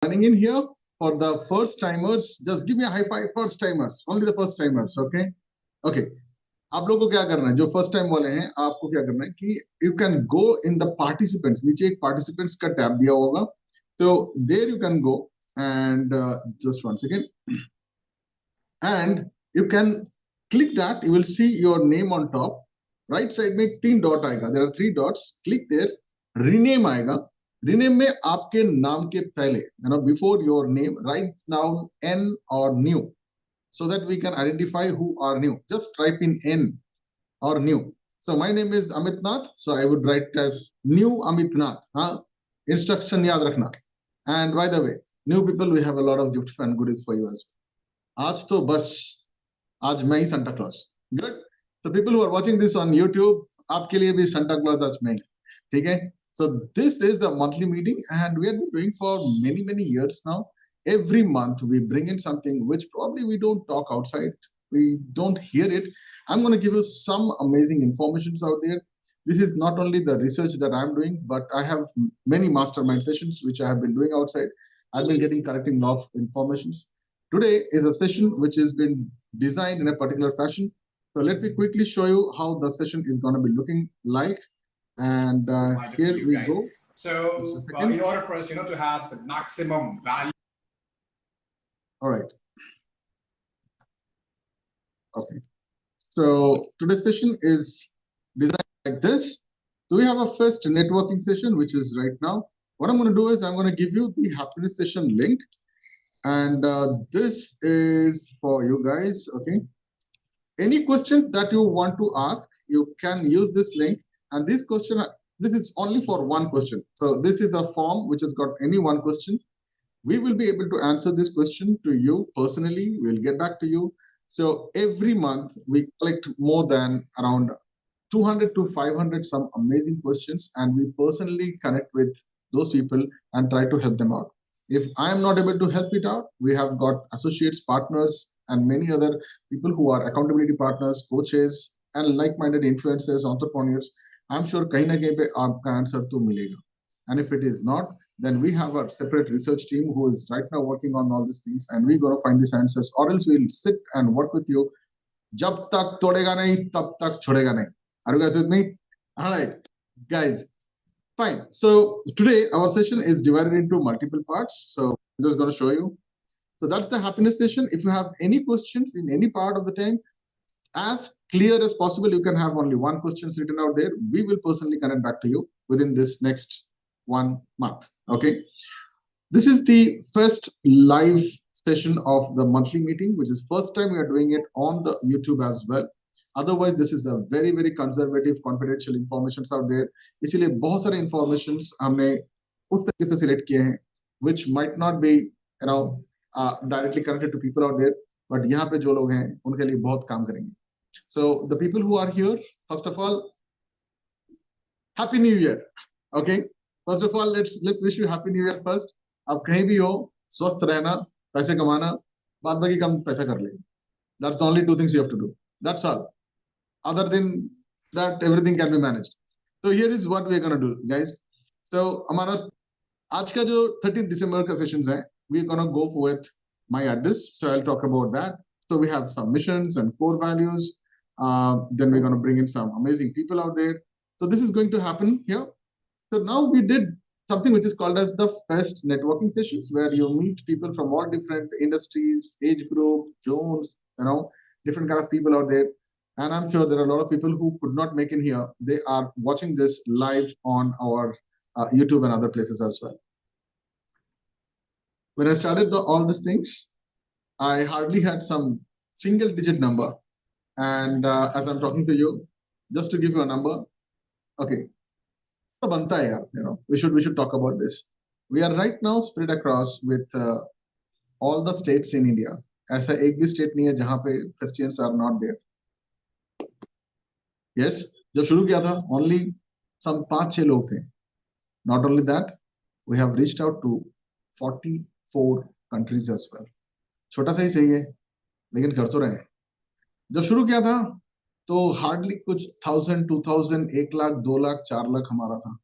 Running in here for the first timers, just give me a high five. First timers, only the first timers. Okay, okay. आप लोगों को क्या करना है, जो फर्स्ट टाइम वाले हैं, आपको क्या करना है कि you can go in the participants. नीचे एक पार्टिसिपेंट्स का टैब दिया होगा, तो there you can go and just one second, and you can click that. You will see your name on top. Right side में तीन डॉट आएगा, there are three dots. Click there, rename आएगा. Rename में आपके नाम के पहले, you know, before your name, right now N और new, so that we can identify who are new. Just type in N or new. So my name is Amitnath, so I would write as new Amitnath. Instruction yaad rakhna. And by the way, new people, we have a lot of gifts and goodies for you as well. Aaj to bas, aaj main hi Santa Claus. Good. So people who are watching this on YouTube, aapke liye bhi Santa Claus aaj main. Okay? So this is a monthly meeting, and we have been doing for many years now. Every month we bring in something which probably we don't talk outside, we don't hear it. I'm going to give you some amazing informations out there. This is not only the research that I'm doing, but I have many mastermind sessions which I have been doing outside. I've been getting collecting lot of informations. Today is a session which has been designed in a particular fashion. So let me quickly show you how the session is going to be looking like. And here we go. So in order for us, to have the maximum value. All right. Okay. So today's session is designed like this. So we have a first networking session, which is right now. What I'm going to do is I'm going to give you the happiness session link. And this is for you guys. Okay. Any questions that you want to ask, you can use this link. And this question, this is only for one question. So this is a form which has got any one question. We will be able to answer this question to you personally. We'll get back to you. So every month we collect more than around 200 to 500 some amazing questions, and we personally connect with those people and try to help them out. If I am not able to help it out, we have got associates, partners, and many other people who are accountability partners, coaches, and like-minded influencers, entrepreneurs. I'm sure kahin na kahin pe aapka answer to milega. And if it is not, then we have a separate research team who is right now working on all these things, and we're going to find these answers, or else we'll sit and work with you. Jab tak todega nahi, tab tak chhodega nahi. Are you guys with me? All right, guys. Fine. So today our session is divided into multiple parts. So I'm just going to show you. So that's the happiness session. If you have any questions in any part of the time, as clear as possible, you can have only one question written out there. We will personally connect back to you within this next 1 month. Okay. This is the first live session of the monthly meeting, which is first time we are doing it on the YouTube as well. Otherwise, this is the very conservative, confidential informations out there. इसीलिए बहुत सारे informations हमने उस तरीके से select किए हैं, which might not be, directly connected to people out there, but यहाँ पे जो लोग हैं उनके लिए बहुत काम करेंगे. So the people who are here, first of all, Happy New Year. Okay. First of all, let's wish you Happy New Year first. आप कहीं भी हो, स्वस्थ रहना, पैसे कमाना, बाद बाकी कम पैसा कर ले. That's the only two things you have to do. That's all. Other than that, everything can be managed. So here is what we are going to do, guys. So हमारा आज का जो 13th December का sessions है, we're going to go with my address. So I'll talk about that. So we have some missions and core values. Then we're going to bring in some amazing people out there. So this is going to happen here. So now we did something which is called as the first networking sessions, where you meet people from all different industries, age group, zones, different kind of people out there. And I'm sure there are a lot of people who could not make in here. They are watching this live on our YouTube and other places as well. When I started all these things, I hardly had some single digit number. And as I'm talking to you, just to give you a number, okay. We should talk about this. We are right now spread across with all the states in India. ऐसा एक भी state नहीं है जहाँ पे Christians are not there. Yes, जब शुरू किया था only some 5-6 लोग थे. Not only that, we have reached out to 44 countries as well. छोटा सा ही सही है, लेकिन कर तो रहे हैं. जब शुरू किया था तो हार्डली कुछ 1000, 2000, 1 लाख, 2 लाख, 4 लाख हमारा था.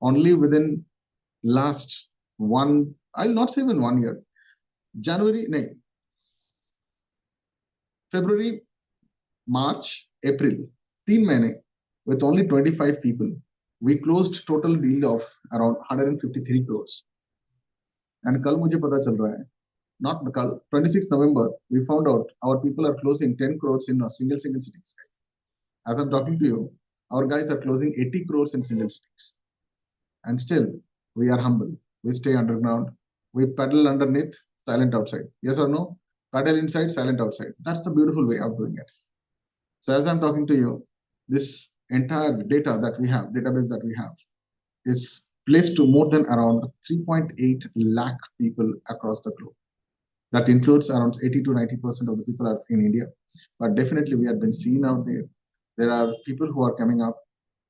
Only within last 1 I'll not say even 1 year. February, March, April, 3 months with only 25 people. We closed total deal of around 153 crores. And kal mujhe pata chal raha hai, not kal, 26th November, we found out our people are closing 10 crores in a single sitting. As I'm talking to you, our guys are closing 80 crores in single sittings. And still, we are humble. We stay underground. We paddle underneath, silent outside. Yes or no? Paddle inside, silent outside. That's the beautiful way of doing it. So as I'm talking to you, this entire database that we have is placed to more than around 3.8 lakh people across the globe. That includes around 80 to 90% of the people are in India. But definitely we have been seen out there. There are people who are coming up.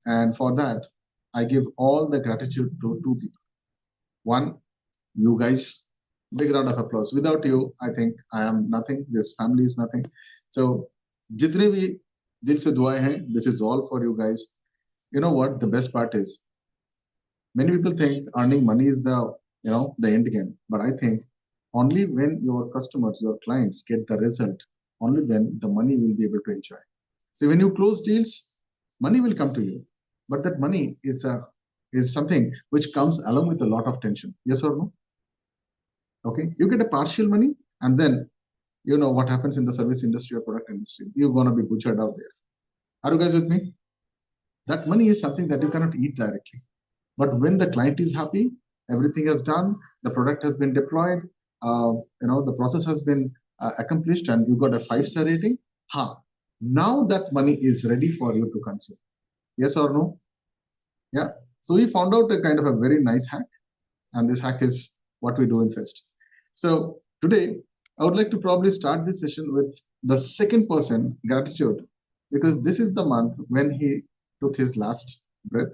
And for that, I give all the gratitude to two people. One, you guys, big round of applause. Without you, I think I am nothing. This family is nothing. So, jitne bhi dil se duaएं hain, this is all for you guys. You know what the best part is? Many people think earning money is the end game. But I think only when your customers, your clients get the result, only then the money will be able to enjoy. So when you close deals, money will come to you. But that money is something which comes along with a lot of tension. Yes or no? Okay, you get a partial money, and then you know what happens in the service industry or product industry. You're gonna be butchered out there. Are you guys with me? That money is something that you cannot eat directly. But when the client is happy, everything is done, the product has been deployed, the process has been accomplished, and you got a 5-star rating. Now that money is ready for you to consume. Yes or no? Yeah. So we found out a kind of a very nice hack, and this hack is what we do in Fest. So today, I would like to probably start this session with the second person, gratitude, because this is the month when he took his last breath,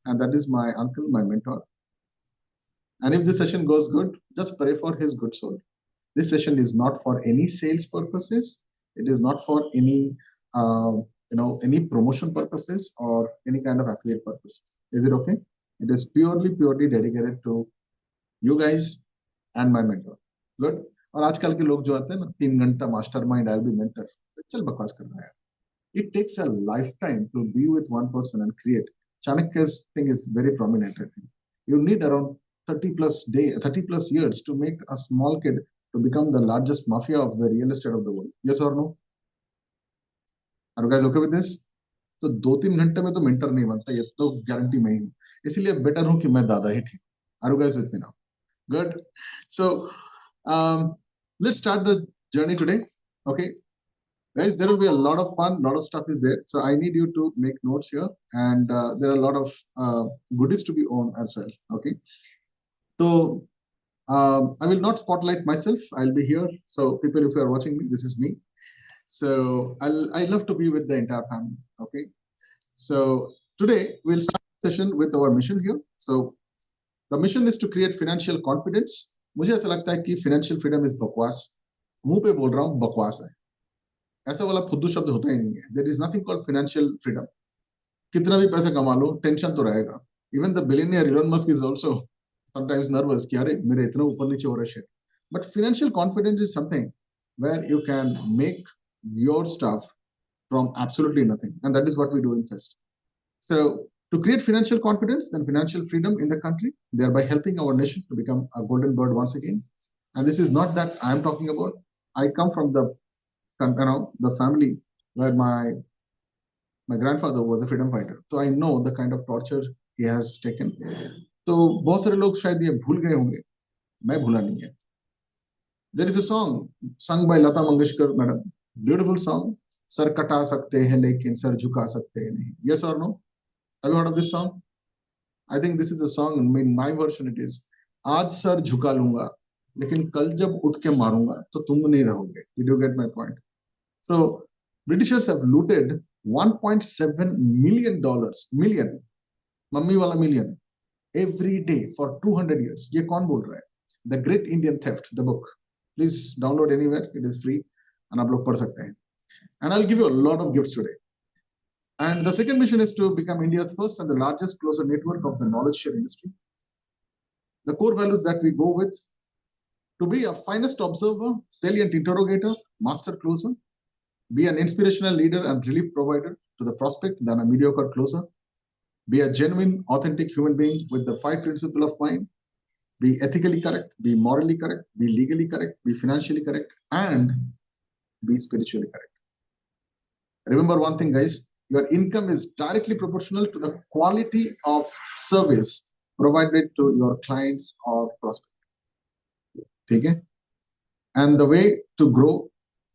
and that is my uncle, my mentor. And if this session goes good, just pray for his good soul. This session is not for any sales purposes. It is not for any any promotion purposes or any kind of affiliate purposes. Is it okay? It is purely dedicated to you guys and my mentor. Good. और आजकल के लोग जो आते हैं ना 3 घंटा mastermind, I'll be mentor. चल बकवास कर रहा है. It takes a lifetime to be with one person and create. Chanakya's thing is very prominent, I think. You need around 30 plus years to make a small kid to become the largest mafia of the real estate of the world. Yes or no? Are you guys okay with this? तो 2-3 घंटे में तो mentor नहीं बनता, ये तो guarantee मैं ही हूँ. इसलिए बेटर हूँ कि मैं दादा ही ठीक. Are you guys with me now? Good. So let's start the journey today. Okay, guys, there will be a lot of fun, lot of stuff is there. So I need you to make notes here, and there are a lot of goodies to be on as well. Okay. So I will not spotlight myself. I'll be here. So people, if you are watching me, this is me. So I love to be with the entire family. Okay. So today we'll start the session with our mission here. So the mission is to create financial confidence. मुझे ऐसा लगता है कि financial freedom is बकवास. मुंह पे बोल रहा हूँ बकवास है. ऐसा वाला फुद्दू शब्द होता ही नहीं है. There is nothing called financial freedom. कितना भी पैसा कमा लो, टेंशन तो रहेगा. Even the billionaire Elon Musk is also sometimes nervous कि अरे मेरे इतना ऊपर नीचे हो रहा है. But financial confidence is something where you can make your stuff from absolutely nothing, and that is what we do in Fest. So to create financial confidence and financial freedom in the country, thereby helping our nation to become a golden bird once again. And this is not that I am talking about. I come from the family where my grandfather was a freedom fighter, so I know the kind of torture he has taken. तो बहुत सारे लोग शायद ये भूल गए होंगे, मैं भूला नहीं है. There is a song sung by Lata Mangeshkar madam, beautiful song. Sir कटा सकते हैं लेकिन सर झुका सकते हैं नहीं. Yes or no? Have you heard of this song? I think this is a song. In my version, it is. आज sir झुका लूंगा, लेकिन कल जब उठ के मारूंगा तो तुम नहीं रहोगे. Did you get my point? So Britishers have looted $1.7 million, mummy वाला million, every day for 200 years. ये कौन बोल रहा है? The Great Indian Theft, the book. Please download anywhere. It is free, and आप लोग पढ़ सकते हैं. And I'll give you a lot of gifts today. And the second mission is to become India's first and the largest closer network of the knowledge share industry. the core values that we go with: to be a finest observer, salient interrogator, master closer, be an inspirational leader and relief provider to the prospect than a mediocre closer, be a genuine, authentic human being with the 5 principles of mind, be ethically correct, be morally correct, be legally correct, be financially correct, and be spiritually correct. Remember one thing, guys, your income is directly proportional to the quality of service provided to your clients or prospects. Okay? And the way to grow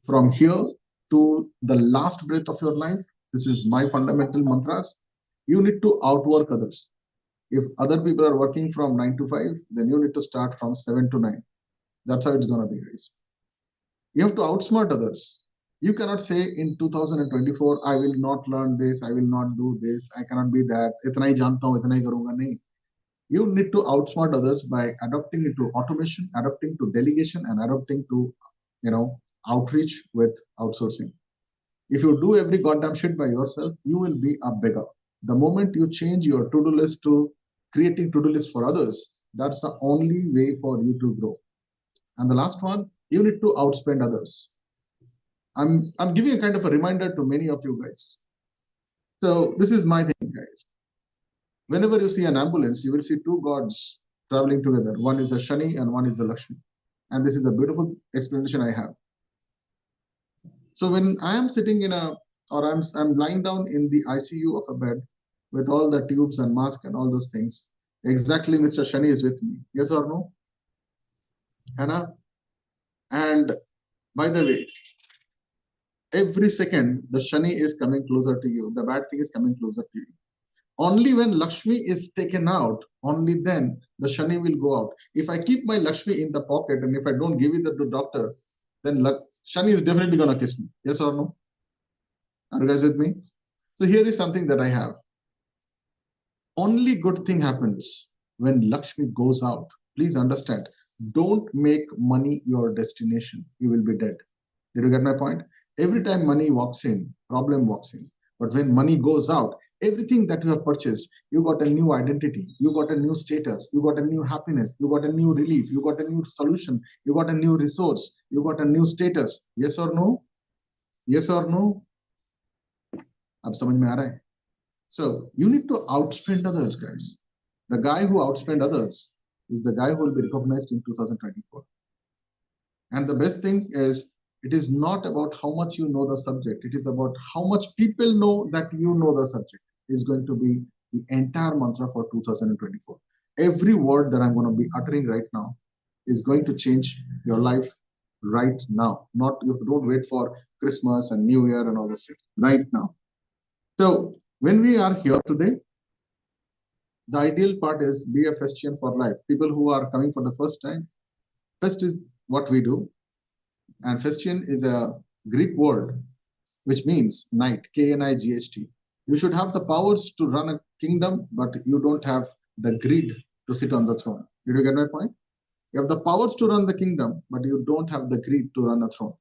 from here to the last breath of your life, this is my fundamental mantras. You need to outwork others. If other people are working from 9 to 5, then you need to start from 7 to 9. That's how it's going to be, guys. You have to outsmart others. You cannot say in 2024, I will not learn this, I will not do this, I cannot be that. Itna hi janta hu, itna hi karunga. Nahi. You need to outsmart others by adopting into automation, adapting to delegation, and adapting to, outreach with outsourcing. If you do every goddamn shit by yourself, you will be a beggar. The moment you change your to-do list to creating to-do list for others, that's the only way for you to grow. And the last one, you need to outspend others. I'm giving a kind of a reminder to many of you guys. So this is my thing, guys. Whenever you see an ambulance, you will see 2 gods traveling together. One is the Shani and one is the Lakshmi. And this is a beautiful explanation I have. So when I am sitting in I'm lying down in the ICU of a bed with all the tubes and mask and all those things, exactly Mr. Shani is with me. Yes or no? Hannah? And by the way, every second the Shani is coming closer to you. The bad thing is coming closer to you. Only when Lakshmi is taken out, only then the Shani will go out. If I keep my Lakshmi in the pocket and if I don't give it to the doctor, then Shani is definitely going to kiss me. Yes or no? Are you guys with me? So here is something that I have. Only good thing happens when Lakshmi goes out. Please understand. Don't make money your destination. You will be dead. Did you get my point? Every time money walks in, problem walks in. But when money goes out, everything that you have purchased, you got a new identity, you got a new status, you got a new happiness, you got a new relief, you got a new solution, you got a new resource, you got a new status. Yes or no? Yes or no? Ab samajh mein aa raha hai? So you need to outspend others, guys. The guy who outspend others is the guy who will be recognized in 2024. And the best thing is, it is not about how much you know the subject. It is about how much people know that you know the subject is going to be the entire mantra for 2024. Every word that I'm going to be uttering right now is going to change your life right now. Not, you don't wait for Christmas and New Year and all this shit. Right now. So when we are here today, the ideal part is be a Festian for life. People who are coming for the first time, Fest is what we do. And Festian is a Greek word which means knight, K-N-I-G-H-T. You should have the powers to run a kingdom, but you don't have the greed to sit on the throne. Did you get my point? You have the powers to run the kingdom, but you don't have the greed to run a throne.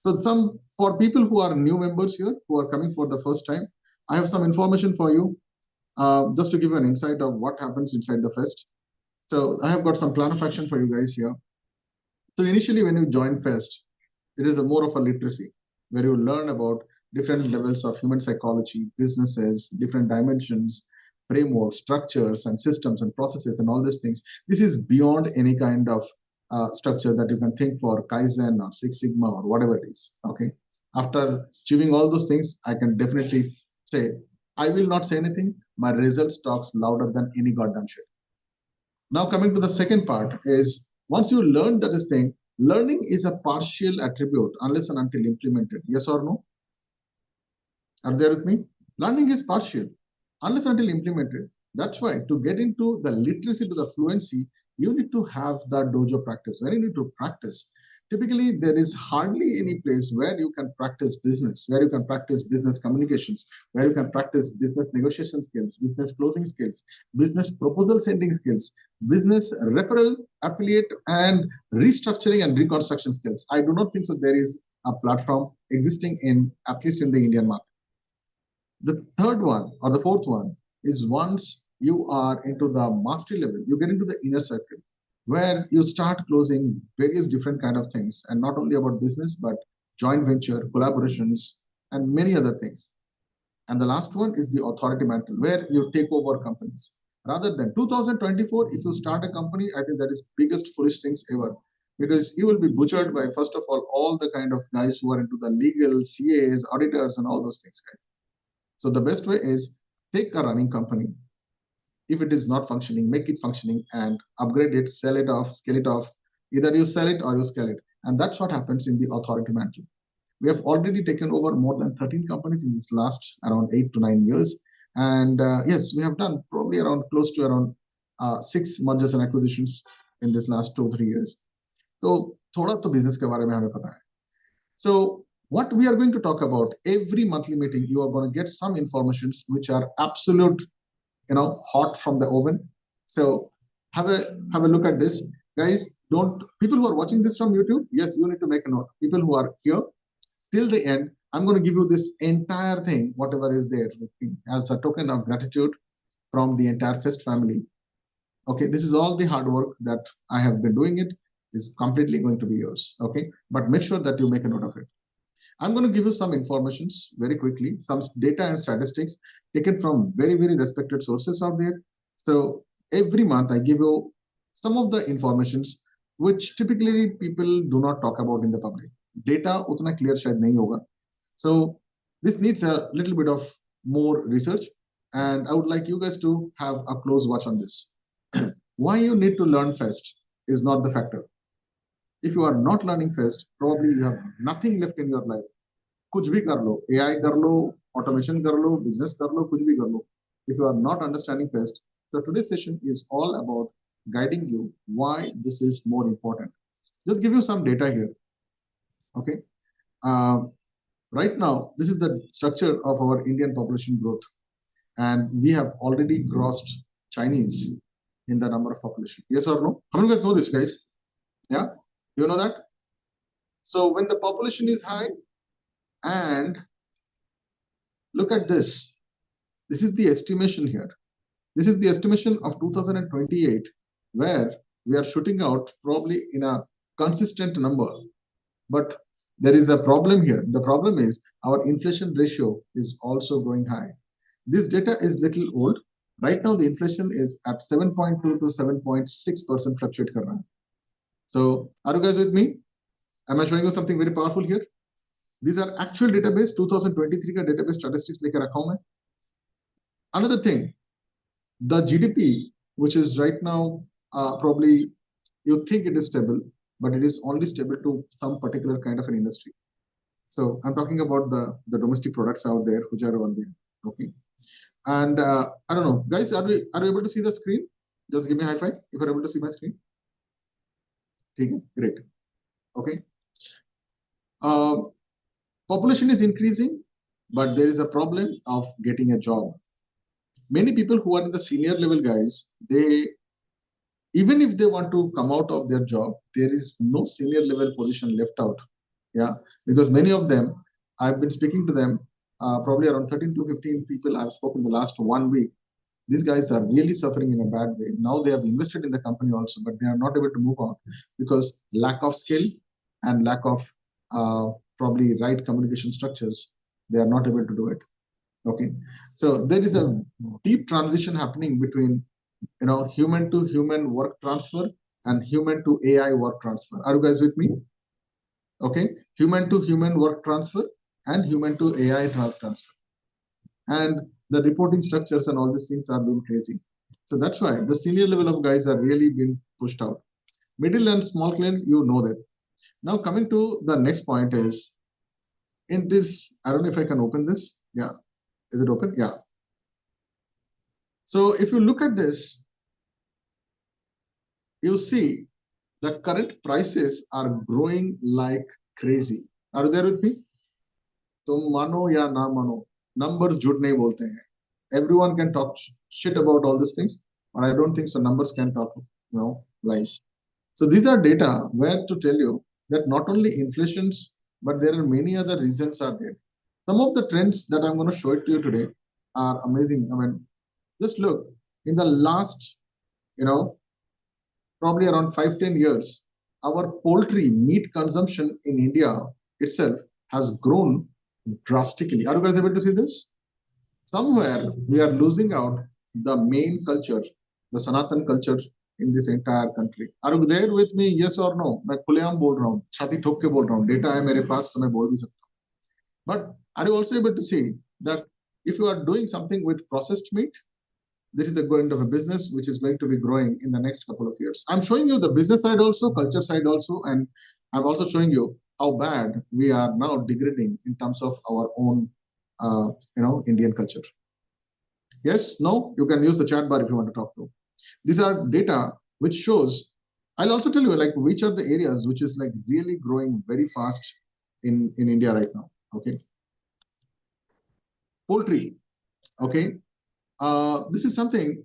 So for people who are new members here, who are coming for the first time, I have some information for you, just to give you an insight of what happens inside the fest. So I have got some plan of action for you guys here. So initially, when you join fest, it is more of a literacy where you learn about different levels of human psychology, businesses, different dimensions, frameworks, structures, and systems and processes and all these things. This is beyond any kind of structure that you can think for Kaizen or Six Sigma or whatever it is. Okay. After achieving all those things, I can definitely say, I will not say anything. My results talks louder than any goddamn shit. Now coming to the second part is, once you learn that thing, learning is a partial attribute unless and until implemented. Yes or no? Are they with me? Learning is partial unless and until implemented. That's why to get into the literacy to the fluency, you need to have the dojo practice. When you need to practice, typically there is hardly any place where you can practice business, where you can practice business communications, where you can practice business negotiation skills, business closing skills, business proposal sending skills, business referral, affiliate, and restructuring and reconstruction skills. I do not think so there is a platform existing in, at least in the Indian market. The third one or the fourth one is, once you are into the mastery level, you get into the inner circle, where you start closing various different kind of things, and not only about business, but joint venture, collaborations, and many other things. And the last one is the authority mantle, where you take over companies. Rather than 2024, if you start a company, I think that is biggest foolish things ever. Because you will be butchered by, first of all the kind of guys who are into the legal, CAs, auditors, and all those things, guys. So the best way is take a running company. If it is not functioning, make it functioning and upgrade it, sell it off, scale it off. Either you sell it or you scale it. And that's what happens in the authority mantle. We have already taken over more than 13 companies in this last around 8 to 9 years. And yes, we have done probably around close to around 6 mergers and acquisitions in this last 2-3 years. So thoda to business ke bare mein hame pata hai. So what we are going to talk about every monthly meeting, you are going to get some informations which are absolute, hot from the oven. So have a look at this, guys. Don't people who are watching this from YouTube, yes, you need to make a note. People who are here till the end, I'm going to give you this entire thing, whatever is there, as a token of gratitude from the entire Fest family. Okay, this is all the hard work that I have been doing. It is completely going to be yours. Okay, but make sure that you make a note of it. I'm going to give you some informations very quickly, some data and statistics taken from very, very respected sources out there. So every month I give you some of the informations which typically people do not talk about in the public. Data utna clear shayad nahi hoga. So this needs a little bit of more research, and I would like you guys to have a close watch on this. Why you need to learn fast is not the factor. If you are not learning fast, probably you have nothing left in your life. कुछ भी कर लो, AI कर लो, automation कर लो, business कर लो, कुछ भी कर लो. If you are not understanding fast, so today's session is all about guiding you why this is more important. Just give you some data here. Okay. Right now, this is the structure of our Indian population growth, and we have already crossed Chinese in the number of population. Yes or no? How many of you guys know this, guys? Yeah, you know that. So when the population is high, and look at this. This is the estimation here. This is the estimation of 2028, where we are shooting out probably in a consistent number. But there is a problem here. The problem is our inflation ratio is also going high. This data is little old. Right now, the inflation is at 7.2 to 7.6% fluctuate kar raha hai. So are you guys with me? Am I showing you something very powerful here? These are actual database, 2023 ka database statistics leke rakha hu main. Another thing, the GDP, which is right now probably you think it is stable, but it is only stable to some particular kind of an industry. So I'm talking about the domestic products out there, which are on there. Okay. And I don't know, guys, are we able to see the screen? Just give me a high five if you're able to see my screen. Okay, great. Okay. Population is increasing, but there is a problem of getting a job. Many people who are in the senior level, guys, even if they want to come out of their job, there is no senior level position left out. Yeah, because many of them, I've been speaking to them, probably around 13 to 15 people I've spoken the last 1 week. These guys are really suffering in a bad way. Now they have invested in the company also, but they are not able to move on because lack of skill and lack of probably right communication structures. They are not able to do it. Okay, so there is a deep transition happening between human to human work transfer and human to AI work transfer. Are you guys with me? Okay, human to human work transfer and human to AI transfer. And the reporting structures and all these things are being crazy. So that's why the senior level of guys are really being pushed out. Middle and small clients, you know that. Now coming to the next point is, in this, I don't know if I can open this. Yeah, is it open? Yeah. So if you look at this, you see the current prices are growing like crazy. Are you there with me? तुम मानो या ना मानो, numbers झूठ नहीं बोलते हैं. Everyone can talk shit about all these things, but I don't think so numbers can talk lies. So these are data where to tell you that not only inflations, but there are many other reasons are there. Some of the trends that I'm going to show it to you today are amazing. I mean, just look. in the last, probably around 5-10 years, our poultry meat consumption in India itself has grown drastically. Are you guys able to see this? Somewhere we are losing out the main culture, the Sanatan culture in this entire country. Are you there with me? Yes or no? मैं खुलेआम बोल रहा हूँ, छाती ठोक के बोल रहा हूँ. Data है मेरे पास, तो मैं बोल भी सकता हूँ. But are you also able to see that if you are doing something with processed meat, this is the kind of a business which is going to be growing in the next couple of years. I'm showing you the business side also, culture side also, and I'm also showing you how bad we are now degrading in terms of our own, Indian culture. Yes, no, you can use the chat bar if you want to talk to. These are data which shows. I'll also tell you like which are the areas which is like really growing very fast in India right now. Okay, poultry. Okay, this is something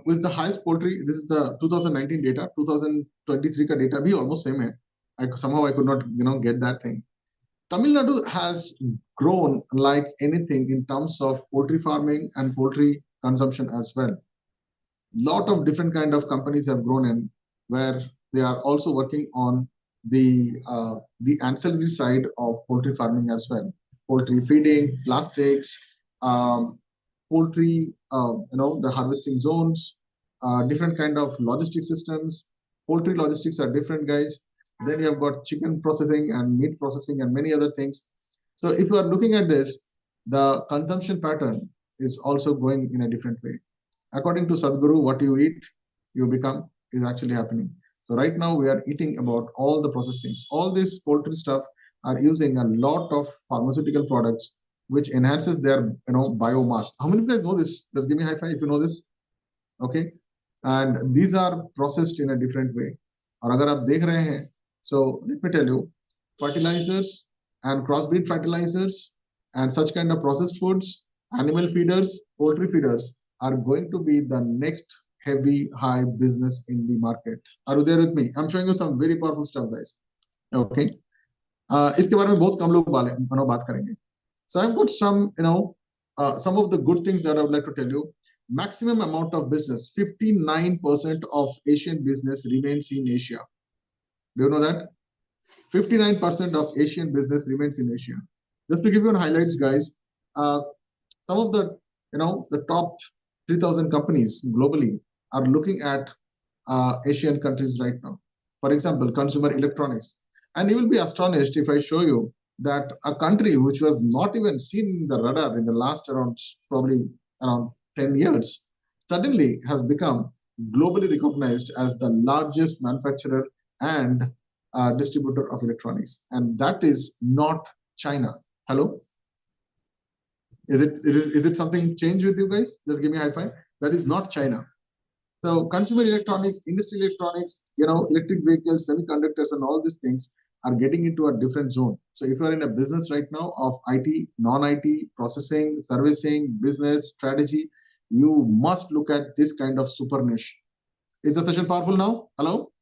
with the highest poultry. This is the 2019 data. 2023 ka data bhi almost same hai. Somehow I could not get that thing. Tamil Nadu has grown like anything in terms of poultry farming and poultry consumption as well. Lot of different kind of companies have grown in where they are also working on the ancillary side of poultry farming as well. Poultry feeding, plastics, poultry, the harvesting zones, different kind of logistic systems. Poultry logistics are different, guys. Then you have got chicken processing and meat processing and many other things. So if you are looking at this, the consumption pattern is also going in a different way. According to Sadhguru, what you eat, you become is actually happening. So right now we are eating about all the processed things. All this poultry stuff are using a lot of pharmaceutical products which enhances their biomass. How many of you guys know this? Just give me a high five if you know this. Okay, and these are processed in a different way. और अगर आप देख रहे हैं, so let me tell you, fertilizers and crossbreed fertilizers and such kind of processed foods, animal feeders, poultry feeders are going to be the next heavy high business in the market. Are you there with me? I'm showing you some very powerful stuff, guys. Okay. इसके बारे में बहुत कम लोग बात करेंगे. So I've got some, some of the good things that I would like to tell you. Maximum amount of business, 59% of Asian business remains in Asia. Do you know that? 59% of Asian business remains in Asia. Just to give you highlights, guys, some of the, the top 3,000 companies globally are looking at Asian countries right now. For example, consumer electronics. And you will be astonished if I show you that a country which was not even seen in the radar in the last probably around 10 years, suddenly has become globally recognized as the largest manufacturer and distributor of electronics. And that is not China. Hello? Is it something changed with you guys? Just give me a high five. That is not China. So consumer electronics, industrial electronics, electric vehicles, semiconductors, and all these things are getting into a different zone. So if you are in a business right now of IT, non-IT, processing, servicing, business, strategy, you must look at this kind of super niche. Is the session powerful now? Hello?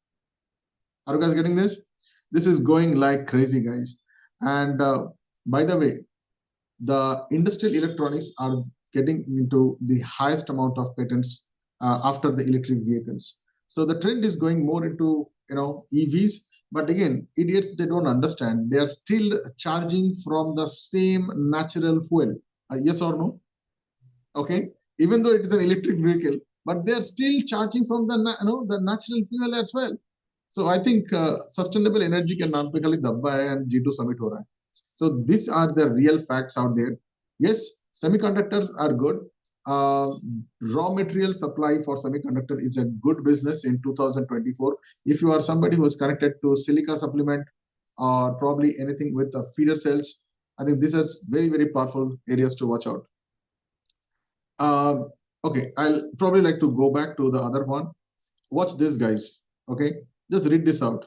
Are you guys getting this? This is going like crazy, guys. And by the way, the industrial electronics are getting into the highest amount of patents after the electric vehicles. So the trend is going more into EVs. But again, idiots, they don't understand. They are still charging from the same natural fuel. Yes or no? Okay. Even though it is an electric vehicle, but they are still charging from the the natural fuel as well. So I think sustainable energy के नाम पे खाली दब्बा है and G2 summit हो रहा है. So these are the real facts out there. Yes, semiconductors are good. Raw material supply for semiconductor is a good business in 2024. If you are somebody who is connected to silica supplement or probably anything with the feeder cells, I think these are very, very powerful areas to watch out. Okay, I'll probably like to go back to the other one. Watch this, guys. Okay, just read this out.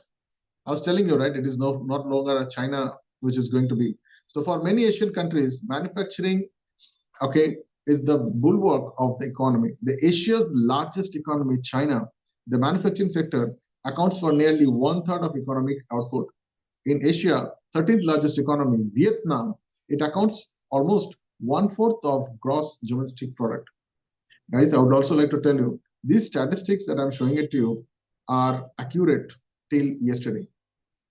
I was telling you, right, it is not longer a China which is going to be. So for many Asian countries, manufacturing, okay, is the bulwark of the economy. The Asia's largest economy, China, the manufacturing sector accounts for nearly 1/3 of economic output. In Asia, 13th largest economy, Vietnam, it accounts almost 1/4 of gross domestic product. Guys, I would also like to tell you, these statistics that I'm showing it to you are accurate till yesterday.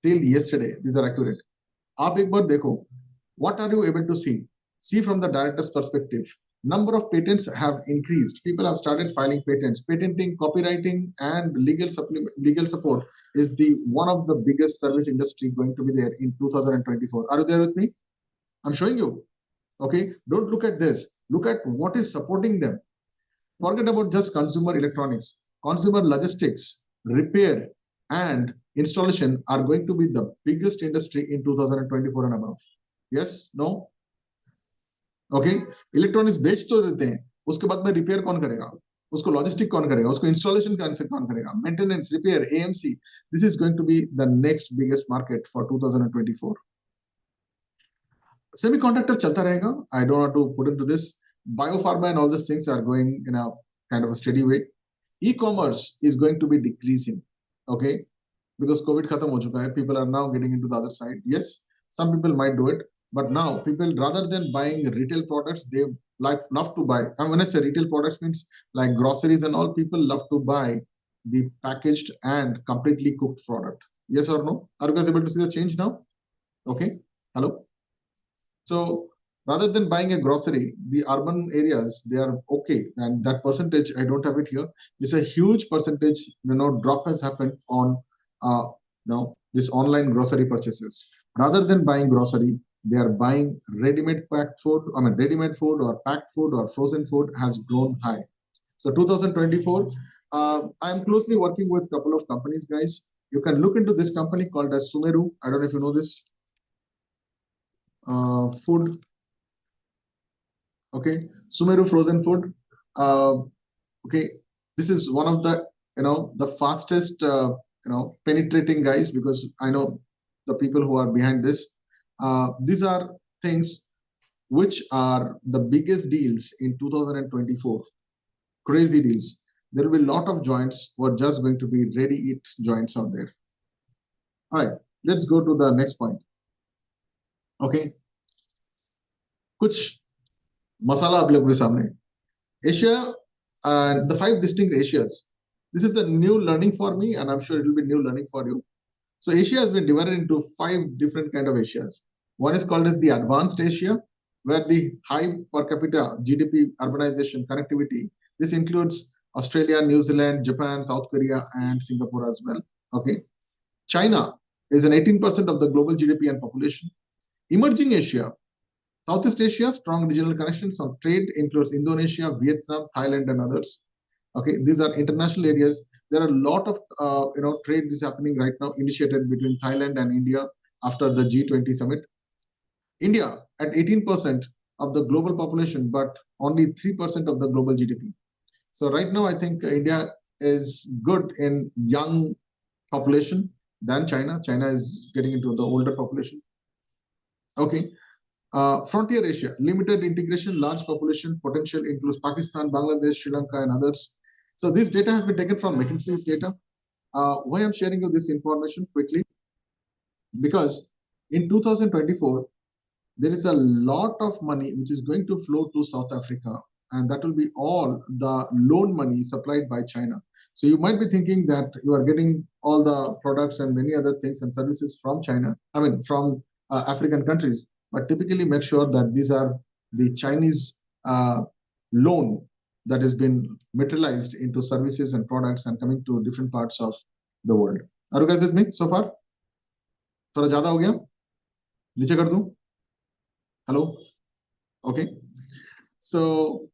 Till yesterday, these are accurate. आप एक बार देखो, what are you able to see? See from the director's perspective. Number of patents have increased. People have started filing patents. Patenting, copywriting, and legal support is the one of the biggest service industry going to be there in 2024. Are you there with me? I'm showing you. Okay, don't look at this. Look at what is supporting them. Forget about just consumer electronics. Consumer logistics, repair, and installation are going to be the biggest industry in 2024 and above. Yes? No? Okay electronics बेच तो देते हैं उसके बाद में repair कौन करेगा उसको लॉजिस्टिक कौन करेगा उसको इंस्टॉलेशन कौन करेगा maintenance repair AMC this is going to be the next biggest market for 2024 semiconductor चलता रहेगा I don't want to put into this biopharma and all these things are going in a kind of a steady way e-commerce is going to be decreasing okay because covid khatam ho chuka hai people are now getting into the other side yes some people might do it but now people rather than buying retail products they love to buy and when I say retail products means like groceries and all people love to buy the packaged and completely cooked product yes or no are you guys able to see the change now okay hello so rather than buying a grocery the urban areas they are okay and that percentage I don't have it here is a huge percentage drop has happened on this online grocery purchases rather than buying grocery they are buying ready-made packed food ready-made food or packed food or frozen food has grown high so 2024 I am closely working with a couple of companies guys you can look into this company called as Sumeru I don't know if you know this food okay Sumeru frozen food okay this is one of the the fastest penetrating guys because I know the people who are behind this these are things which are the biggest deals in 2024 crazy deals there will be a lot of joints who are just going to be ready eat joints out there all right let's go to the next point okay kuch masala आप लोगों के सामने Asia and the 5 distinct Asias. This is the new learning for me, and I'm sure it will be new learning for you. So Asia has been divided into 5 different kind of Asias. One is called as the advanced Asia, where the high per capita GDP, urbanization, connectivity. This includes Australia, New Zealand, Japan, South Korea, and Singapore as well. Okay. China is an 18% of the global GDP and population. Emerging Asia. Southeast Asia, strong regional connections of trade includes Indonesia, Vietnam, Thailand, and others. Okay, these are international areas. There are a lot of trade is happening right now, initiated between Thailand and India after the G20 summit. India at 18% of the global population, but only 3% of the global GDP. So right now, I think India is good in young population than China. China is getting into the older population. Okay. Frontier Asia, limited integration, large population potential includes Pakistan, Bangladesh, Sri Lanka, and others. So this data has been taken from McKinsey's data. Why I'm sharing you this information quickly? Because in 2024, there is a lot of money which is going to flow to South Africa, and that will be all the loan money supplied by China. So you might be thinking that you are getting all the products and many other things and services from China, from African countries. But typically make sure that these are the Chinese loan that has been materialized into services and products and coming to different parts of the world. Are you guys with me so far? थोड़ा ज़्यादा हो गया? नीचे कर दूं? Hello? Okay. So,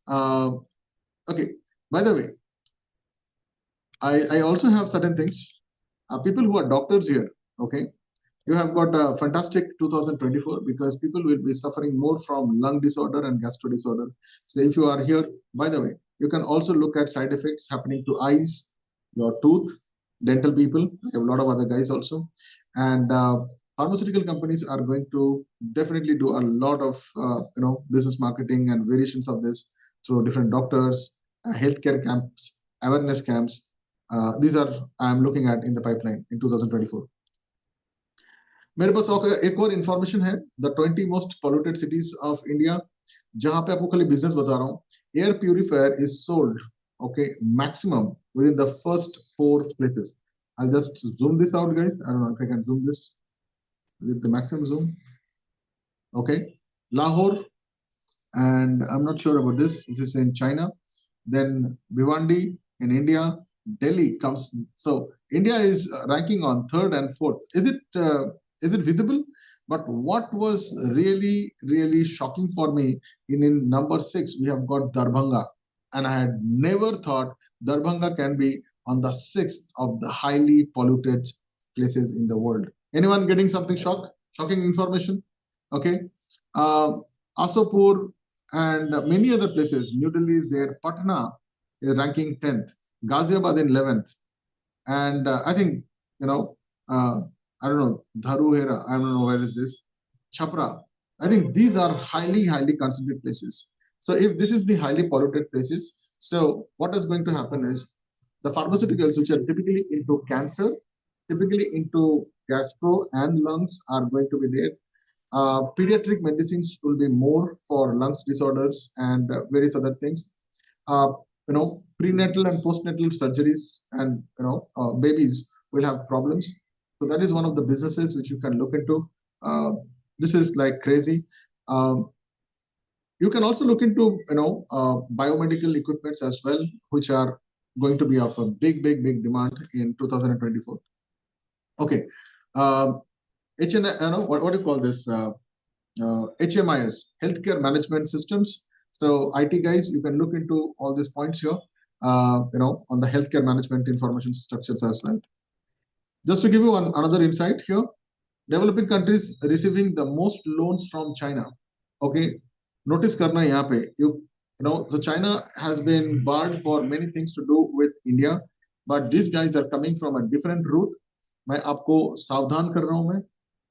okay. By the way, I also have certain things. People who are doctors here, okay? You have got a fantastic 2024 because people will be suffering more from lung disorder and gastro disorder. So if you are here, by the way, you can also look at side effects happening to eyes, your tooth, dental people. I have a lot of other guys also. And pharmaceutical companies are going to definitely do a lot of business marketing and variations of this through different doctors, healthcare camps, awareness camps. These are I'm looking at in the pipeline in 2024. मेरे पास एक और information है the 20 most polluted cities of India जहां पे आपको खाली business बता रहा हूं air purifier is sold, okay, maximum within the first 4 places. I'll just zoom this out, guys. I don't know if I can zoom this with the maximum zoom. Okay, Lahore, and I'm not sure about this. This is in China. Then Bhiwandi in India. Delhi comes. So India is ranking on 3rd and 4th. Is it visible? But what was really shocking for me in number 6, we have got Darbhanga, and I had never thought Darbhanga can be on the 6th of the highly polluted places in the world. Anyone getting something shocking information? Okay. Asopur and many other places. New Delhi is there. Patna is ranking 10th. Ghaziabad in 11th. And I think, I don't know, Dharuhera, I don't know where is this. Chapra. I think these are highly concentrated places. So if this is the highly polluted places, so what is going to happen is the pharmaceuticals, which are typically into cancer, typically into gastro and lungs, are going to be there. Pediatric medicines will be more for lungs disorders and various other things. Prenatal and postnatal surgeries, and babies will have problems. So that is one of the businesses which you can look into. This is like crazy. You can also look into biomedical equipments as well, which are going to be of a big demand in 2024. Okay. What do you call this? HMIS, healthcare management systems. So IT guys, you can look into all these points here, on the healthcare management information structures as well. Just to give you another insight here, developing countries receiving the most loans from China. Okay, notice karna yahan pe, so China has been barred for many things to do with India, but these guys are coming from a different route. मैं आपको सावधान कर रहा हूं मैं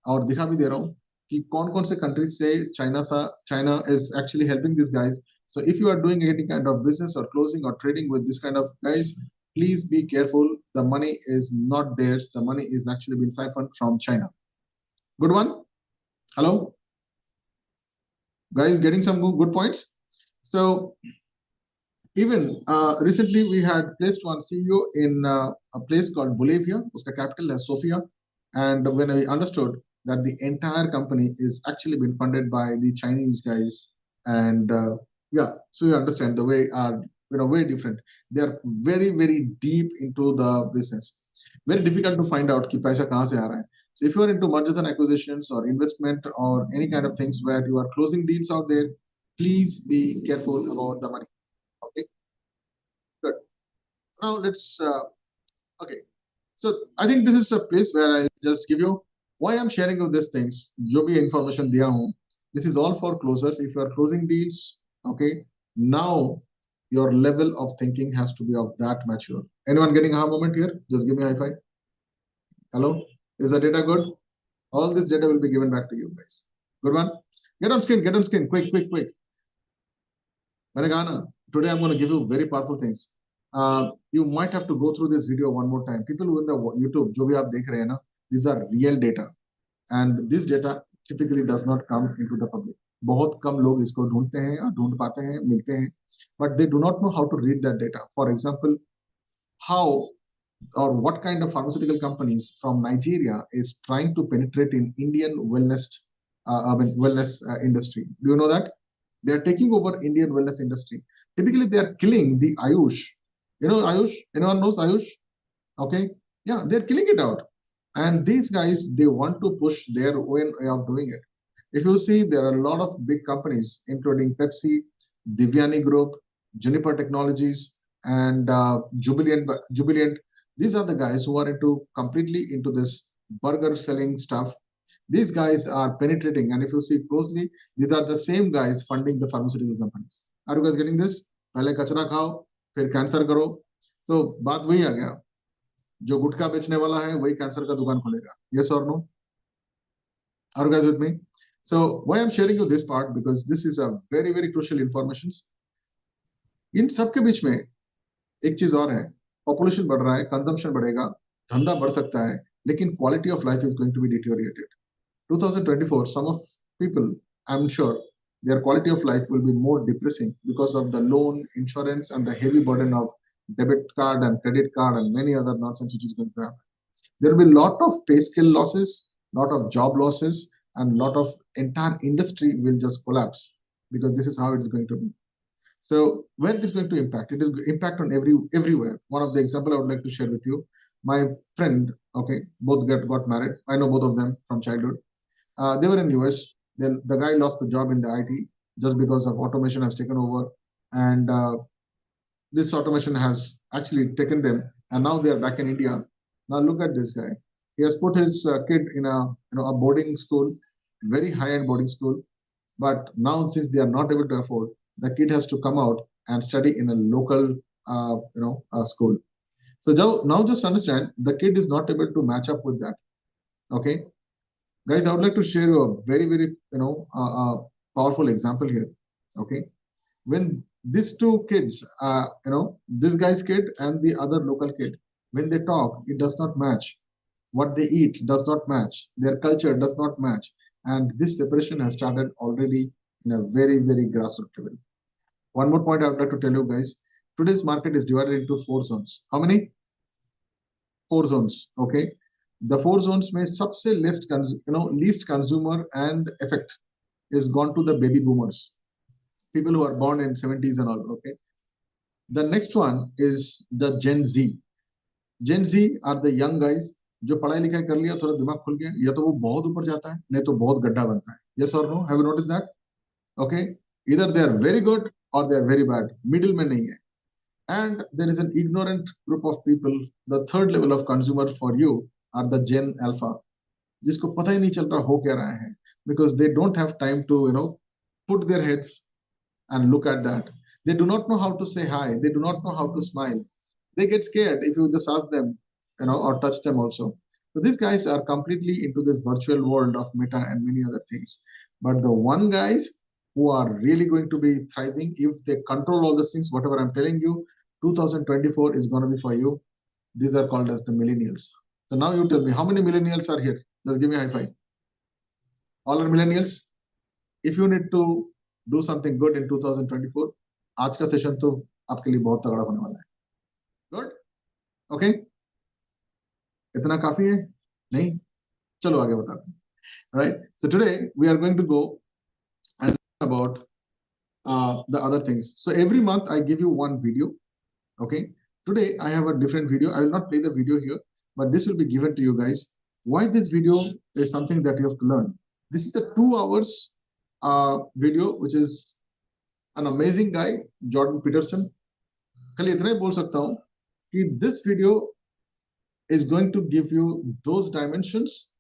और दिखा भी दे रहा हूं कि कौन-कौन से countries से China is actually helping these guys. So if you are doing any kind of business or closing or trading with this kind of guys, please be careful. The money is not theirs. The money is actually being siphoned from China. Good one. Hello, guys, getting some good points. So even recently we had placed one CEO in a place called Bolivia. Uska capital is Sofia. And when I understood that the entire company is actually been funded by the Chinese guys, and yeah, so you understand the way are way different. They are very deep into the business. Very difficult to find out कि पैसा कहाँ से आ रहा है. So if you are into mergers and acquisitions or investment or any kind of things where you are closing deals out there, please be careful about the money. Okay, good. Now let's okay. So I think this is a place where I'll just give you why I'm sharing with these things. जो भी information दिया हूँ, this is all for closers. If you are closing deals, okay, now your level of thinking has to be of that mature. Anyone getting a moment here? Just give me a high five. Hello, is the data good? All this data will be given back to you guys. Good one. Get on screen, quick. मैंने कहा ना, today I'm going to give you very powerful things. You might have to go through this video one more time. People in the YouTube, जो भी आप देख रहे हैं ना, these are real data, and this data typically does not come into the public. बहुत कम लोग इसको ढूंढते हैं और ढूंढ पाते हैं, मिलते हैं, but they do not know how to read that data. For example, how or what kind of pharmaceutical companies from Nigeria is trying to penetrate in Indian wellness industry. Do you know that? They are taking over Indian wellness industry. Typically, they are killing the Ayush. You know Ayush? Anyone knows Ayush? Okay. Yeah, they're killing it out. And these guys, they want to push their own way of doing it. If you see, there are a lot of big companies, including Pepsi, Divyani Group, Juniper Technologies, and Jubilant. These are the guys who are completely into this burger selling stuff. These guys are penetrating, and if you see closely, these are the same guys funding the pharmaceutical companies. Are you guys getting this? पहले कचरा खाओ, फिर cancer करो. So बात वही आ गया. जो गुटखा बेचने वाला है, वही कैंसर का दुकान खोलेगा. Yes or no? Are you guys with me? So why I'm sharing you this part, because this is a very crucial information. इन सब के बीच में एक चीज और है. Population बढ़ रहा है, consumption बढ़ेगा, धंधा बढ़ सकता है, लेकिन quality of life is going to be deteriorated. 2024, some of people, I'm sure, their quality of life will be more depressing because of the loan, insurance, and the heavy burden of debit card and credit card and many other nonsense which is going to happen. There will be a lot of pay scale losses, lot of job losses, and lot of entire industry will just collapse because this is how it is going to be. So where it is going to impact? It will impact on everywhere. One of the example I would like to share with you. My friend, okay, both got married. I know both of them from childhood. They were in US. Then the guy lost the job in the IT just because of automation has taken over, and this automation has actually taken them, and now they are back in India. Now look at this guy. He has put his kid in a boarding school, very high-end boarding school. But now since they are not able to afford, the kid has to come out and study in a local school. So now just understand the kid is not able to match up with that. Okay, guys, I would like to share you a very powerful example here. Okay, when these two kids, this guy's kid and the other local kid, when they talk, it does not match. What they eat does not match. Their culture does not match. And this separation has started already in a very grassroots level. One more point I would like to tell you guys. Today's market is divided into 4 zones. How many? 4 zones. Okay. The 4 zones may सबसे least consumer and effect is gone to the baby boomers, people who are born in 70s and all. Okay. The next one is the Gen Z. Gen Z are the young guys जो पढ़ाई लिखाई कर लिया, थोड़ा दिमाग खुल गया, या तो वो बहुत ऊपर जाता है, नहीं तो बहुत गड्ढा बनता है. Yes or no? Have you noticed that? Okay. Either they are very good or they are very bad. Middle में नहीं है. And there is an ignorant group of people. The third level of consumer for you are the Gen Alpha, जिसको पता ही नहीं चल रहा हो क्या रहा है, because they don't have time to put their heads and look at that. They do not know how to say hi. They do not know how to smile. They get scared if you just ask them, or touch them also. So these guys are completely into this virtual world of meta and many other things. But the one guys who are really going to be thriving if they control all these things, whatever I'm telling you, 2024 is going to be for you. These are called as the millennials. So now you tell me, how many millennials are here? Just give me a high five. All are millennials. If you need to do something good in 2024, आज का session तो आपके लिए बहुत तगड़ा होने वाला है. Good? Okay? इतना काफी है? नहीं? चलो आगे बताते हैं. Right? So today we are going to go and talk about the other things. So every month I give you one video. Okay? Today I have a different video. I will not play the video here, but this will be given to you guys. Why this video is something that you have to learn. This is a 2 hours video, which is an amazing guy, Jordan Peterson. खाली इतना ही बोल सकता हूँ कि this video is going to give you those dimensions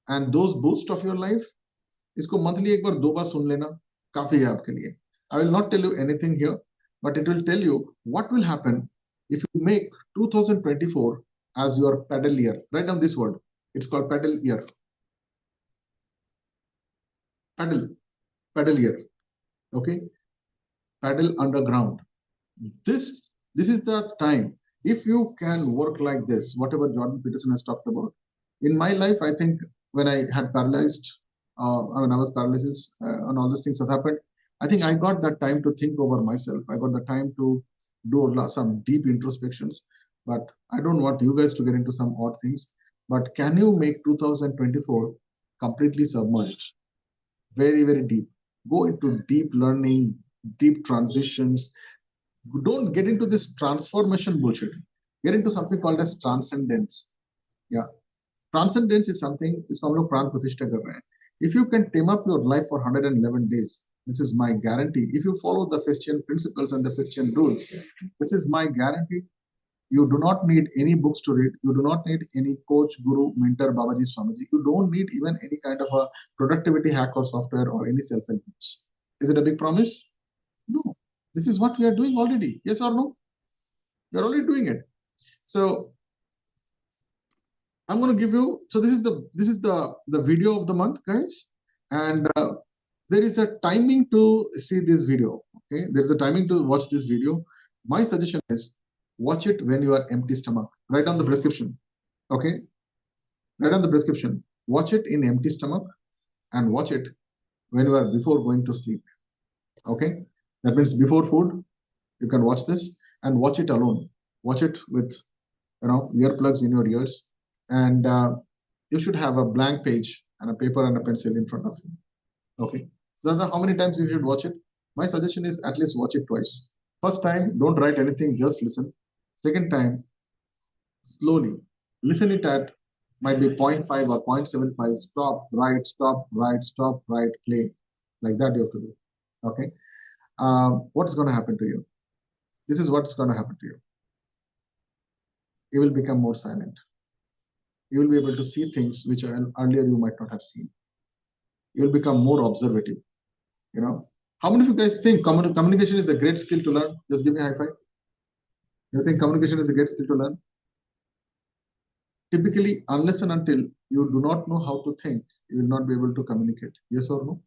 and those boosts of your life. इसको monthly एक बार 2 बार सुन लेना काफी है आपके लिए. I will not tell you anything here, but it will tell you what will happen if you make 2024 as your paddle year. Write down this word. It's called paddle year. Paddle year. Okay. Paddle underground. This is the time. If you can work like this, whatever Jordan Peterson has talked about. In my life, I think when I had paralyzed, I was paralysis and all these things has happened, I think I got that time to think over myself. I got the time to do some deep introspections. But I don't want you guys to get into some odd things. But can you make 2024 completely submerged? Very deep. Go into deep learning, deep transitions. Don't get into this transformation bullshit. Get into something called as transcendence. Yeah. Transcendence is something, इसको हम लोग प्राण प्रतिष्ठा कर रहे हैं. If you can tame up your life for 111 days, this is my guarantee. If you follow the Festian principles and the Festian rules, this is my guarantee. You do not need any books to read. You do not need any coach, guru, mentor, Babaji, Swamiji. You don't need even any kind of a productivity hack or software or any self-help books. Is it a big promise? No. This is what we are doing already. Yes or no? We are already doing it. So I'm going to give you. So this is the video of the month, guys, and there is a timing to see this video. Okay, there is a timing to watch this video. My suggestion is watch it when you are empty stomach. Write down the prescription. Okay, write down the prescription. Watch it in empty stomach and watch it when you are before going to sleep. Okay, that means before food, you can watch this and watch it alone. Watch it with earplugs in your ears, and you should have a blank page and a paper and a pencil in front of you. Okay, so how many times you should watch it? My suggestion is at least watch it twice. First time, don't write anything, just listen. Second time, slowly listen it at might be 0.5 or 0.75. Stop, write, stop, write, stop, write, play. Like that you have to do. Okay. What's going to happen to you? This is what's going to happen to you. You will become more silent. You will be able to see things which earlier you might not have seen. You will become more observative. How many of you guys think communication is a great skill to learn? Just give me a high five. You think communication is a great skill to learn? Typically, unless and until you do not know how to think, you will not be able to communicate. Yes or no?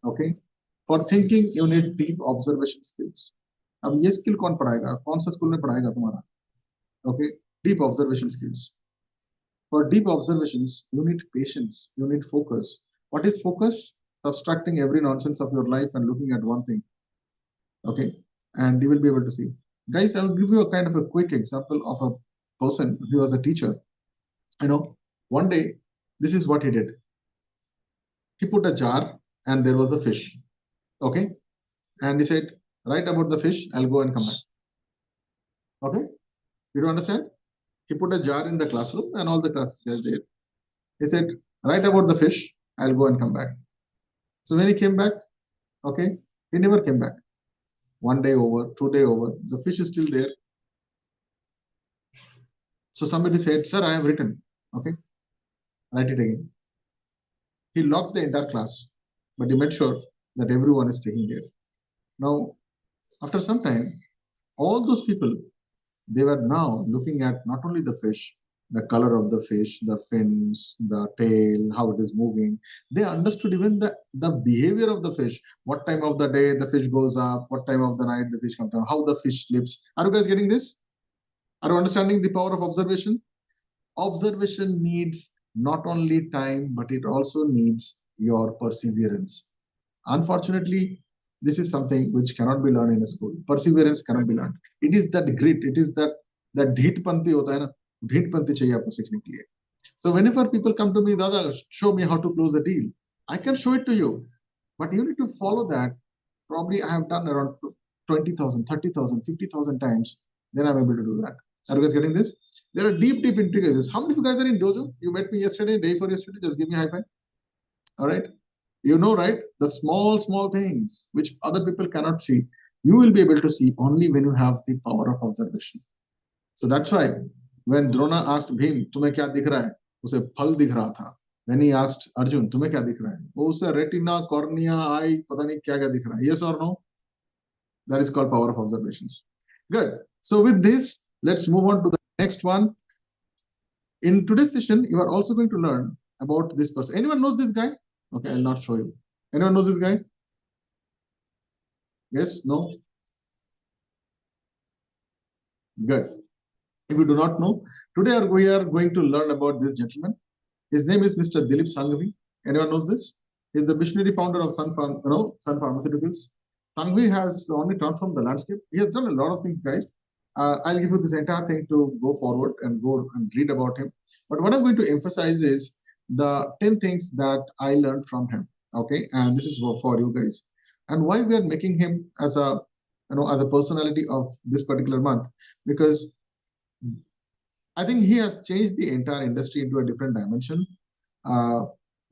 Okay. For thinking, you need deep observation skills. अब ये skill कौन पढ़ाएगा? कौन सा school में पढ़ाएगा तुम्हारा? Okay. Deep observation skills. For deep observations, you need patience. You need focus. What is focus? Subtracting every nonsense of your life and looking at one thing. Okay. And you will be able to see. Guys, I'll give you a kind of a quick example of a person who was a teacher. One day, this is what he did. He put a jar and there was a fish. Okay. And he said, write about the fish, I'll go and come back. Okay. You don't understand? He put a jar in the classroom and all the classes did. He said, write about the fish, I'll go and come back. So when he came back, okay, he never came back. 1 day over, 2 days over, the fish is still there. So somebody said, sir, I have written. Okay, write it again. He locked the entire class, but he made sure that everyone is taking care. Now, after some time, all those people, they were now looking at not only the fish, the color of the fish, the fins, the tail, how it is moving. They understood even the behavior of the fish. What time of the day the fish goes up, what time of the night the fish comes down, how the fish sleeps. Are you guys getting this? Are you understanding the power of observation? Observation needs not only time, but it also needs your perseverance. Unfortunately, this is something which cannot be learned in a school. Perseverance cannot be learned. It is that grit. It is that dheetpanti hota hai na. Dheetpanti chahiye aapko seekhne ke liye. So whenever people come to me, Dada, show me how to close a deal. I can show it to you, but you need to follow that. Probably I have done around 20,000, 30,000, 50,000 times. Then I'm able to do that. Are you guys getting this? There are deep intricacies. How many of you guys are in dojo? You met me yesterday, day before yesterday. Just give me a high five. All right. You know, right? The small things which other people cannot see, you will be able to see only when you have the power of observation. So that's why when Drona asked Bhim, "Tumhe kya dikh raha hai?" Use phal dikh raha tha. When he asked Arjun, "Tumhe kya dikh raha hai?" वो उसे retina, cornea, eye, पता नहीं क्या दikh raha hai. Yes or no? That is called power of observations. Good. So with this, let's move on to the next one. In today's session, you are also going to learn about this person. Anyone knows this guy? Okay, I'll not show you. Anyone knows this guy? Yes? No? Good. If you do not know, today we are going to learn about this gentleman. His name is Mr. Dilip Sanghavi. Anyone knows this? He's the visionary founder of Sun Pharmaceuticals. Sanghavi has only transformed the landscape. He has done a lot of things, guys. I'll give you this entire thing to go forward and go and read about him. But what I'm going to emphasize is the 10 things that I learned from him. Okay, and this is for you guys. And why we are making him as a as a personality of this particular month, because I think he has changed the entire industry into a different dimension.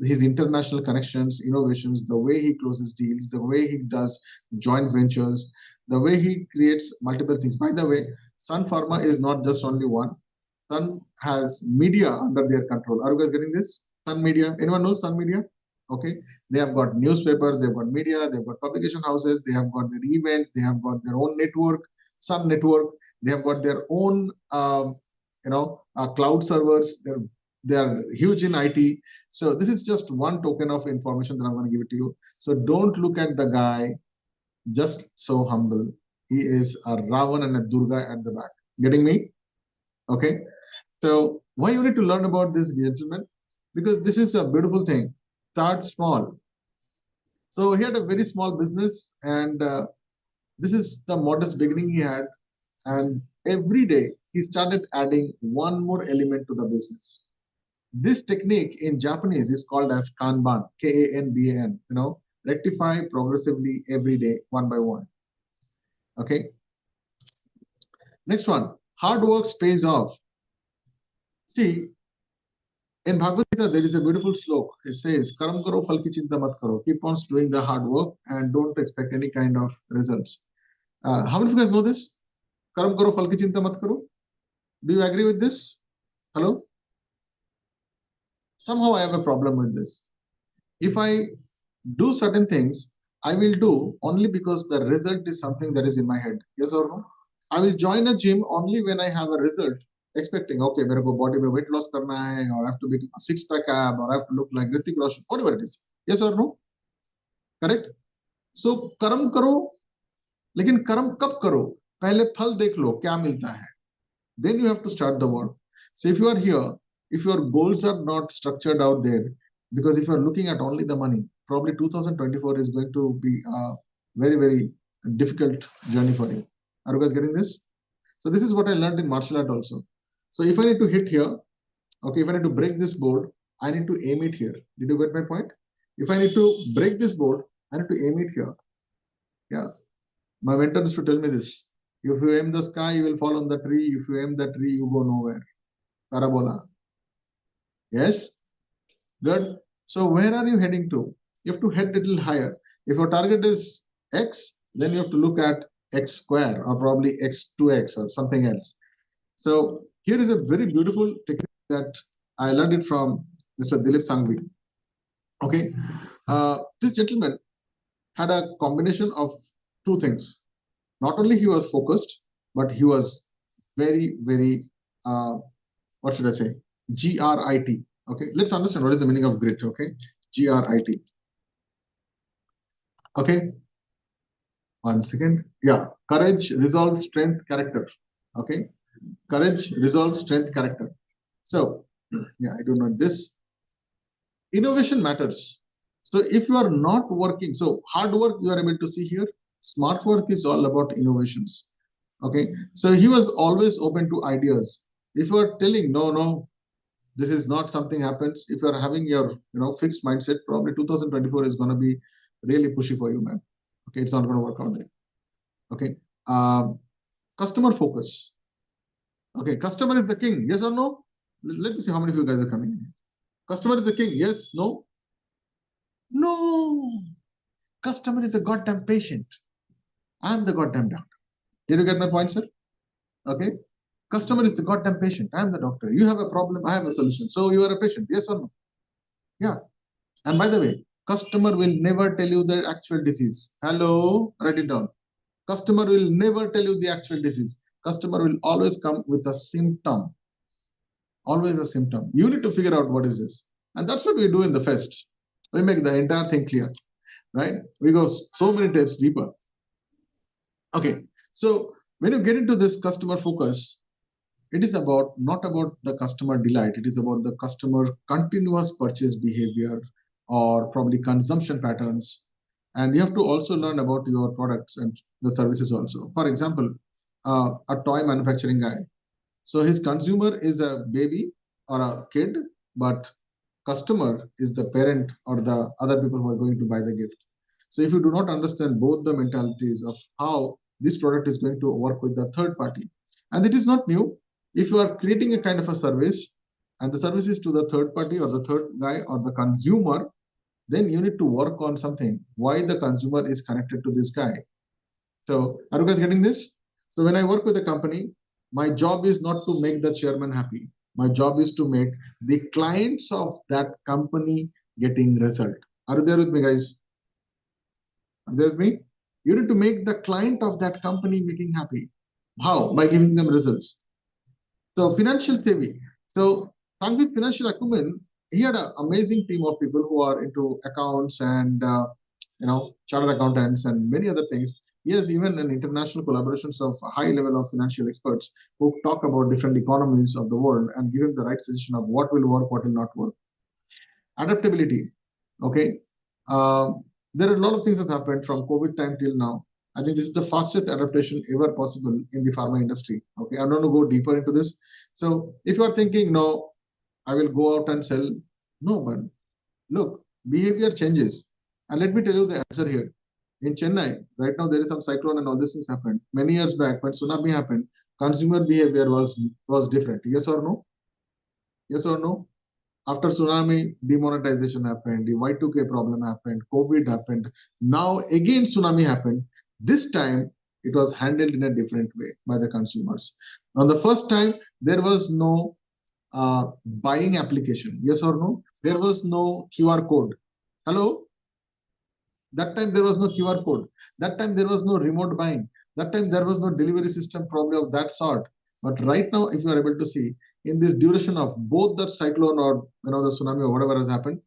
His international connections, innovations, the way he closes deals, the way he does joint ventures, the way he creates multiple things. By the way, Sun Pharma is not just only one. Sun has media under their control. Are you guys getting this? Sun Media. Anyone knows Sun Media? Okay. They have got newspapers, they've got media, they've got publication houses, they have got their events, they have got their own network, Sun Network. They have got their own, cloud servers. They are huge in IT. So this is just one token of information that I'm going to give it to you. So don't look at the guy just so humble. He is a Ravan and a Durga at the back. Getting me? Okay. So why you need to learn about this gentleman? Because this is a beautiful thing. start small. So he had a very small business, and this is the modest beginning he had. And every day he started adding one more element to the business. This technique in Japanese is called as Kanban, Kanban, rectify progressively every day, one by one. Okay. Next one, hard work pays off. See, in Bhagavad Gita, there is a beautiful slok. It says, Karam karo phal ki chinta mat karo. Keep on doing the hard work and don't expect any kind of results. How many of you guys know this? Karam karo phal ki chinta mat karo. Do you agree with this? Hello? Somehow I have a problem with this. If I do certain things, I will do only because the result is something that is in my head. Yes or no? I will join a gym only when I have a result, expecting, okay, मेरे को body में weight loss करना है, or I have to become a six-pack ab, or I have to look like Hrithik Roshan, whatever it is. Yes or no? Correct? So कर्म करो, लेकिन कर्म कब करो? पहले फल देख लो क्या मिलता है. Then you have to start the work. So if you are here, if your goals are not structured out there, because if you are looking at only the money, probably 2024 is going to be a very, very difficult journey for you. Are you guys getting this? So this is what I learned in martial art also. So if I need to hit here, okay, if I need to break this board, I need to aim it here. Did you get my point? If I need to break this board, I need to aim it here. Yeah. My mentor used to tell me this. If you aim the sky, you will fall on the tree. If you aim the tree, you go nowhere. Parabola. Yes? Good. So where are you heading to? You have to head a little higher. If your target is X, then you have to look at X square or probably X2X or something else. So here is a very beautiful technique that I learned it from Mr. Dilip Sangvi. Okay. This gentleman had a combination of two things. Not only he was focused, but he was very, very, what should I say? GRIT. Okay, let's understand what is the meaning of grit. Okay, GRIT. Okay, 1 second. Yeah, courage, resolve, strength, character. Okay, courage, resolve, strength, character. So, yeah, I do know this. Innovation matters. So if you are not working, so hard work you are able to see here. Smart work is all about innovations. Okay, so he was always open to ideas. If you are telling no, this is not something happens. If you are having your fixed mindset, probably 2024 is going to be really pushy for you, man. Okay, it's not going to work out there. Okay, customer focus. Okay, customer is the king. Yes or no? Let me see how many of you guys are coming in. Customer is the king. Yes, no? No. Customer is a goddamn patient. I'm the goddamn doctor. Did you get my point, sir? Okay. Customer is the goddamn patient. I'm the doctor. You have a problem. I have a solution. So you are a patient. Yes or no? Yeah. And by the way, customer will never tell you the actual disease. Hello, write it down. Customer will never tell you the actual disease. Customer will always come with a symptom. Always a symptom. You need to figure out what is this. And that's what we do in the fest. We make the entire thing clear, right? We go so many steps deeper. Okay. So when you get into this customer focus, it is about not about the customer delight. It is about the customer continuous purchase behavior or probably consumption patterns. And you have to also learn about your products and the services also. For example, a toy manufacturing guy. So his consumer is a baby or a kid, but customer is the parent or the other people who are going to buy the gift. So if you do not understand both the mentalities of how this product is going to work with the third party, and it is not new. If you are creating a kind of a service and the service is to the third party or the third guy or the consumer, then you need to work on something. Why the consumer is connected to this guy. So are you guys getting this? So when I work with a company, my job is not to make the chairman happy. My job is to make the clients of that company getting result. Are you there with me, guys? Are you there with me? You need to make the client of that company making happy. How? By giving them results. So financial savvy. So Sangvi's financial acumen, he had an amazing team of people who are into accounts and chartered accountants and many other things. He has even an international collaborations of a high level of financial experts who talk about different economies of the world and give him the right suggestion of what will work, what will not work. Adaptability. Okay. There are a lot of things that happened from COVID time till now. I think this is the fastest adaptation ever possible in the pharma industry. Okay, I'm not going to go deeper into this. So if you are thinking, no, I will go out and sell, no, but look, behavior changes. And let me tell you the answer here. In Chennai, right now there is some cyclone and all these things happened. Many years back, when tsunami happened, consumer behavior was different. Yes or no? Yes or no? After tsunami, demonetization happened, the Y2K problem happened, COVID happened. Now again tsunami happened. This time it was handled in a different way by the consumers. On the first time, there was no buying application. Yes or no? There was no QR code. Hello? That time there was no QR code. That time there was no remote buying. That time there was no delivery system probably of that sort. But right now, if you are able to see in this duration of both the cyclone or the tsunami or whatever has happened,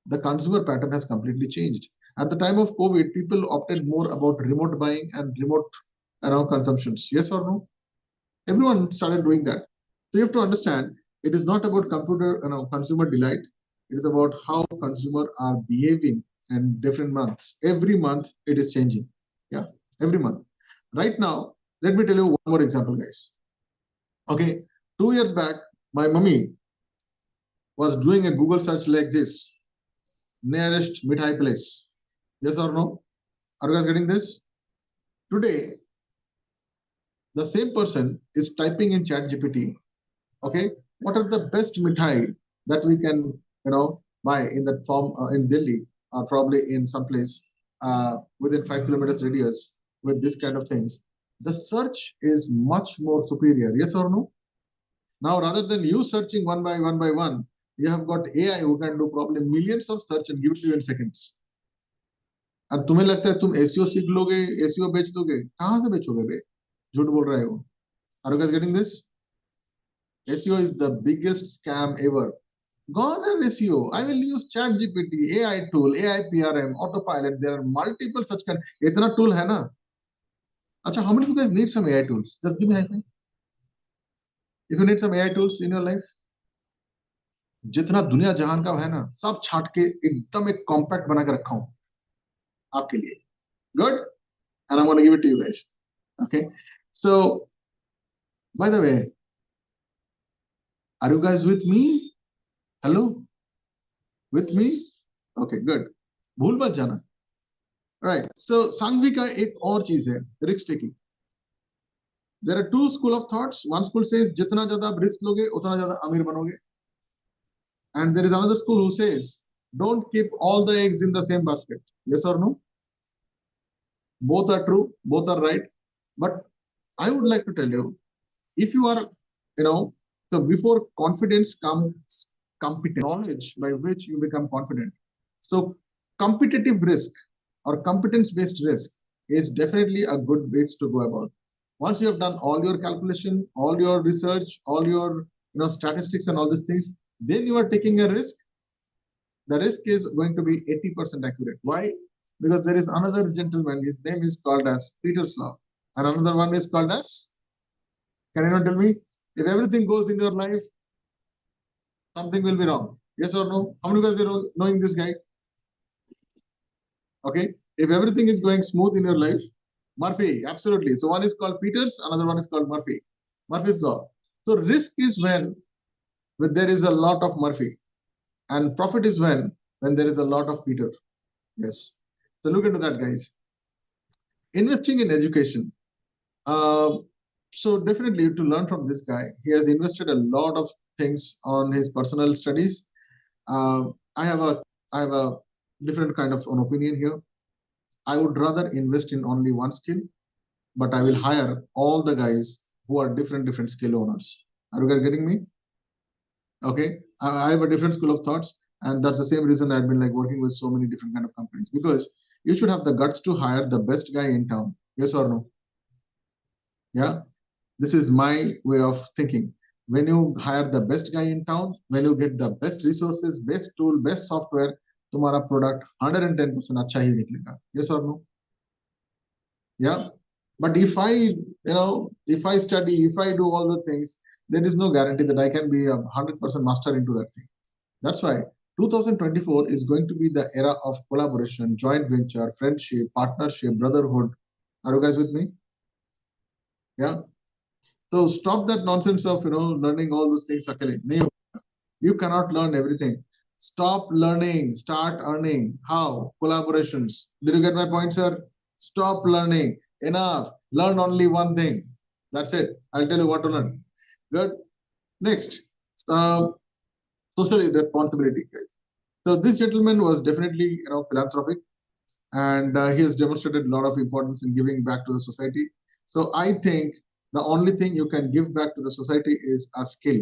the consumer pattern has completely changed. At the time of COVID, people opted more about remote buying and remote consumptions. Yes or no? Everyone started doing that. So you have to understand, it is not about consumer delight. It is about how consumers are behaving in different months. Every month it is changing. Yeah, every month. Right now, let me tell you one more example, guys. Okay, 2 years back, my mummy was doing a Google search like this: nearest mithai place. Yes or no? Are you guys getting this? Today, the same person is typing in ChatGPT, okay, what are the best mithai that we can buy in that form in Delhi or probably in some place within 5 kilometers radius with this kind of things. The search is much more superior. Yes or no? Now, rather than you searching one by one, you have got AI who can do probably millions of search and give it to you in seconds. अब तुम्हें लगता है तुम SEO सीख लोगे, SEO बेच दोगे? कहां से बेचोगे बे? झूठ बोल रहे हो. Are you guys getting this? SEO is the biggest scam ever. Gone are SEO. I will use ChatGPT, AI tool, AI PRM, autopilot. There are multiple such kind. इतना tool है ना? अच्छा, how many of you guys need some AI tools? Just give me a high five. If you need some AI tools in your life, जितना दुनिया जहान का है ना, सब छाट के एकदम एक कॉम्पैक्ट बना के रखा हूं आपके लिए. Good, and I'm going to give it to you guys. Okay. So, by the way, are you guys with me? Hello, with me? Okay, good. भूल मत जाना. Right. So, सांघवी का एक और चीज है, risk taking. There are two school of thoughts. One school says जितना ज्यादा आप risk लोगे उतना ज्यादा अमीर बनोगे. And there is another school who says don't keep all the eggs in the same basket. Yes or no? Both are true, both are right. But I would like to tell you, if you are, so before confidence comes competence, knowledge by which you become confident. So competitive risk or competence-based risk is definitely a good base to go about. Once you have done all your calculation, all your research, all your statistics and all these things, then you are taking a risk. The risk is going to be 80% accurate. Why? Because there is another gentleman, his name is called as Peter's law, and another one is called as, can you not tell me? If everything goes in your life, something will be wrong. Yes or no? How many of you guys are knowing this guy? Okay. If everything is going smooth in your life, Murphy, absolutely. So one is called Peter's, another one is called Murphy. Murphy's law. So risk is when there is a lot of Murphy, and profit is when there is a lot of Peter. Yes. So look into that, guys. Investing in education. So definitely to learn from this guy, he has invested a lot of things on his personal studies. I have a different kind of an opinion here. I would rather invest in only one skill, but I will hire all the guys who are different skill owners. Are you guys getting me? Okay, I have a different school of thoughts, and that's the same reason I've been like working with so many different kind of companies, because you should have the guts to hire the best guy in town. Yes or no? Yeah, this is my way of thinking. When you hire the best guy in town, when you get the best resources, best tool, best software, तुम्हारा product 110% अच्छा ही निकलेगा. Yes or no? Yeah. But if I study, if I do all the things, there is no guarantee that I can be 100% master into that thing. That's why 2024 is going to be the era of collaboration, joint venture, friendship, partnership, brotherhood. Are you guys with me? Yeah. So stop that nonsense of learning all those things. You cannot learn everything. Stop learning, start earning. How? Collaborations. Did you get my point, sir? Stop learning. Enough. Learn only one thing. That's it. I'll tell you what to learn. Good. Next, social responsibility, guys. So this gentleman was definitely philanthropic, and he has demonstrated a lot of importance in giving back to the society. So I think the only thing you can give back to the society is a skill.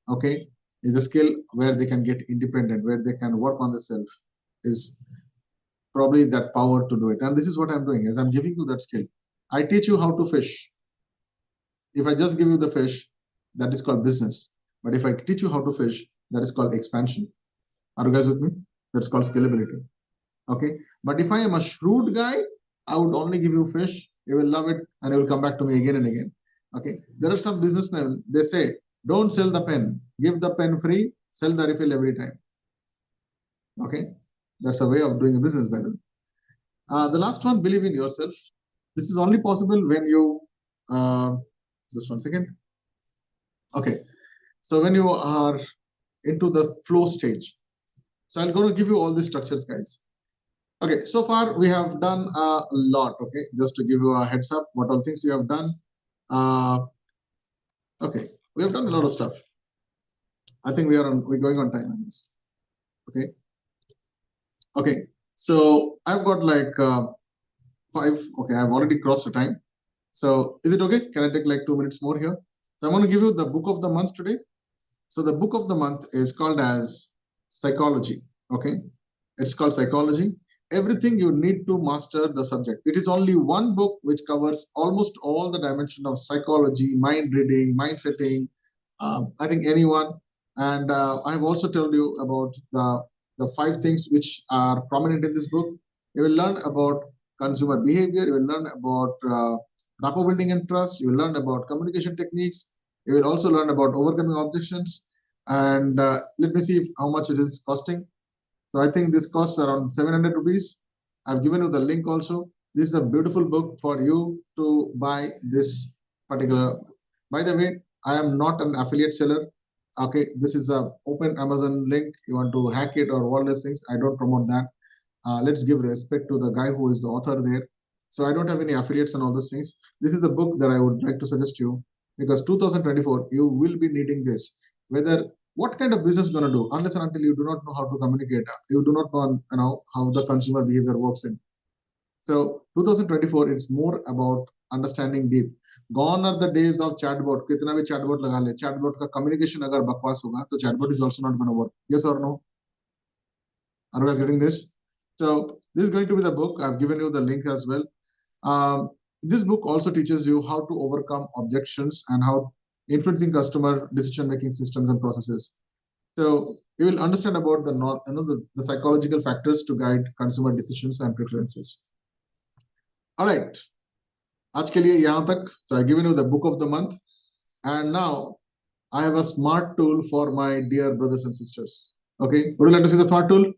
Okay, is a skill where they can get independent, where they can work on themselves, is probably that power to do it. And this is what I'm doing, is I'm giving you that skill. I teach you how to fish. If I just give you the fish, that is called business. But if I teach you how to fish, that is called expansion. Are you guys with me? That's called scalability. Okay. But if I am a shrewd guy, I would only give you fish. You will love it and you will come back to me again and again. Okay. There are some businessmen, they say, don't sell the pen, give the pen free, sell the refill every time. Okay. That's a way of doing a business, by the way. The last one, believe in yourself. This is only possible when you, just 1 second. Okay. So when you are into the flow stage. So I'm going to give you all these structures, guys. Okay, so far we have done a lot. Okay, just to give you a heads up, what all things we have done. Okay, we have done a lot of stuff. I think we're going on time on this. Okay. Okay, so I've got like 5. Okay, I've already crossed the time. So is it okay? Can I take like 2 minutes more here? So I'm going to give you the book of the month today. So the book of the month is called as Psychology. Okay, it's called Psychology. Everything you need to master the subject. It is only one book which covers almost all the dimension of psychology, mind reading, mind setting. I think anyone. And I have also told you about the 5 things which are prominent in this book. You will learn about consumer behavior. You will learn about rapport building and trust. You will learn about communication techniques. You will also learn about overcoming objections. And let me see how much it is costing. So I think this costs around 700 rupees. I've given you the link also. This is a beautiful book for you to buy this particular. By the way, I am not an affiliate seller. Okay, this is a open Amazon link. You want to hack it or all these things, I don't promote that. Let's give respect to the guy who is the author there. So I don't have any affiliates and all those things. This is the book that I would like to suggest you, because 2024, you will be needing this. Whether what kind of business going to do, unless and until you do not know how to communicate, you do not know how the consumer behavior works in. So 2024, it's more about understanding deep. Gone are the days of chatbot. कितना भी chatbot लगा ले, chatbot का communication अगर बकवास होगा, तो chatbot is also not going to work. Yes or no? Are you guys getting this? So this is going to be the book. I've given you the link as well. This book also teaches you how to overcome objections and how influencing customer decision-making systems and processes. So you will understand about the psychological factors to guide consumer decisions and preferences. All right. आज के लिए यहाँ तक. So I've given you the book of the month, and now I have a smart tool for my dear brothers and sisters. Okay, would you like to see the smart tool?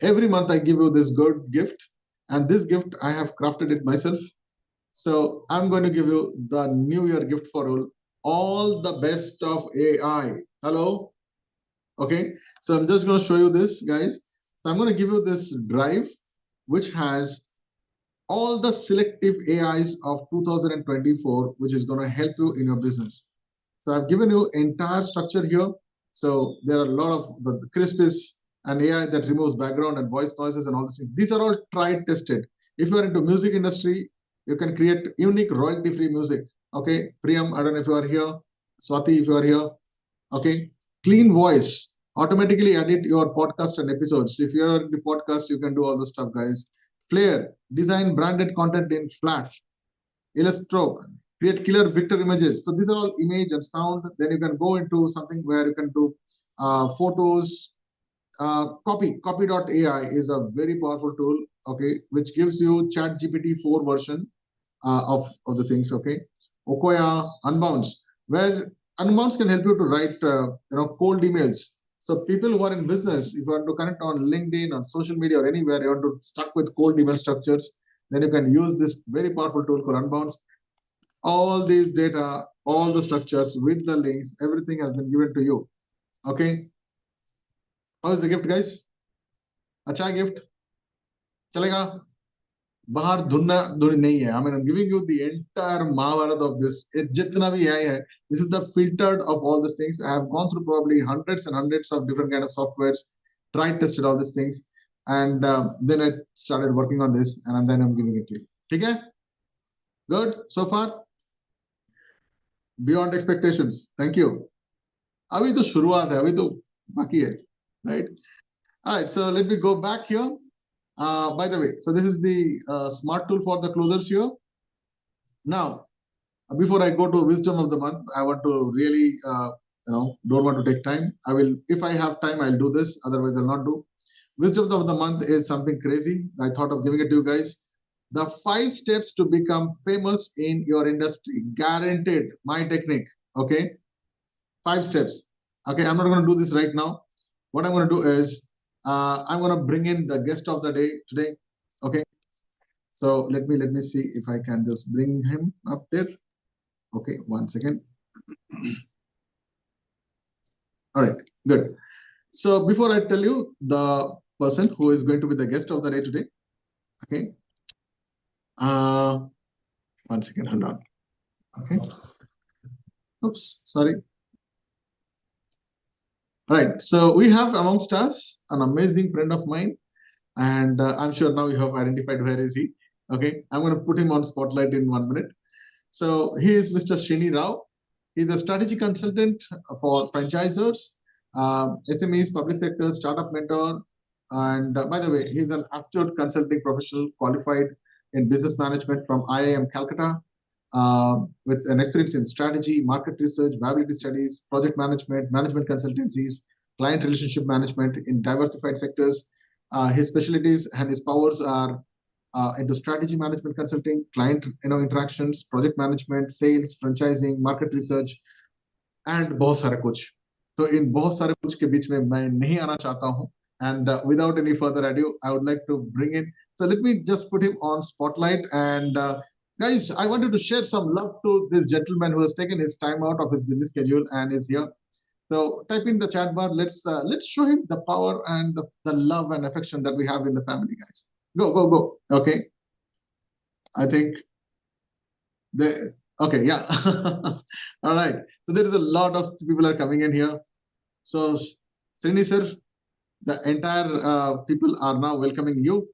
Every month I give you this good gift, and this gift I have crafted it myself. So I'm going to give you the New Year gift for all the best of AI. Hello. Okay, so I'm just going to show you this, guys. So I'm going to give you this drive, which has all the selective AIs of 2024, which is going to help you in your business. So I've given you entire structure here. So there are a lot of the crisp is an AI that removes background and voice noises and all these things. These are all tried, tested. If you are into music industry, you can create unique royalty-free music. Okay, Priyam, I don't know if you are here. Swati, if you are here. Okay, clean voice. Automatically edit your podcast and episodes. If you are in the podcast, you can do all the stuff, guys. Flair, design branded content in Flash. Illustrate, create killer vector images. So these are all image and sound. Then you can go into something where you can do photos. Copy.ai is a very powerful tool, okay, which gives you ChatGPT 4 version of the things, okay. Okoya, Unbounce, where Unbounce can help you to write, cold emails. So people who are in business, if you want to connect on LinkedIn, on social media, or anywhere, you want to stuck with cold email structures, then you can use this very powerful tool called Unbounce. All these data, all the structures with the links, everything has been given to you. Okay. How is the gift, guys? Acha gift? Chalega? Bahar dunna duni nahi hai. I mean, I'm giving you the entire Mahabharat of this. Jitna bhi hai. This is the filtered of all these things. I have gone through probably hundreds and hundreds of different kind of softwares, tried, tested all these things, and then I started working on this, and then I'm giving it to you. Okay? Good so far? Beyond expectations. Thank you. Abhi to shuruaat hai. Abhi to baki hai. Right? All right. So let me go back here. By the way, so this is the smart tool for the closers here. Now, before I go to wisdom of the month, I want to really, don't want to take time. I will, if I have time, I'll do this. Otherwise, I'll not do. Wisdom of the month is something crazy. I thought of giving it to you guys. The 5 steps to become famous in your industry. Guaranteed. My technique. Okay. 5 steps. Okay. I'm not going to do this right now. What I'm going to do is I'm going to bring in the guest of the day today. Okay. So let me see if I can just bring him up there. Okay, 1 second. All right, good. So before I tell you the person who is going to be the guest of the day today, okay. 1 second, hold on. Okay. Oops, sorry. All right, so we have amongst us an amazing friend of mine, and I'm sure now you have identified where is he. Okay, I'm going to put him on spotlight in 1 minute. So he is Mr. Srini Rao. He's a strategy consultant for franchisors, SMEs, public sector, startup mentor. And by the way, he's an aptitude consulting professional qualified in business management from IIM Calcutta, with an experience in strategy, market research, viability studies, project management, management consultancies, client relationship management in diversified sectors. His specialties and his powers are into strategy management consulting, client interactions, project management, sales, franchising, market research, and बहुत सारा कुछ. So in बहुत सारे कुछ के बीच में मैं नहीं आना चाहता हूँ. And without any further ado, I would like to bring in. So let me just put him on spotlight. And guys, I wanted to share some love to this gentleman who has taken his time out of his busy schedule and is here. So type in the chat bar. Let's show him the power and the love and affection that we have in the family, guys. Go. Okay. I think okay, yeah. All right. So there is a lot of people are coming in here. So Srini sir, the entire people are now welcoming you.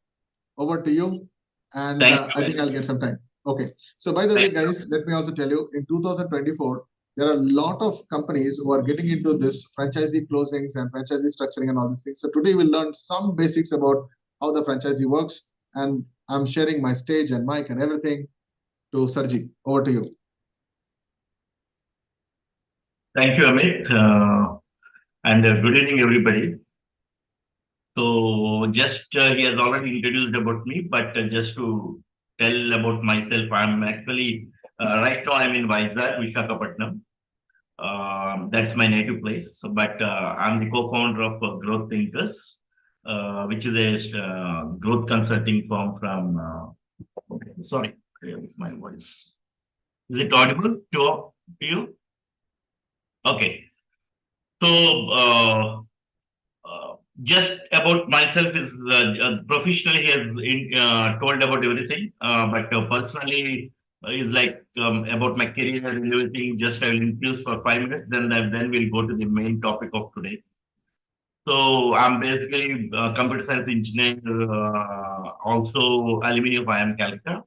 Over to you. And I think I'll get some time. Okay. So by the way, guys, let me also tell you, in 2024, there are a lot of companies who are getting into this franchisee closings and franchisee structuring and all these things. So today we'll learn some basics about how the franchisee works. And I'm sharing my stage and mic and everything to Sarji. Over to you. Thank you, Amit. And good evening, everybody. So just he has already introduced about me, but just to tell about myself, I'm actually right now I'm in Vizag, Visakhapatnam. That's my native place. So, but I'm the co-founder of Growth Thinkers, which is a growth consulting firm from. Okay, sorry, my voice. Is it audible to you? Okay. So just about myself is professionally he has told about everything, but personally is like about my career and everything. Just I will introduce for 5 minutes, then we'll go to the main topic of today. So I'm basically a computer science engineer, also alumni of IIM Calcutta.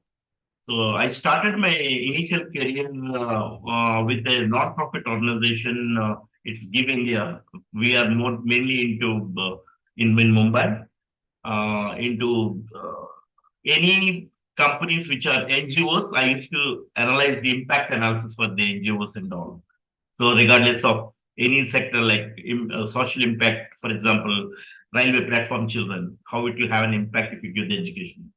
So I started my initial career with a non-profit organization. It's Give India. We are more mainly into in Mumbai, into any companies which are NGOs. I used to analyze the impact analysis for the NGOs and all. So regardless of any sector, like social impact, for example, railway platform children, how it will have an impact if you give the education.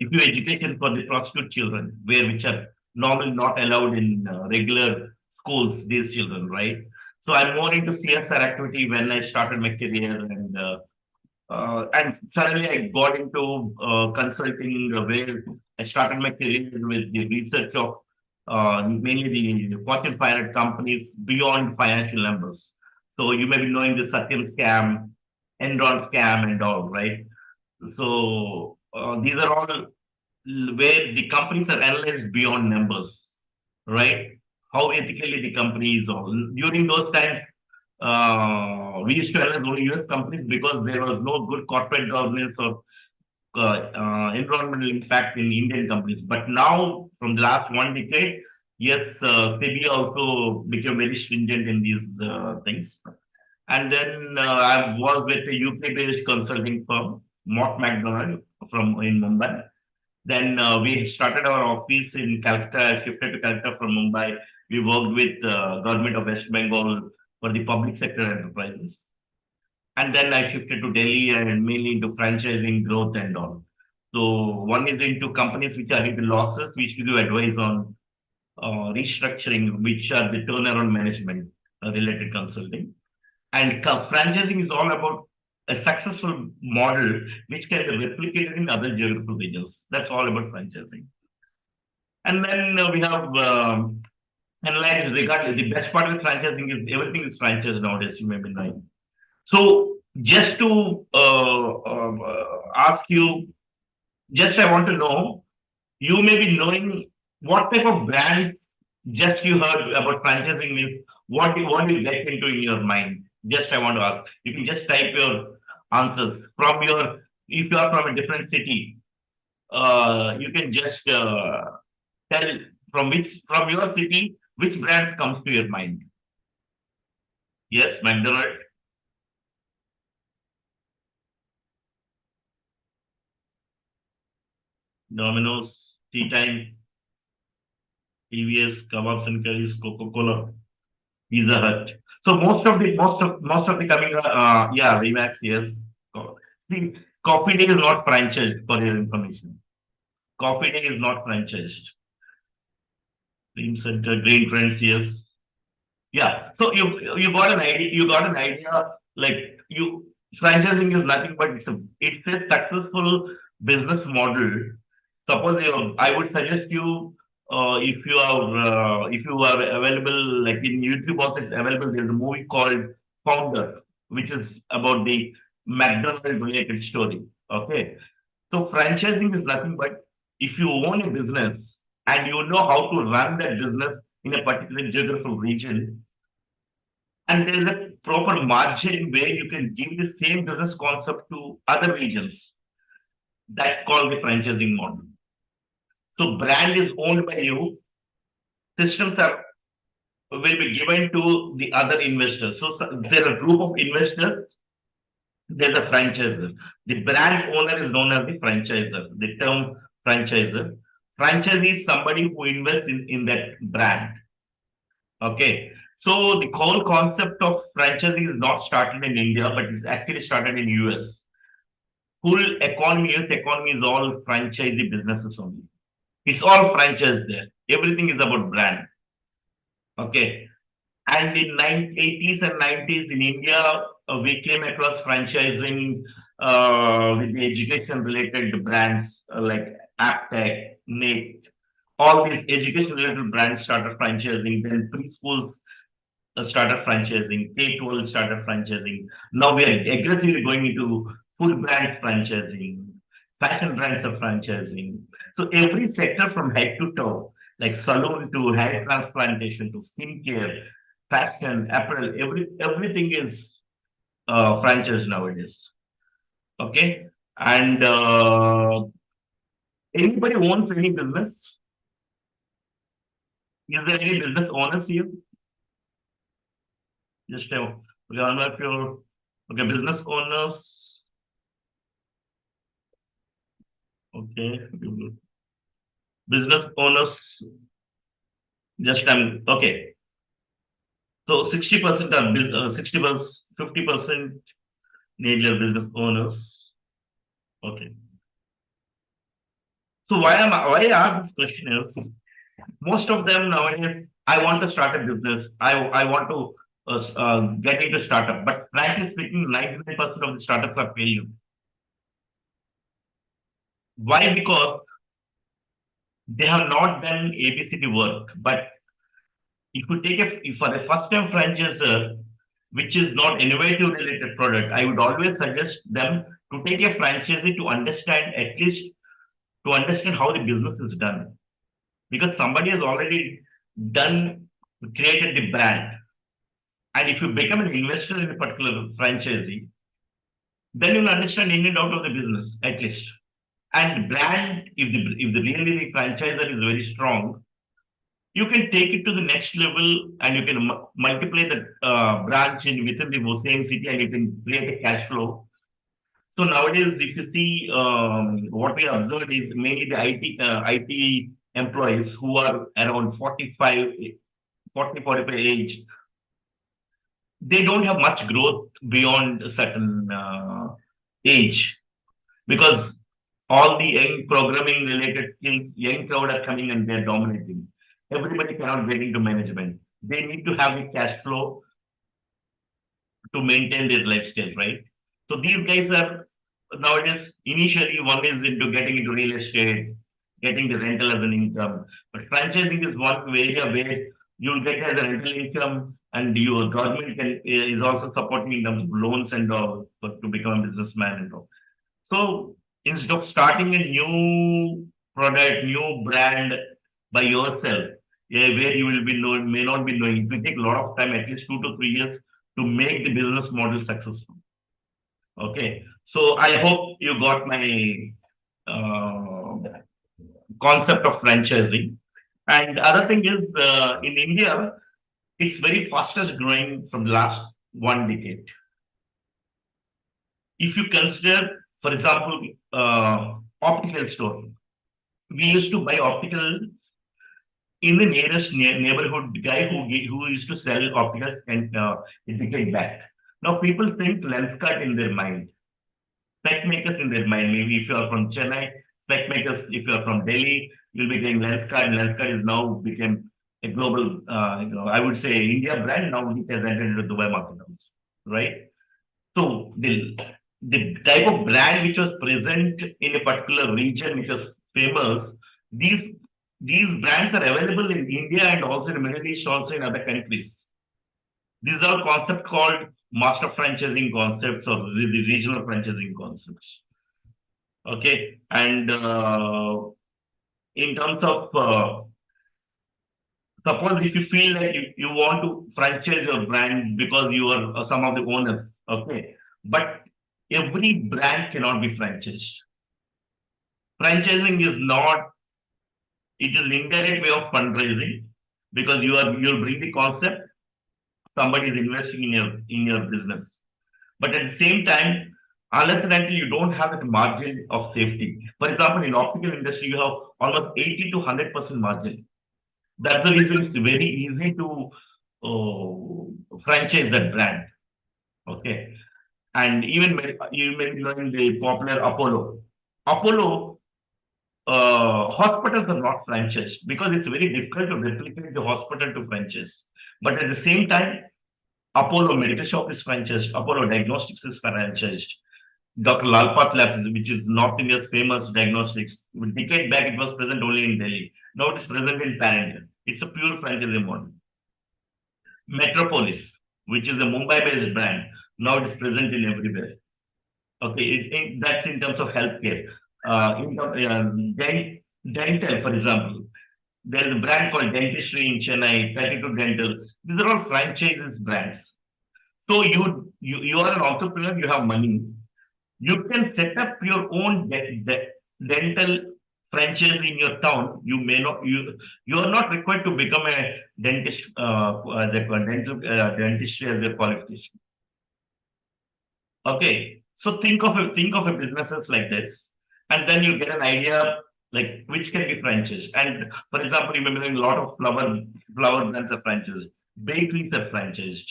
If you education for the prostitute children, which are normally not allowed in regular schools, these children, right? So I'm more into CSR activity when I started my career, and suddenly I got into consulting, where I started my career with the research of mainly the Fortune 500 companies beyond financial numbers. So you may be knowing the Satyam scam, Enron scam, and all, right? So these are all where the companies are analyzed beyond numbers, right? How ethically the company is all. During those times, we used to analyze only US companies because there was no good corporate governance or environmental impact in Indian companies. But now, from the last 1 decade, yes, SEBI also became very stringent in these things. And then I was with a UK-based consulting firm, Mott MacDonald, from in Mumbai. Then we started our office in Calcutta, shifted to Calcutta from Mumbai. We worked with government of West Bengal for the public sector enterprises. And then I shifted to Delhi and mainly into franchising growth and all. So one is into companies which are into losses, which we do advise on restructuring, which are the turnaround management related consulting. And franchising is all about a successful model which can be replicated in other geographical regions. That's all about franchising. And then we have analyzed regarding the best part of franchising is everything is franchise nowadays, you may be knowing. So just to ask you, just I want to know, you may be knowing what type of brands just you heard about franchising means, what you get into in your mind. Just I want to ask. You can just type your answers from your, if you are from a different city, you can just tell from your city, which brand comes to your mind. Yes, McDonald's. Domino's, Tea Time, TVS, Kebabs and Curries, Coca-Cola, Pizza Hut. So most of the coming yeah, Remax, yes. See, Coffee Day is not franchised for your information. Coffee Day is not franchised. Dream Center, Green Trends, yes. Yeah. So you got an idea. You got an idea. Like you, franchising is nothing but it's a successful business model. Suppose I would suggest you if you are available like in YouTube also it's available. There's a movie called Founder, which is about the McDonald related story. Okay. So franchising is nothing but if you own a business and you know how to run that business in a particular geographical region, and there is a proper margin where you can give the same business concept to other regions. That's called the franchising model. So brand is owned by you. Systems will be given to the other investors. So there are a group of investors. There's a franchisor. The brand owner is known as the franchisor. The term franchisor. Franchisee is somebody who invests in that brand. Okay. So the whole concept of franchising is not started in India, but it's actually started in US. Full economy, US economy is all franchisee businesses only. It's all franchise there. Everything is about brand. Okay. And in 80s and 90s in India, we came across franchising with the education related brands like AppTech, NIC, all these education related brands started franchising. Then preschools started franchising, K-12 started franchising. Now we are aggressively going into food brands franchising, fashion brands are franchising. So every sector from head to toe, like salon to hair transplantation to skincare, fashion, apparel, everything is franchise nowadays. Okay, and anybody owns any business? Is there any business owners here? Just if you're okay, business owners. Okay, business owners. Just okay. So 60% are 50% nearly business owners. Okay. So why I ask this question is most of them nowadays, I want to start a business. I want to get into startup. But frankly speaking, 99% of the startups are failure. Why? Because they have not done ABCD work. But if you take for a first-time franchisor, which is not innovative related product, I would always suggest them to take a franchisee to understand, at least to understand how the business is done. Because somebody has already created the brand. And if you become an investor in a particular franchisee, then you'll understand in and out of the business, at least. And brand, if the really the franchisor is very strong, you can take it to the next level and you can multiply the branch within the same city and you can create a cash flow. So nowadays, if you see what we observed is mainly the IT employees who are around 45 age, they don't have much growth beyond a certain age because all the young programming related skills, young crowd are coming and they're dominating. Everybody cannot get into management. They need to have the cash flow to maintain their lifestyle, right? So these guys are nowadays, initially one is into getting into real estate, getting the rental as an income. But franchising is one area where you'll get as a rental income and your government is also supporting in terms of loans and all to become a businessman and all. So instead of starting a new product, new brand by yourself, where you will be known, may not be knowing, it will take a lot of time, at least 2 to 3 years, to make the business model successful. Okay, so I hope you got my concept of franchising. And the other thing is, in India, it's very fastest growing from the last 1 decade. If you consider, for example, optical store, we used to buy opticals in the nearest neighborhood guy who used to sell opticals and a decade back. Now people think lens cut in their mind, spec makers in their mind. Maybe if you are from Chennai, spec makers, if you are from Delhi, you'll be getting lens cut. Lens cut is now become a global, I would say India brand now it has entered into Dubai market also, right? So the type of brand which was present in a particular region which was famous, these brands are available in India and also in the Middle East, also in other countries. These are concepts called master franchising concepts or the regional franchising concepts. Okay, and in terms of suppose if you feel like you want to franchise your brand because you are some of the owners, okay, but every brand cannot be franchised. Franchising is not, it is an indirect way of fundraising because you'll bring the concept, somebody is investing in your business. But at the same time, unless and until you don't have that margin of safety. For example, in optical industry, you have almost 80 to 100% margin. That's the reason it's very easy to franchise that brand. Okay. And even you may be knowing the popular Apollo. Apollo hospitals are not franchised because it's very difficult to replicate the hospital to franchise. But at the same time, Apollo Medical Shop is franchised. Apollo Diagnostics is franchised. Dr. Lalpat Labs, which is North India's famous diagnostics. A decade back, it was present only in Delhi. Now it is present in Pan India. It's a pure franchising model. Metropolis, which is a Mumbai-based brand, now it is present in everywhere. Okay, that's in terms of healthcare. Dental, for example, there is a brand called Dentistry in Chennai, 32 Dental. These are all franchises brands. So you are an entrepreneur, you have money. You can set up your own dental franchise in your town. You may not, you are not required to become a dentist as a dentistry as a qualification. Okay, so think of a businesses like this, and then you get an idea like which can be franchised. And for example, you may be doing a lot of flower brands are franchised, bakeries are franchised.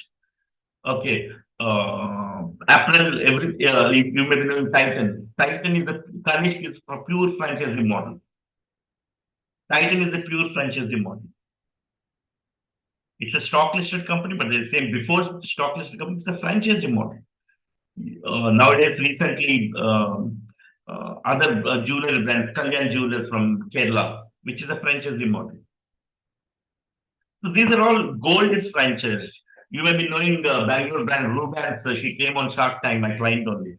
Okay, apparel, you may be doing Titan. Titan is a pure franchising model. Titan is a pure franchising model. It's a stock listed company, but they're saying before stock listed company, it's a franchise model. Nowadays, recently, other jewelry brands, Kalyan Jewelers from Kerala, which is a franchise model. So these are all gold is franchised. You may be knowing Bangalore brand Ruban, so she came on Shark Time, my client only.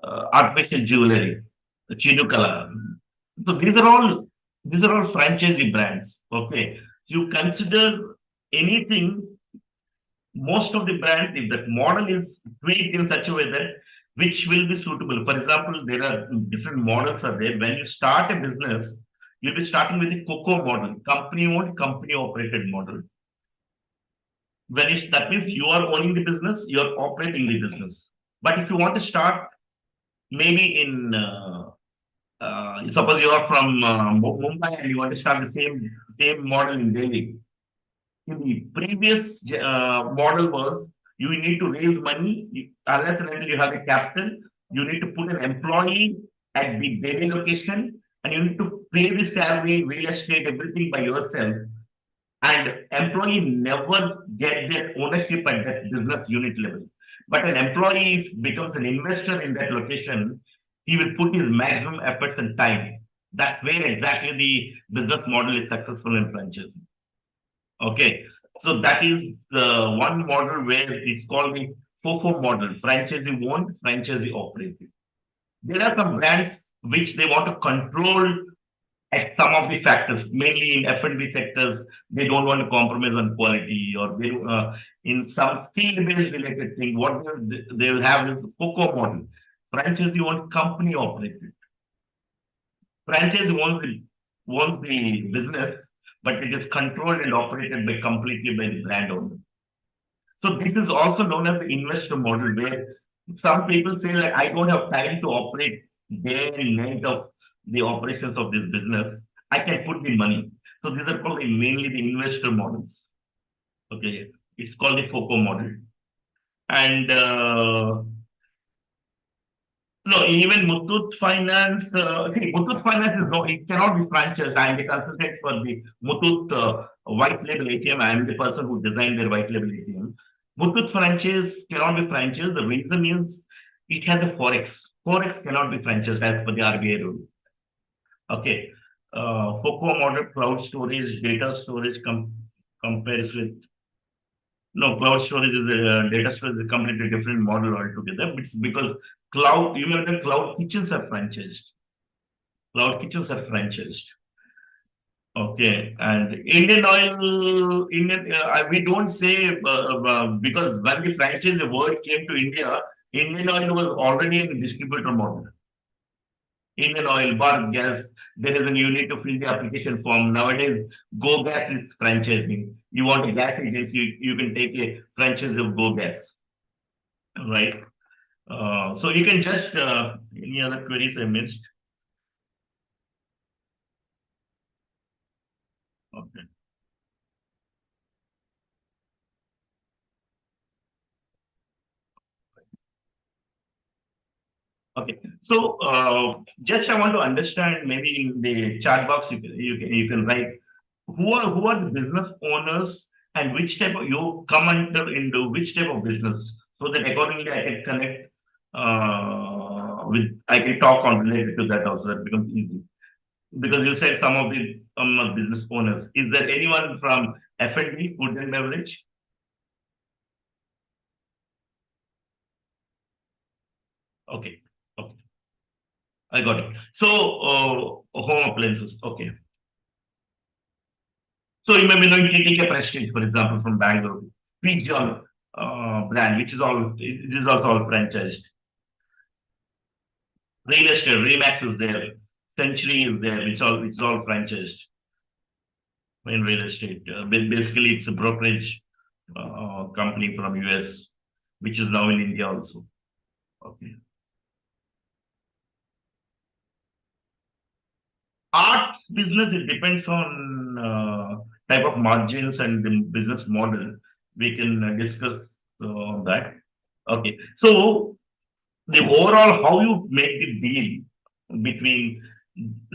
Artificial jewelry, Chinukala. So these are all franchisee brands. Okay. You consider anything, most of the brands, if that model is tweaked in such a way that which will be suitable. For example, there are different models are there. When you start a business, you'll be starting with a COCO model, company owned, company operated model. That means you are owning the business, you are operating the business. But if you want to start maybe in suppose you are from Mumbai and you want to start the same model in Delhi. In the previous model was you need to raise money unless and until you have a capital. You need to put an employee at the Delhi location and you need to pay the salary, real estate, everything by yourself. And employee never get that ownership at that business unit level. But an employee becomes an investor in that location, he will put his maximum efforts and time. That's where exactly the business model is successful in franchise. Okay, so that is the one model where it's called the FOFO model, franchisee owned, franchisee operated. There are some brands which they want to control at some of the factors, mainly in F&B sectors, they don't want to compromise on quality, or they in some skill-based related thing, what they will have is FOCO model, franchisee owned, company operated. Franchise owns the business, but it is controlled and operated completely by the brand owner. So this is also known as the investor model, where some people say like, I don't have time to operate day and night of the operations of this business. I can put the money. So these are called mainly the investor models. Okay, it's called the FOCO model. And no, even Muthoot Finance, Muthoot Finance is no, it cannot be franchised. I am the consultant for the Muthoot white label ATM. I am the person who designed their white label ATM. Muthoot franchise cannot be franchised. The reason is it has a forex. Forex cannot be franchised as per the RBI rule. Okay. FOCO model, cloud storage, data storage compares with. No, cloud storage is data storage is a completely different model altogether. It's because cloud, even the cloud kitchens are franchised. Cloud kitchens are franchised. Okay, and Indian Oil, we don't say because when the franchise word came to India, Indian Oil was already in the distributor model. Indian Oil, Bar Gas, there is a you need to fill the application form. Nowadays, Go Gas is franchising. You want a gas agency, you can take a franchise of Go Gas. Right? So you can just, any other queries I missed? Okay. Okay, so just I want to understand, maybe in the chat box you can write who are the business owners and which type of you come under into which type of business, so that accordingly I can connect with I can talk on related to that also. That becomes easy because you said some of the business owners. Is there anyone from F&B, food and beverage? Okay. Okay, I got it. So, home appliances. Okay. So you may be knowing TTK Prestige, for example, from Bangalore. Pigeon brand, which is all it is also all franchised. Real estate, Remax is there. Century is there. It's all franchised in real estate. Basically, it's a brokerage company from US, which is now in India also. Okay. Art business, it depends on type of margins and the business model. We can discuss on that. Okay, so the overall how you make the deal between,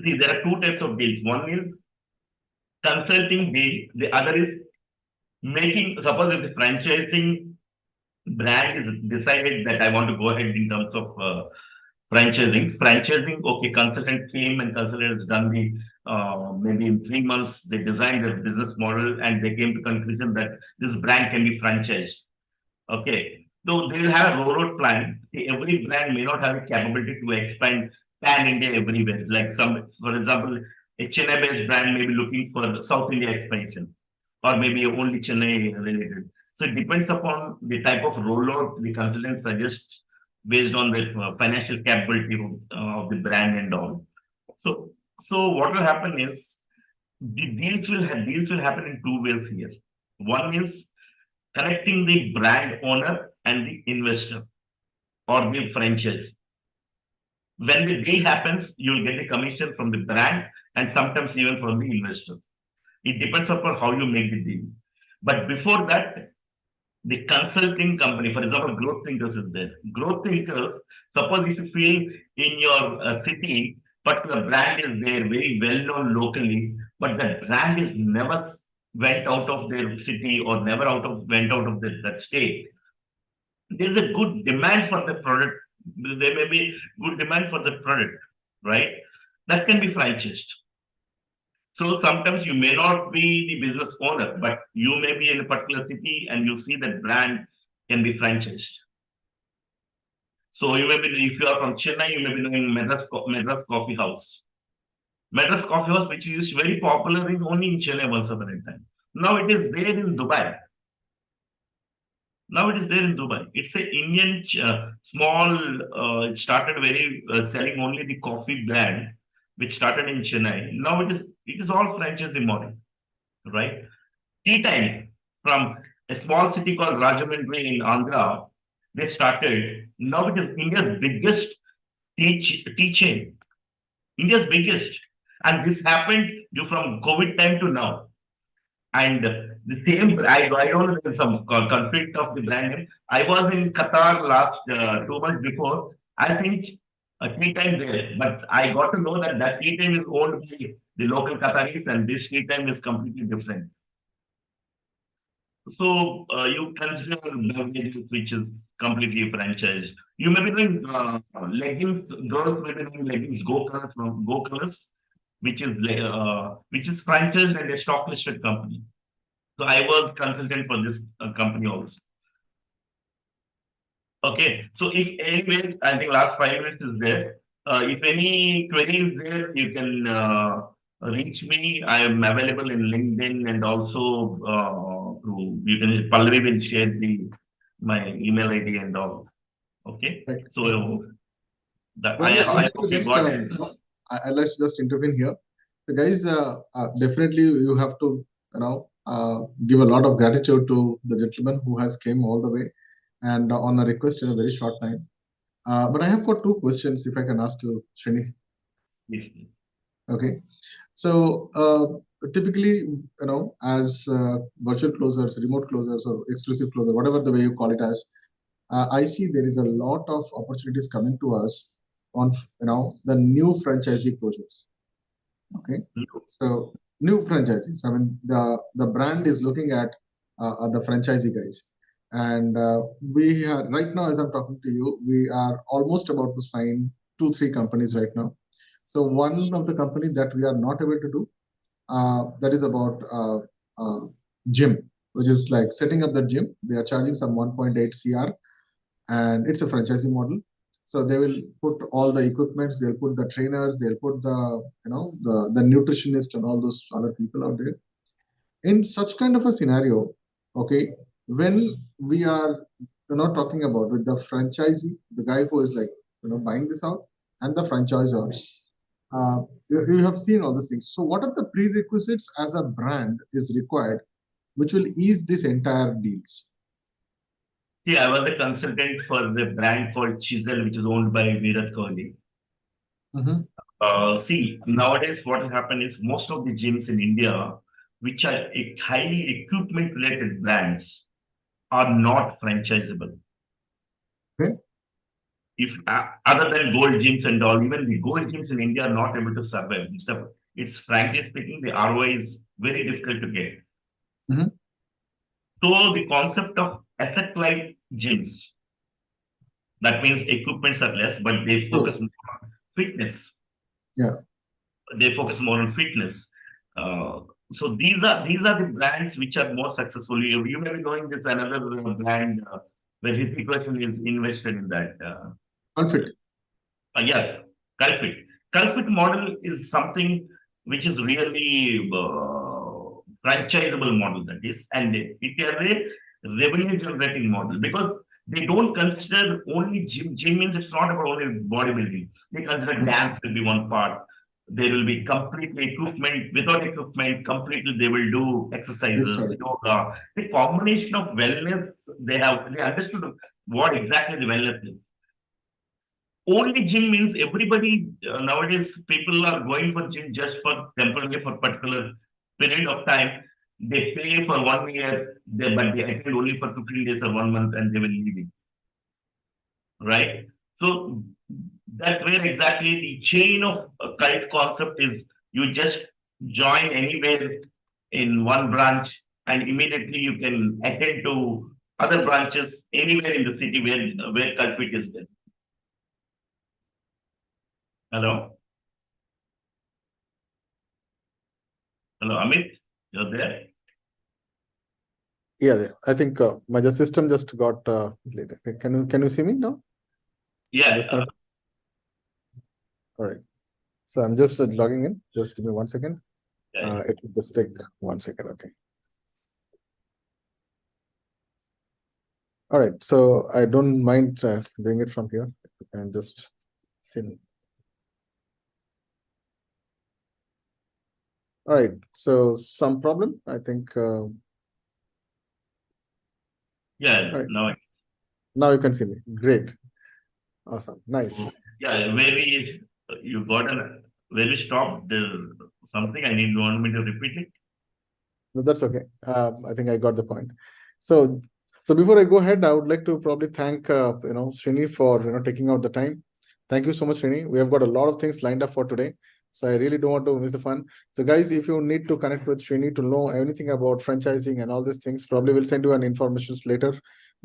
see, there are two types of deals. One is consulting deal, the other is suppose if the franchising brand is decided that I want to go ahead in terms of franchising, okay, consultant came and consultant has done the, maybe in 3 months, they designed a business model and they came to conclusion that this brand can be franchised. Okay. So they will have a rollout plan. See, every brand may not have the capability to expand pan India everywhere. Like for example, a Chennai-based brand may be looking for South India expansion, or maybe only Chennai related. So it depends upon the type of rollout the consultant suggests based on the financial capability of the brand and all. So what will happen is the deals will happen in two ways here. One is connecting the brand owner and the investor or the franchise. When the deal happens, you'll get a commission from the brand and sometimes even from the investor. It depends upon how you make the deal. But before that, the consulting company, for example, Growth Thinkers is there. Growth Thinkers, suppose if you feel in your city, particular brand is there, very well known locally, but that brand is never went out of their city or never went out of that state. There is a good demand for the product. There may be good demand for the product, right? That can be franchised. So sometimes you may not be the business owner, but you may be in a particular city and you see that brand can be franchised. So you may be, if you are from Chennai, you may be doing Madras Coffee House. Madras Coffee House, which is very popular only in Chennai once upon a time. Now it is there in Dubai. It's an Indian small, it started very selling only the coffee brand, which started in Chennai. Now it is all franchising model, right? Tea Time from a small city called Rajahmundry in Andhra, they started. Now it is India's biggest tea chain. India's biggest. And this happened from COVID time to now. And the same, I don't know, there's some conflict of the brand name. I was in Qatar last 2 months before. I think a tea time there, but I got to know that tea time is owned by the local Qataris and this tea time is completely different. So you consider beverages which is completely franchised. You may be doing leggings, girls may be doing leggings, Go Colors, which is franchised and a stock listed company. So I was consultant for this company also. Okay, so if anyway, I think last 5 minutes is there. If any query is there, you can reach me. I am available in LinkedIn and also Pallavi will share my email ID and all. Okay, right. So that let's just intervene here. So guys, definitely you have to give a lot of gratitude to the gentleman who has came all the way and on a request in a very short time. But I have got 2 questions if I can ask you, Shrini. Yes. Okay. So typically, as virtual closers, remote closers, or exclusive closer, whatever the way you call it as, I see there is a lot of opportunities coming to us on the new franchisee closures. Okay. So new franchises. I mean, the brand is looking at the franchisee guys. And we are right now, as I'm talking to you, we are almost about to sign 2-3 companies right now. So one of the company that we are not able to do, that is about gym, which is like setting up the gym. They are charging some 1.8 CR, and it's a franchising model. So they will put all the equipments, they'll put the trainers, they'll put the nutritionist and all those other people out there. In such kind of a scenario, okay, when we are talking about with the franchisee, the guy who is like buying this out, and the franchisors, you have seen all these things. So what are the prerequisites as a brand is required, which will ease this entire deals? See, I was a consultant for the brand called Chisel, which is owned by Virat Kohli. See, nowadays what will happen is most of the gyms in India, which are highly equipment-related brands, are not franchisable. Okay. If other than gold gyms and all, even the gold gyms in India are not able to survive. It's frankly speaking, the ROI is very difficult to get. So the concept of asset-light gyms, that means equipments are less, but they focus more on fitness. Yeah. They focus more on fitness. So these are the brands which are more successful. You may be knowing this another brand where his equation is invested in that. Confit. Yeah, Culprit. Culprit model is something which is really franchisable model, that is, and it is a revenue generating model because they don't consider only gym. Gym means it's not about only bodybuilding. They consider dance will be one part. There will be completely equipment, without equipment, completely they will do exercises, yoga. The combination of wellness, they understood what exactly the wellness is. Only gym means everybody nowadays people are going for gym just for temporarily for particular period of time. They pay for 1 year, but they attend only for 15 days or 1 month and they will leave it. Right? So that's where exactly the chain of cult concept is. You just join anywhere in one branch and immediately you can attend to other branches anywhere in the city where cult fit is there. Hello? Hello, Amit, you're there? Yeah, I think my system just got delayed. Can you see me now? Yeah. All right. So I'm just logging in. Just give me 1 second. Yeah. It will just take 1 second. Okay. All right. So I don't mind doing it from here. And just see me. All right. So some problem, I think. Yeah. Right. Now you can see me. Great. Awesome. Nice. Yeah. You got where we stopped. Something I need. You want me to repeat it? No, that's okay. I think I got the point. So before I go ahead, I would like to probably thank Srini for taking out the time. Thank you so much, Srini. We have got a lot of things lined up for today, so I really don't want to miss the fun. So guys, if you need to connect with Srini to know anything about franchising and all these things, probably we'll send you an information later.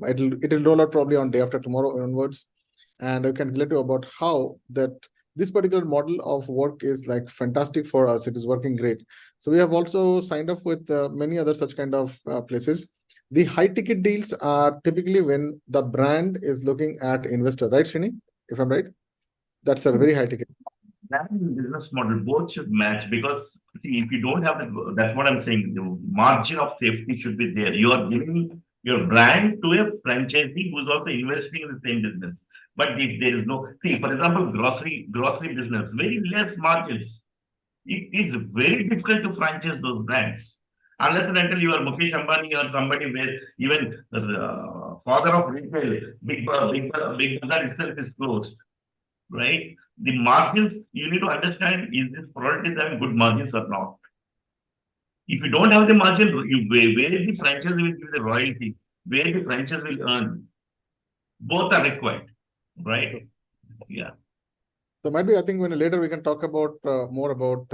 It'll roll out probably on day after tomorrow onwards, and I can let you about how that this particular model of work is like fantastic for us. It is working great. So we have also signed up with many other such kind of places. The high ticket deals are typically when the brand is looking at investor, right, Srini? If I'm right, that's a very high ticket. That business model both should match because see, if you don't have that's what I'm saying. The margin of safety should be there. You are giving your brand to a franchisee who's also investing in the same business. But if there is no, see, for example, grocery business, very less margins. It is very difficult to franchise those brands. Unless and until you are Mukesh Ambani or somebody where even the father of retail, Big Bazaar itself is closed, right? The margins, you need to understand, is this product is having good margins or not? If you don't have the margin, where the franchise will give the royalty, where the franchise will earn, both are required, right? Yeah. So maybe I think when later we can talk about more about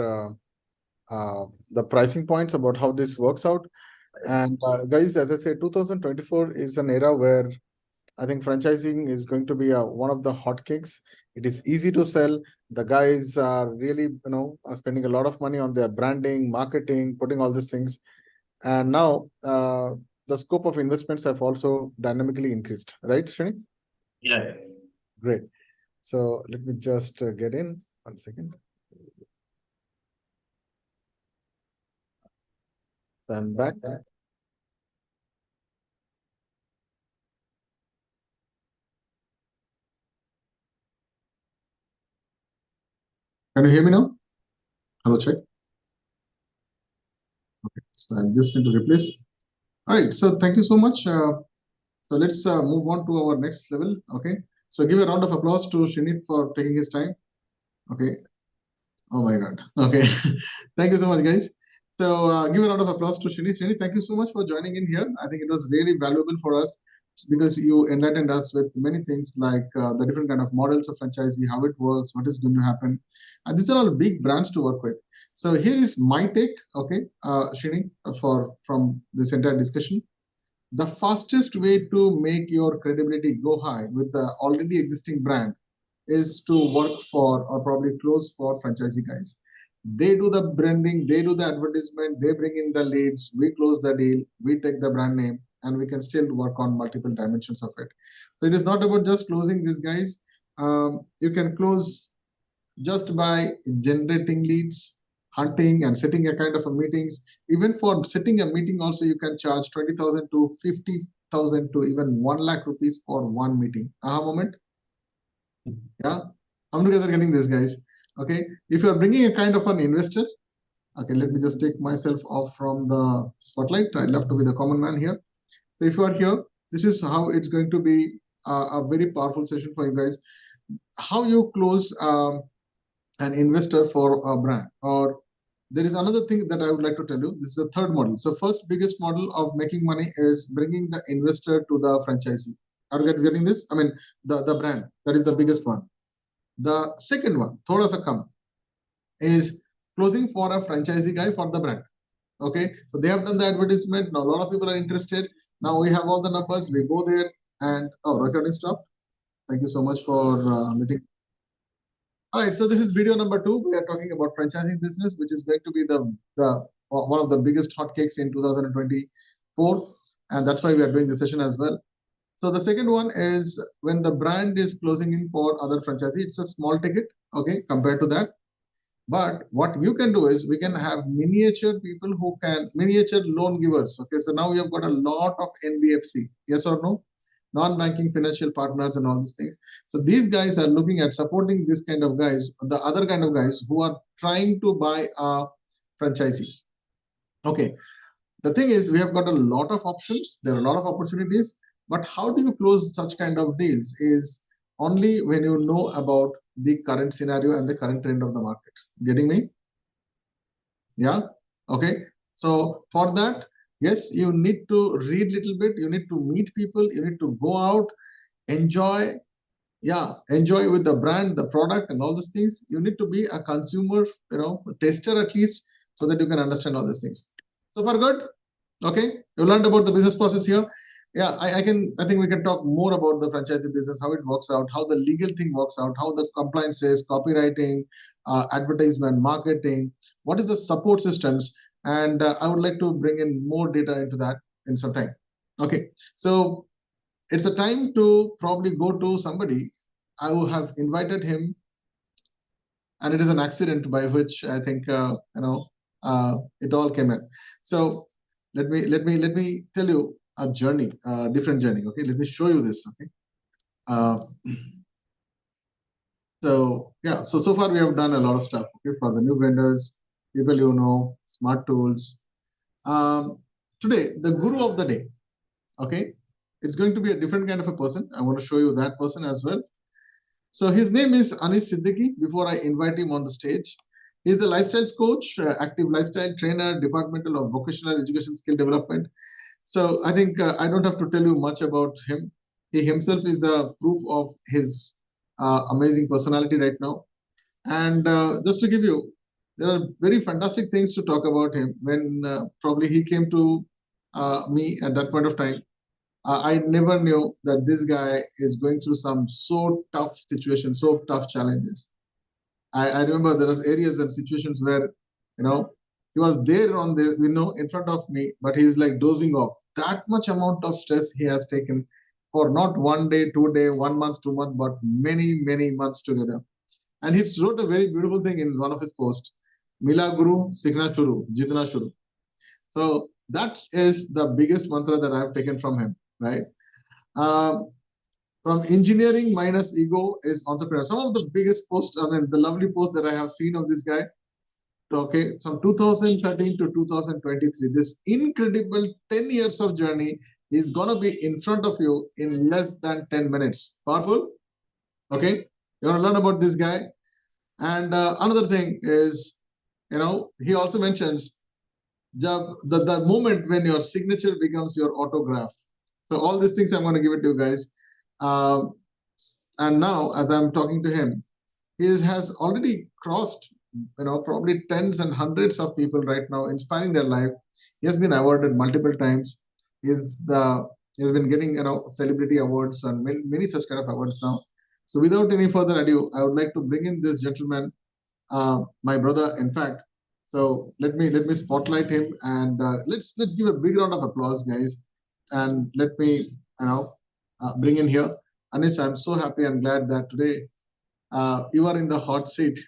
the pricing points about how this works out. And guys, as I said, 2024 is an era where I think franchising is going to be one of the hotcakes. It is easy to sell. The guys are really, are spending a lot of money on their branding, marketing, putting all these things. And now the scope of investments have also dynamically increased, right, Srini? Yeah. Great. So let me just get in 1 second. So I'm back. Can you hear me now? Hello, check. Okay, so I just need to replace. All right, so thank you so much. So let's move on to our next level. Okay, so give a round of applause to Srinit for taking his time. Okay. Oh my God. Okay. Thank you so much, guys. So give a round of applause to Srini. Srini, thank you so much for joining in here. I think it was really valuable for us because you enlightened us with many things like the different kind of models of franchisee, how it works, what is going to happen. And these are all big brands to work with. So here is my take, okay, Srini, from this entire discussion. the fastest way to make your credibility go high with the already existing brand is to work for or probably close for franchisee guys. They do the branding, they do the advertisement, they bring in the leads, we close the deal, we take the brand name, and we can still work on multiple dimensions of it. So it is not about just closing these guys. You can close just by generating leads, hunting, and setting a kind of a meetings. Even for setting a meeting, also you can charge 20,000 to 50,000 to even 1 lakh rupees for one meeting. Aha moment. Yeah, how many guys are getting this, guys? Okay, if you are bringing a kind of an investor, okay, let me just take myself off from the spotlight. I love to be the common man here. So if you are here, this is how it's going to be a very powerful session for you guys. How you close an investor for a brand. Or there is another thing that I would like to tell you. This is the third model. So first biggest model of making money is bringing the investor to the franchisee. Are you guys getting this? I mean, the brand, that is the biggest one. The second one, thoda sa kam, is closing for a franchisee guy for the brand. Okay, so they have done the advertisement. Now a lot of people are interested. Now we have all the numbers. We go there and recording stopped. Thank you so much for meeting. All right, so this is video number 2. We are talking about franchising business, which is going to be the one of the biggest hotcakes in 2024, and that's why we are doing this session as well. So the second one is when the brand is closing in for other franchisee. It's a small ticket, okay, compared to that. But what you can do is we can have miniature people who can miniature loan givers. Okay, so now we have got a lot of NBFC, yes or no? Non-banking financial partners and all these things. So these guys are looking at supporting this kind of guys, the other kind of guys who are trying to buy a franchisee. Okay, the thing is we have got a lot of options. There are a lot of opportunities, but how do you close such kind of deals is only when you know about the current scenario and the current trend of the market. Getting me? Yeah. Okay. So for that, yes, you need to read a little bit. You need to meet people. You need to go out, enjoy. Yeah, enjoy with the brand, the product, and all these things. You need to be a consumer, tester at least, so that you can understand all these things. So far, good. Okay, you learned about the business process here. Yeah, I think we can talk more about the franchising business, how it works out, how the legal thing works out, how the compliance is, copywriting, advertisement, marketing, what is the support systems, and I would like to bring in more data into that in some time. Okay, so it's a time to probably go to somebody. I will have invited him, and it is an accident by which I think it all came in. So let me tell you a journey, a different journey. Okay, let me show you this. Okay. So yeah, so far we have done a lot of stuff. Okay, for the new vendors, people smart tools. Today, the guru of the day. Okay, it's going to be a different kind of a person. I want to show you that person as well. So his name is Anis Siddiqui. Before I invite him on the stage, he's a lifestyle coach, active lifestyle trainer, departmental of vocational education skill development. So I think I don't have to tell you much about him. He himself is a proof of his amazing personality right now. And just to give you, there are very fantastic things to talk about him. When probably he came to me at that point of time, I never knew that this guy is going through some so tough situations, so tough challenges. I remember there was areas and situations where, he was there on the, in front of me, but he's like dozing off. That much amount of stress he has taken for not 1 day, 2 day, 1 month, 2 months, but many, many months together. And he wrote a very beautiful thing in one of his posts, Mila Guru, Sikhna Shuru, Jitna Shuru. So that is the biggest mantra that I've taken from him, right? From engineering minus ego is entrepreneur. Some of the biggest posts, the lovely posts that I have seen of this guy. Okay, from 2013 to 2023, this incredible 10 years of journey is gonna be in front of you in less than 10 minutes. Powerful? Okay, you want to learn about this guy. And another thing is, he also mentions the moment when your signature becomes your autograph. So all these things I'm going to give it to you guys. And now, as I'm talking to him, he has already crossed, probably tens and hundreds of people right now, inspiring their life. He has been awarded multiple times. He's been getting celebrity awards and many such kind of awards now. So without any further ado, I would like to bring in this gentleman, my brother, in fact. So let me spotlight him, and let's give a big round of applause, guys. And let me bring in here Anish. I'm so happy and glad that today you are in the hot seat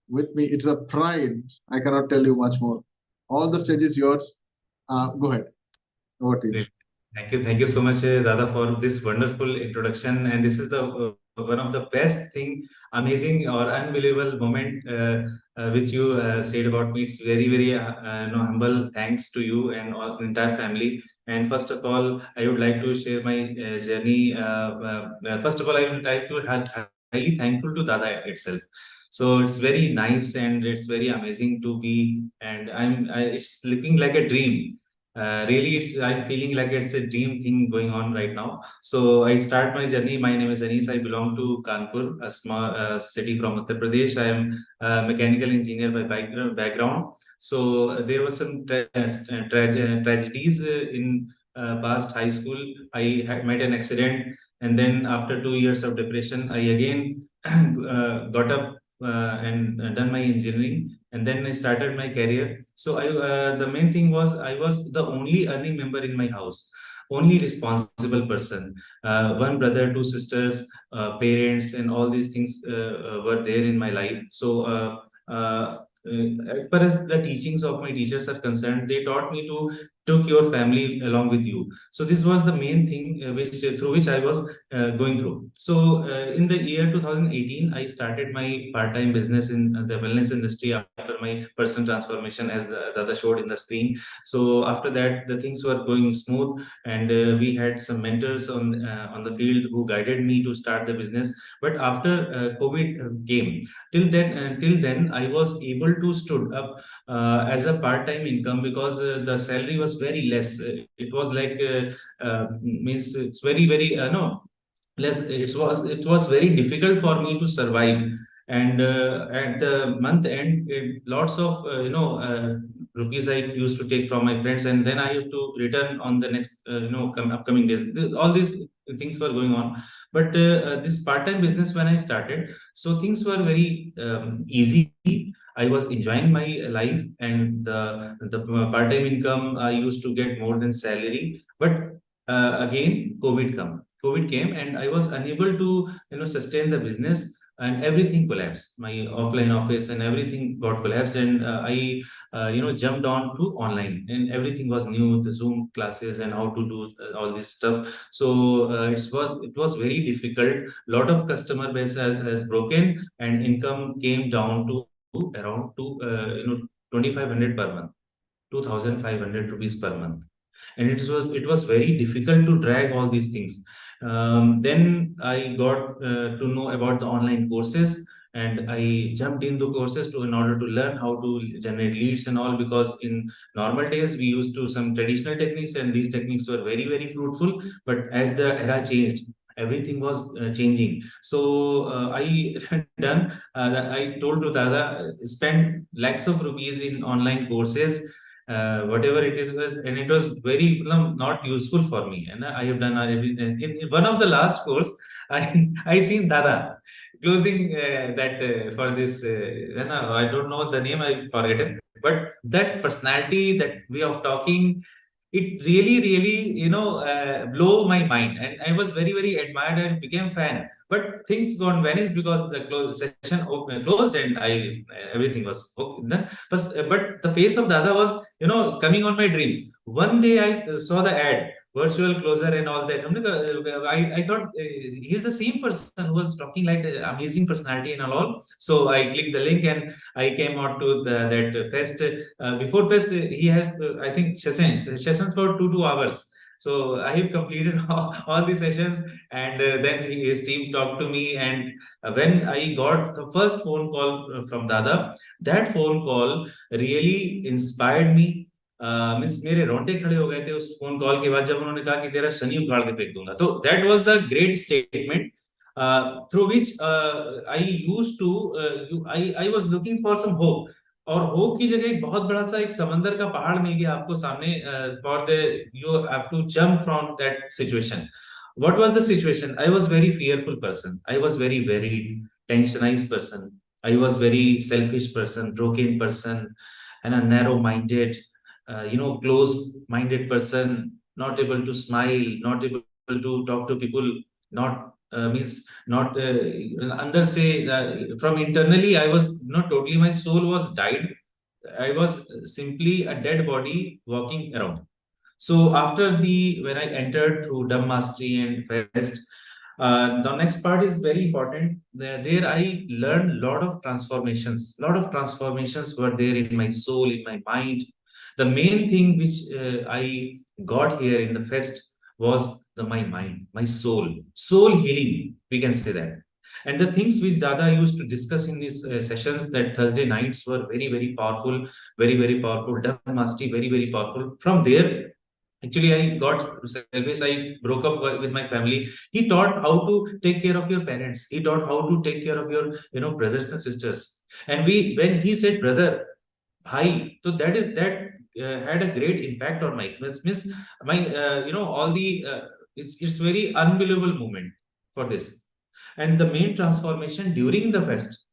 with me. It's a pride. I cannot tell you much more. All the stage is yours. Go ahead. Over to you. Great. Thank you so much, Dada, for this wonderful introduction. And this is the one of the best thing, amazing or unbelievable moment which you said about me. It's very humble thanks to you and all entire family. And first of all, I would like to share my journey. First of all, I would like to highly thankful to Dada itself. So it's very nice and it's very amazing to be, and it's looking like a dream. Really, I'm feeling like it's a dream thing going on right now. So I start my journey. My name is Anis. I belong to Kanpur, a small city from Uttar Pradesh. I am a mechanical engineer by background. So there was some tragedies in past high school. I had met an accident, and then after 2 years of depression, I again got up and done my engineering, and then I started my career. So the main thing was I was the only earning member in my house, only responsible person. One brother, two sisters, parents, and all these things were there in my life. So as far as the teachings of my teachers are concerned, they taught me to took your family along with you. So this was the main thing through which I was going through. So in the year 2018, I started my part-time business in the wellness industry after my personal transformation, as the other showed in the screen. So after that, the things were going smooth, and we had some mentors on the field who guided me to start the business. But after COVID came, till then, I was able to stood up as a part-time income, because the salary was very less. It was like means it's very no less. It was very difficult for me to survive. And at the month end, lots of rupees I used to take from my friends, and then I have to return on the next upcoming days. All these things were going on. But this part-time business, when I started, so things were very easy. I was enjoying my life, and the part-time income I used to get more than salary. But again, COVID came, and I was unable to sustain the business, and everything collapsed. My offline office and everything got collapsed, and I jumped on to online, and everything was new, the Zoom classes and how to do all this stuff. So it was very difficult. Lot of customer base has broken, and income came down to around 2,500 per month, 2,500 rupees per month. And it was very difficult to drag all these things. Then I got to know about the online courses, and I jumped into courses in order to learn how to generate leads and all, because in normal days we used to some traditional techniques, and these techniques were very fruitful. But as the era changed, everything was changing. So I done I told to Dada, spend lakhs of rupees in online courses, whatever it is was, and it was very not useful for me. And I have done in one of the last course, I seen Dada closing that for this I don't know the name, I forgotten, but that personality, that way of talking, it really blow my mind, and I was very admired and became fan. But things gone vanished because the session closed, and everything was okay then. But the face of Dada was coming on my dreams. One day I saw the ad, virtual closer and all that. I thought he's the same person who was talking like amazing personality and all. So I clicked the link, and I came out to that fest. Before fest, he has I think sessions for 2 hours. So I have completed all the sessions, and then his team talked to me. And when I got the first phone call from Dada, that phone call really inspired me. Means मेरे रोंगटे खड़े हो गए थे उस phone call के बाद, जब उन्होंने कहा कि तेरा शनि उखाड़ के फेंक दूंगा. तो that was the great statement through which I used to I was looking for some hope. और होप की जगह एक बहुत बड़ा सा एक समंदर का पहाड़ मिल गया आपको सामने, for the you have to jump from that situation. What was the situation? I was very fearful person. I was very tensionized person. I was very selfish person, broken person, and a narrow-minded, close-minded person, not able to smile, not able to talk to people, not means not under say from internally I was not totally, my soul was died. I was simply a dead body walking around. So after when I entered through Dhamma Mastery and Fest, the next part is very important. There I learned lot of transformations. Lot of transformations were there in my soul, in my mind. The main thing which I got here in the Fest was my mind, my soul healing. We can say that. And the things which Dada used to discuss in these sessions, that Thursday nights, were very powerful, very powerful. Dhamma Mastery, very powerful. From there, actually, I got selfish. I broke up with my family. He taught how to take care of your parents. He taught how to take care of your, brothers and sisters. And when he said brother, bhai, so that had a great impact on my all the it's very unbelievable moment for this. And the main transformation during the fest,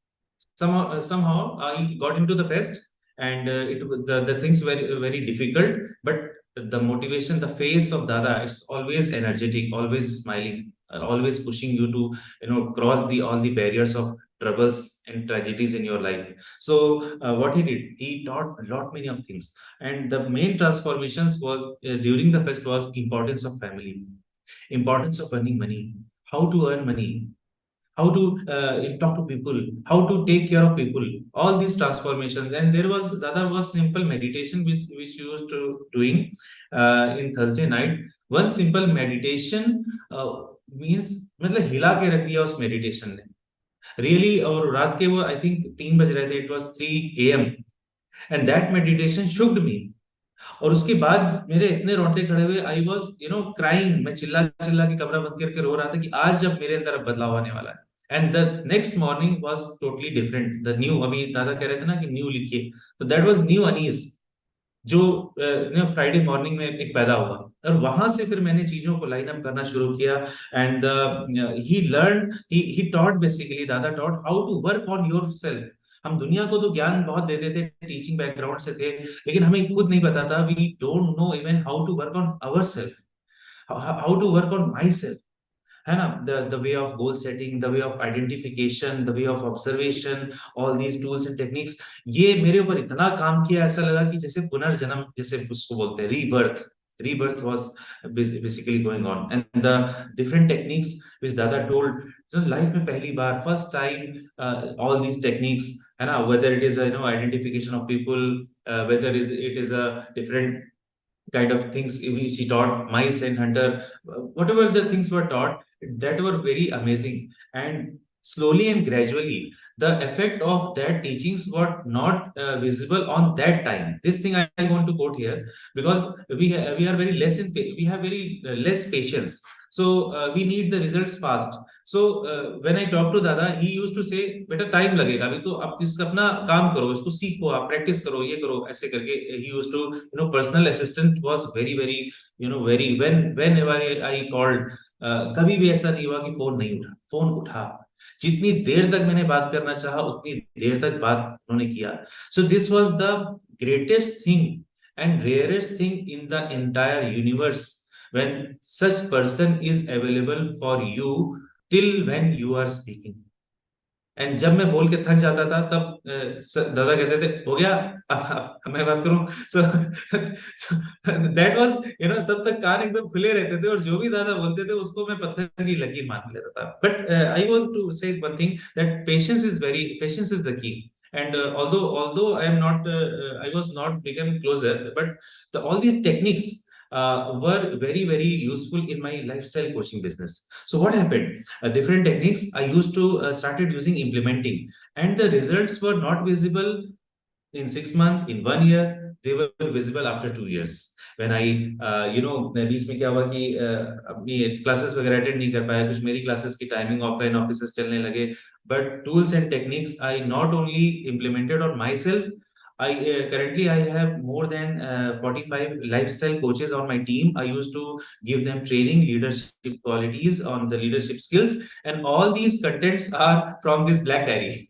somehow I got into the fest, and the things were very difficult, but the motivation, the face of Dada, it's always energetic, always smiling, always pushing you to cross all the barriers of troubles and tragedies in your life. So what he did, he taught a lot many of things, and the main transformations was during the fest was importance of family, importance of earning money, how to earn money, how to talk to people, how to take care of people, all these transformations. And there was Dada was simple meditation which he used to doing in Thursday night. One simple meditation means मतलब हिला के रख दिया उस meditation ने really. और रात के वो I think 3 बज रहे थे, it was 3 a.m. and that meditation shook me. और उसके बाद मेरे इतने रोंगटे खड़े हुए, आई वॉज क्राइंग, मैं चिल्ला चिल्ला के कमरा बंद करके रो रहा था कि आज जब मेरे अंदर बदलाव आने वाला है. And the next morning was totally different. The new, अभी दादा कह रहे थे ना कि न्यू लिखिए, तो दैट वाज न्यू अनीस जो फ्राइडे मॉर्निंग में एक पैदा हुआ. और वहां से फिर मैंने चीजों को लाइन अप करना शुरू किया. And he learn, he taught, basically Dada taught how to work on yourself. हम दुनिया को तो ज्ञान बहुत दे देते, टीचिंग बैकग्राउंड से थे, लेकिन हमें खुद नहीं पता था. We don't know even how to work on our self, how to work on my self, है ना. the way of goal setting, the way of identification, the way of observation, all these tools and techniques, ये मेरे ऊपर इतना काम किया, ऐसा लगा कि जैसे पुनर्जन्म, जैसे उसको बोलते हैं rebirth was basically going on. And the different techniques which Dada told, life में पहली बार, first time, all these techniques, है ना, whether it is a identification of people, whether it is a different kind of things which he taught, mice and hunter, whatever the things were taught, that were very amazing. And slowly and gradually, the effect of that teachings were not visible on that time. This thing I want to quote here, because we are very less we have very less patience. So we need the results fast. So when I talk to Dada, he used to say, बेटा time लगेगा, अभी तो आप इसका अपना काम करो, इसको सीखो, आप प्रैक्टिस करो, ये करो, ऐसे करके. He used to personal assistant was very very whenever I called, कभी भी ऐसा नहीं हुआ कि फोन नहीं उठा, फोन उठा. जितनी देर तक मैंने बात करना चाहा, उतनी देर तक बात उन्होंने किया. So this was the greatest thing and rarest thing in the entire universe, when such person is available for you till when you are speaking. And जब मैं बोल के थक जाता था, तब दादा कहते थे, हो गया, अब मैं बात करूं. सो दैट वाज तब तक कान एकदम खुले रहते थे, और जो भी दादा बोलते थे उसको मैं पत्थर की लकीर मान लेता था. बट आई वांट टू से one thing, that patience is the key. And although I am not, I was not become closer, but all these techniques were very useful in my lifestyle coaching business. So what happened? Different techniques I used to started using, implementing, and the results were not visible in 6 months, in 1 year. They were visible after 2 years. When I बीच में क्या हुआ कि अपनी classes वगैरह attend नहीं कर पाया, कुछ मेरी क्लासेस की टाइमिंग ऑफलाइन ऑफिसेस चलने लगे, but tools and techniques I not only implemented on myself, currently I have more than 45 lifestyle coaches on my team. I used to give them training, leadership qualities on the leadership skills, and all these contents are from this black diary.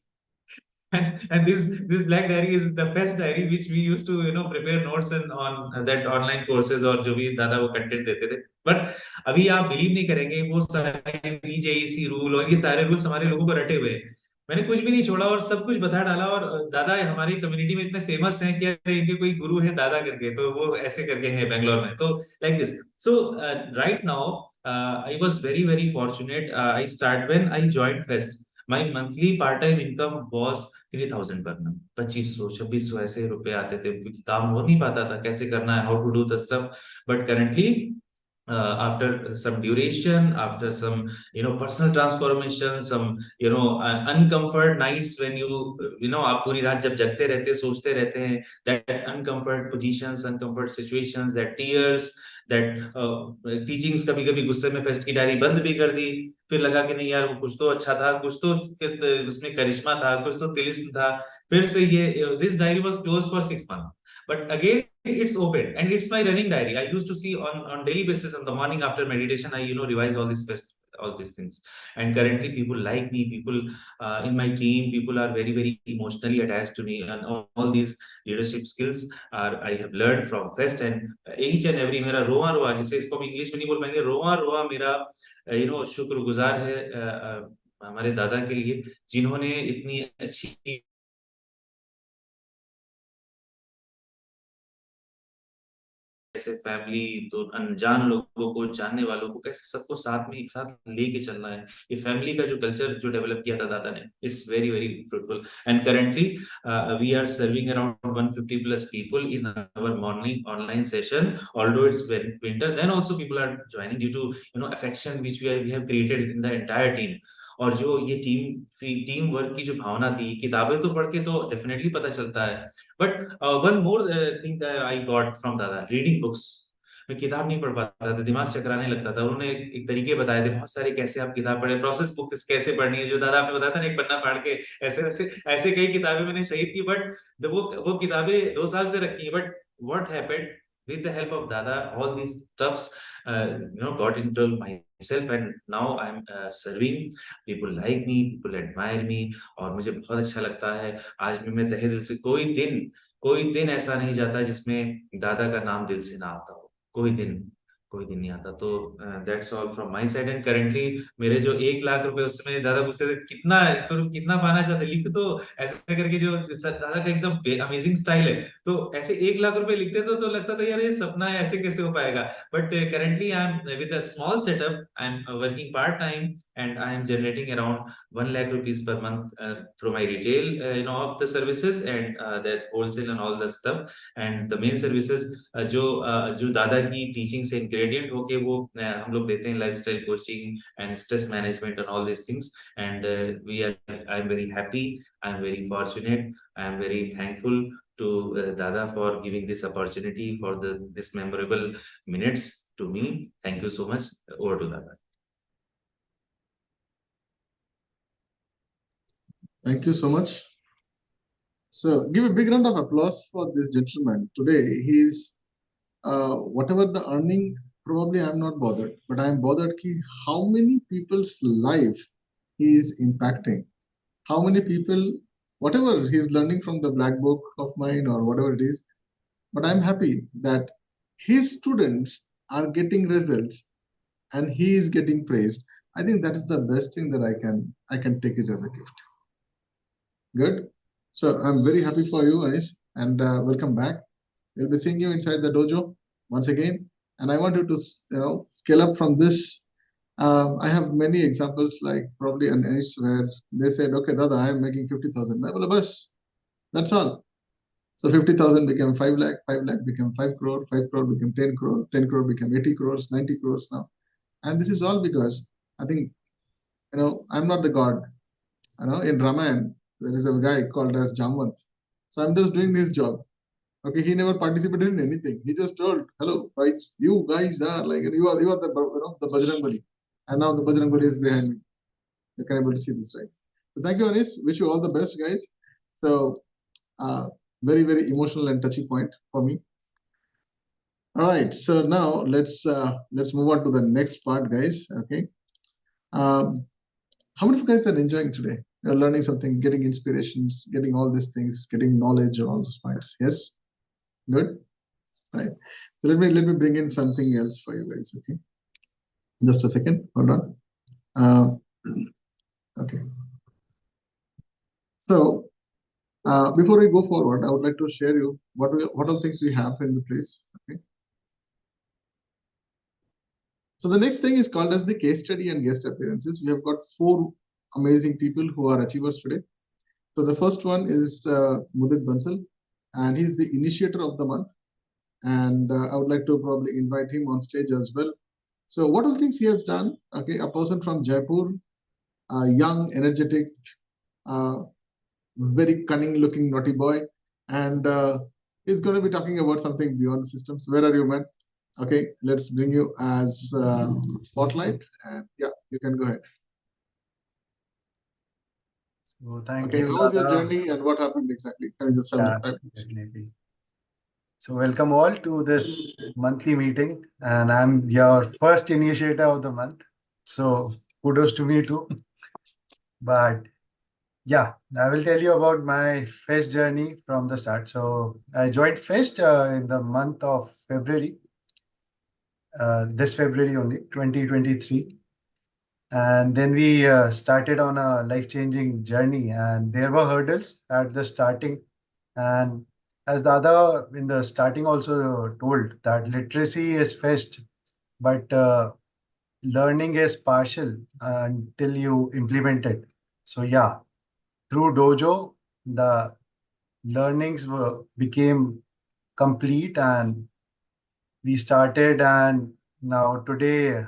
And this black diary is the best diary which we used to prepare notes and on that online courses और जो भी दादा वो content देते थे. But अभी आप believe नहीं करेंगे, वो सारे BJEC रूल और ये सारे रूल्स हमारे लोगों को रटे हुए हैं. मैंने कुछ भी नहीं छोड़ा और सब कुछ बता डाला. और दादा हमारी कम्युनिटी में इतने फेमस हैं कि अरे इनके कोई गुरु है दादा करके, तो वो ऐसे करके हैं बेंगलोर में. तो like this. So right now I was very fortunate. I start when I joined Fest. My monthly part-time income was 3,000 per month. 2500-2600 ऐसे रुपए आते थे, क्योंकि काम हो नहीं पाता था, कैसे करना है, how to do the stuff. But currently after some duration, after some personal transformation, some uncomfort nights when आप पूरी रात जब जगते रहते हैं, सोचते रहते हैं, that uncomfort positions, uncomfort situations, that tears, that teachings कभी कभी गुस्से में फेस्ट की डायरी बंद भी कर दी. फिर लगा कि नहीं यार वो कुछ तो अच्छा था, कुछ तो उसमें करिश्मा था, कुछ तो तिलिस्म था. फिर से ये this diary was closed for 6 months. But again, it's open and it's my running diary. I used to see on daily basis in the morning after meditation. I revise all these things. And currently, people like me. People in my team, people are very emotionally attached to me. And all these leadership skills I have learned from Fest. And each and every मेरा रोआ रोआ, जिसे इसको हम English में नहीं बोल पाएंगे, रोआ रोआ मेरा शुक्रगुजार है हमारे दादा के लिए, जिन्होंने इतनी अच्छी कैसे फैमिली, तो अनजान लोगों को, जानने वालों को, कैसे सबको साथ में एक साथ लेके चलना है. ये फैमिली का जो कल्चर जो डेवलप किया था दादा ने, it's very fruitful. And currently we are serving around 150 plus people in our morning online session. Although it's winter, then also people are joining due to affection which we have created in the entire team. और जो ये team work की जो भावना थी, किताबें तो पढ़ के तो डेफिनेटली पता चलता है. But one more thing I got from दादा, रीडिंग बुक्स. मैं किताब नहीं पढ़ पाता था, दिमाग चकराने लगता था. उन्होंने एक तरीके बताए थे बहुत सारे, कैसे आप किताब पढ़े, प्रोसेस बुक कैसे पढ़नी है, जो दादा आपने बताया था ना, एक पन्ना फाड़ के ऐसे कई किताबें मैंने शहीद की. बट वो किताबें 2 साल से रखी. But what happened, with the help of dada, all these stuffs got into myself, and now I'm serving. People like me, people admire me, और मुझे बहुत अच्छा लगता है. आज भी मैं तहे दिल से, कोई दिन ऐसा नहीं जाता जिसमें दादा का नाम दिल से ना आता हो. कोई दिन नहीं आता. तो that's all from my side. And currently मेरे जो 1 लाख रुपए, उस समय दादा पूछते थे कितना पाना चाहते, लिख तो ऐसे करके, जो दादा का एकदम अमेजिंग स्टाइल है, तो ऐसे 1 लाख रुपए लिखते तो लगता था यार ये सपना है, ऐसे कैसे हो पाएगा. But currently I am with a small setup, I am working part time, and I am generating around 1 lakh rupees per month through my retail of the services, and that wholesale and all that stuff. And the main services जो दादा की teaching से ingredient होके वो हम लोग देते हैं, lifestyle coaching and stress management and all this things. And I am very happy, I am very fortunate, I am very thankful to Dada for giving this opportunity, for this memorable minutes to me. Thank you so much. Over to Dada. Thank you so much. So give a big round of applause for this gentleman. Today he's whatever the earning, probably I'm not bothered, but I'm bothered ki how many people's life he is impacting. How many people, whatever he's learning from the black book of mine or whatever it is, but I'm happy that his students are getting results and he is getting praised. I think that is the best thing that I can take it as a gift. Good. So I'm very happy for you, Anis, and welcome back. We'll be seeing you inside the dojo once again, and I want you to scale up from this. I have many examples, like probably an Anis, where they said, okay, Dada, I am making 50,000. That's all. So 50,000 became 5 lakh, 5 lakh became 5 crore, 5 crore became 10 crore, 10 crore became 80 crores, 90 crores now. And this is all because I think, I'm not the god. In Ramayana, there is a guy called as Jamwant. So I'm just doing his job. Okay, he never participated in anything. He just told, hello, guys, you guys are like, you are the Bajrangbali. And now the Bajrangbali is behind me. You can able to see this, right? So thank you, Anis. Wish you all the best, guys. So very, very emotional and touchy point for me. All right, so now let's move on to the next part, guys. Okay. How many of you guys are enjoying today? You're learning something, getting inspirations, getting all these things, getting knowledge on all those points. Yes? Good? Right. So let me bring in something else for you guys. Okay. Just a second. Hold on. Okay. So before we go forward, I would like to share you what all things we have in the place. Okay. So the next thing is called as the case study and guest appearances. We have got 4 amazing people who are achievers today. So the first one is Mudit Bansal, and he's the initiator of the month. And I would like to probably invite him on stage as well. So what all things he has done? Okay, a person from Jaipur, young, energetic, very cunning-looking naughty boy, and he's going to be talking about something beyond the systems. Where are you, man? Okay, let's bring you as spotlight, and yeah, you can go ahead. So thank Okay, you, how was your Dada. journey and what happened exactly? Can you just have Yeah, a 5 minutes? definitely. So welcome all to this monthly meeting, and I'm your first initiator of the month. So kudos to me too. But yeah, I will tell you about my FEST journey from the start. So I joined FEST in the month of February, this February only, 2023. And then we started on a life-changing journey, and there were hurdles at the starting. And as Dada in the starting also told that literacy is fest, but learning is partial until you implement it. So yeah, through dojo, the learnings became complete, and we started, and now today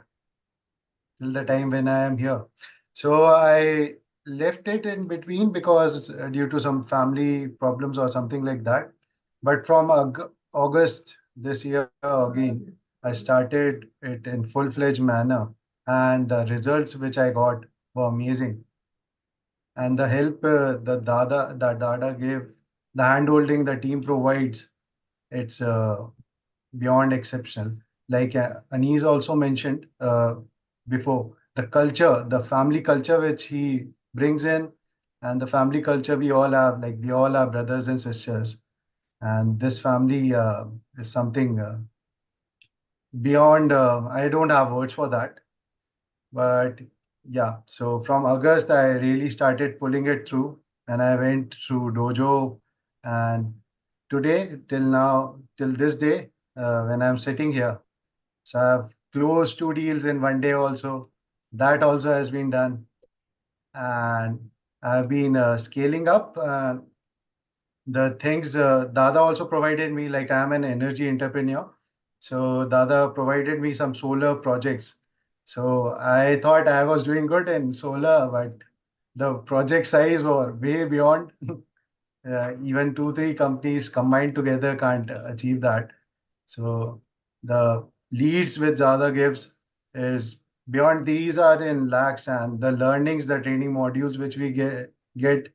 till the time when I am here. So I left it in between because due to some family problems or something like that. But from August this year again, I started it in full-fledged manner, and the results which I got were amazing. And the help that Dada gave, the hand-holding the team provides, it's beyond exceptional. Like Anis also mentioned before, the culture, the family culture which he brings in, and the family culture we all have, like we all are brothers and sisters. And this family is something beyond, I don't have words for that. But yeah, so from August, I really started pulling it through, and I went through dojo. And today, till now, till this day, when I'm sitting here, so I've closed 2 deals in one day also. That also has been done. And I've been scaling up the things Dada also provided me, like I'm an energy entrepreneur. So Dada provided me some solar projects. So I thought I was doing good in solar, but the project size were way beyond. Even 2, 3 companies combined together can't achieve that. So the leads which Dada gives is beyond. These are in lakhs, and the learnings, the training modules which we get,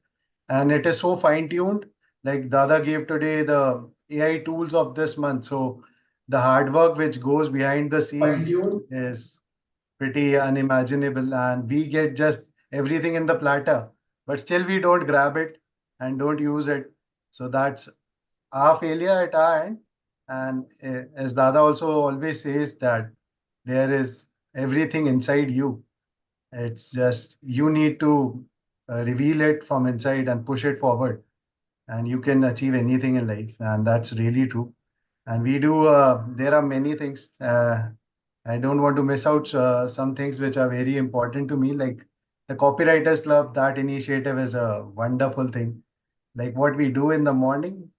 and it is so fine-tuned. Like Dada gave today the AI tools of this month. So the hard work which goes behind the scenes is pretty unimaginable, and we get just everything in the platter, but still we don't grab it and don't use it. So that's our failure at our end. And as Dada also always says that there is everything inside you. It's just you need to reveal it from inside and push it forward, and you can achieve anything in life. And that's really true. And we do, there are many things. I don't want to miss out some things which are very important to me, like the Copywriters Club. That initiative is a wonderful thing. Like what we do in the morning,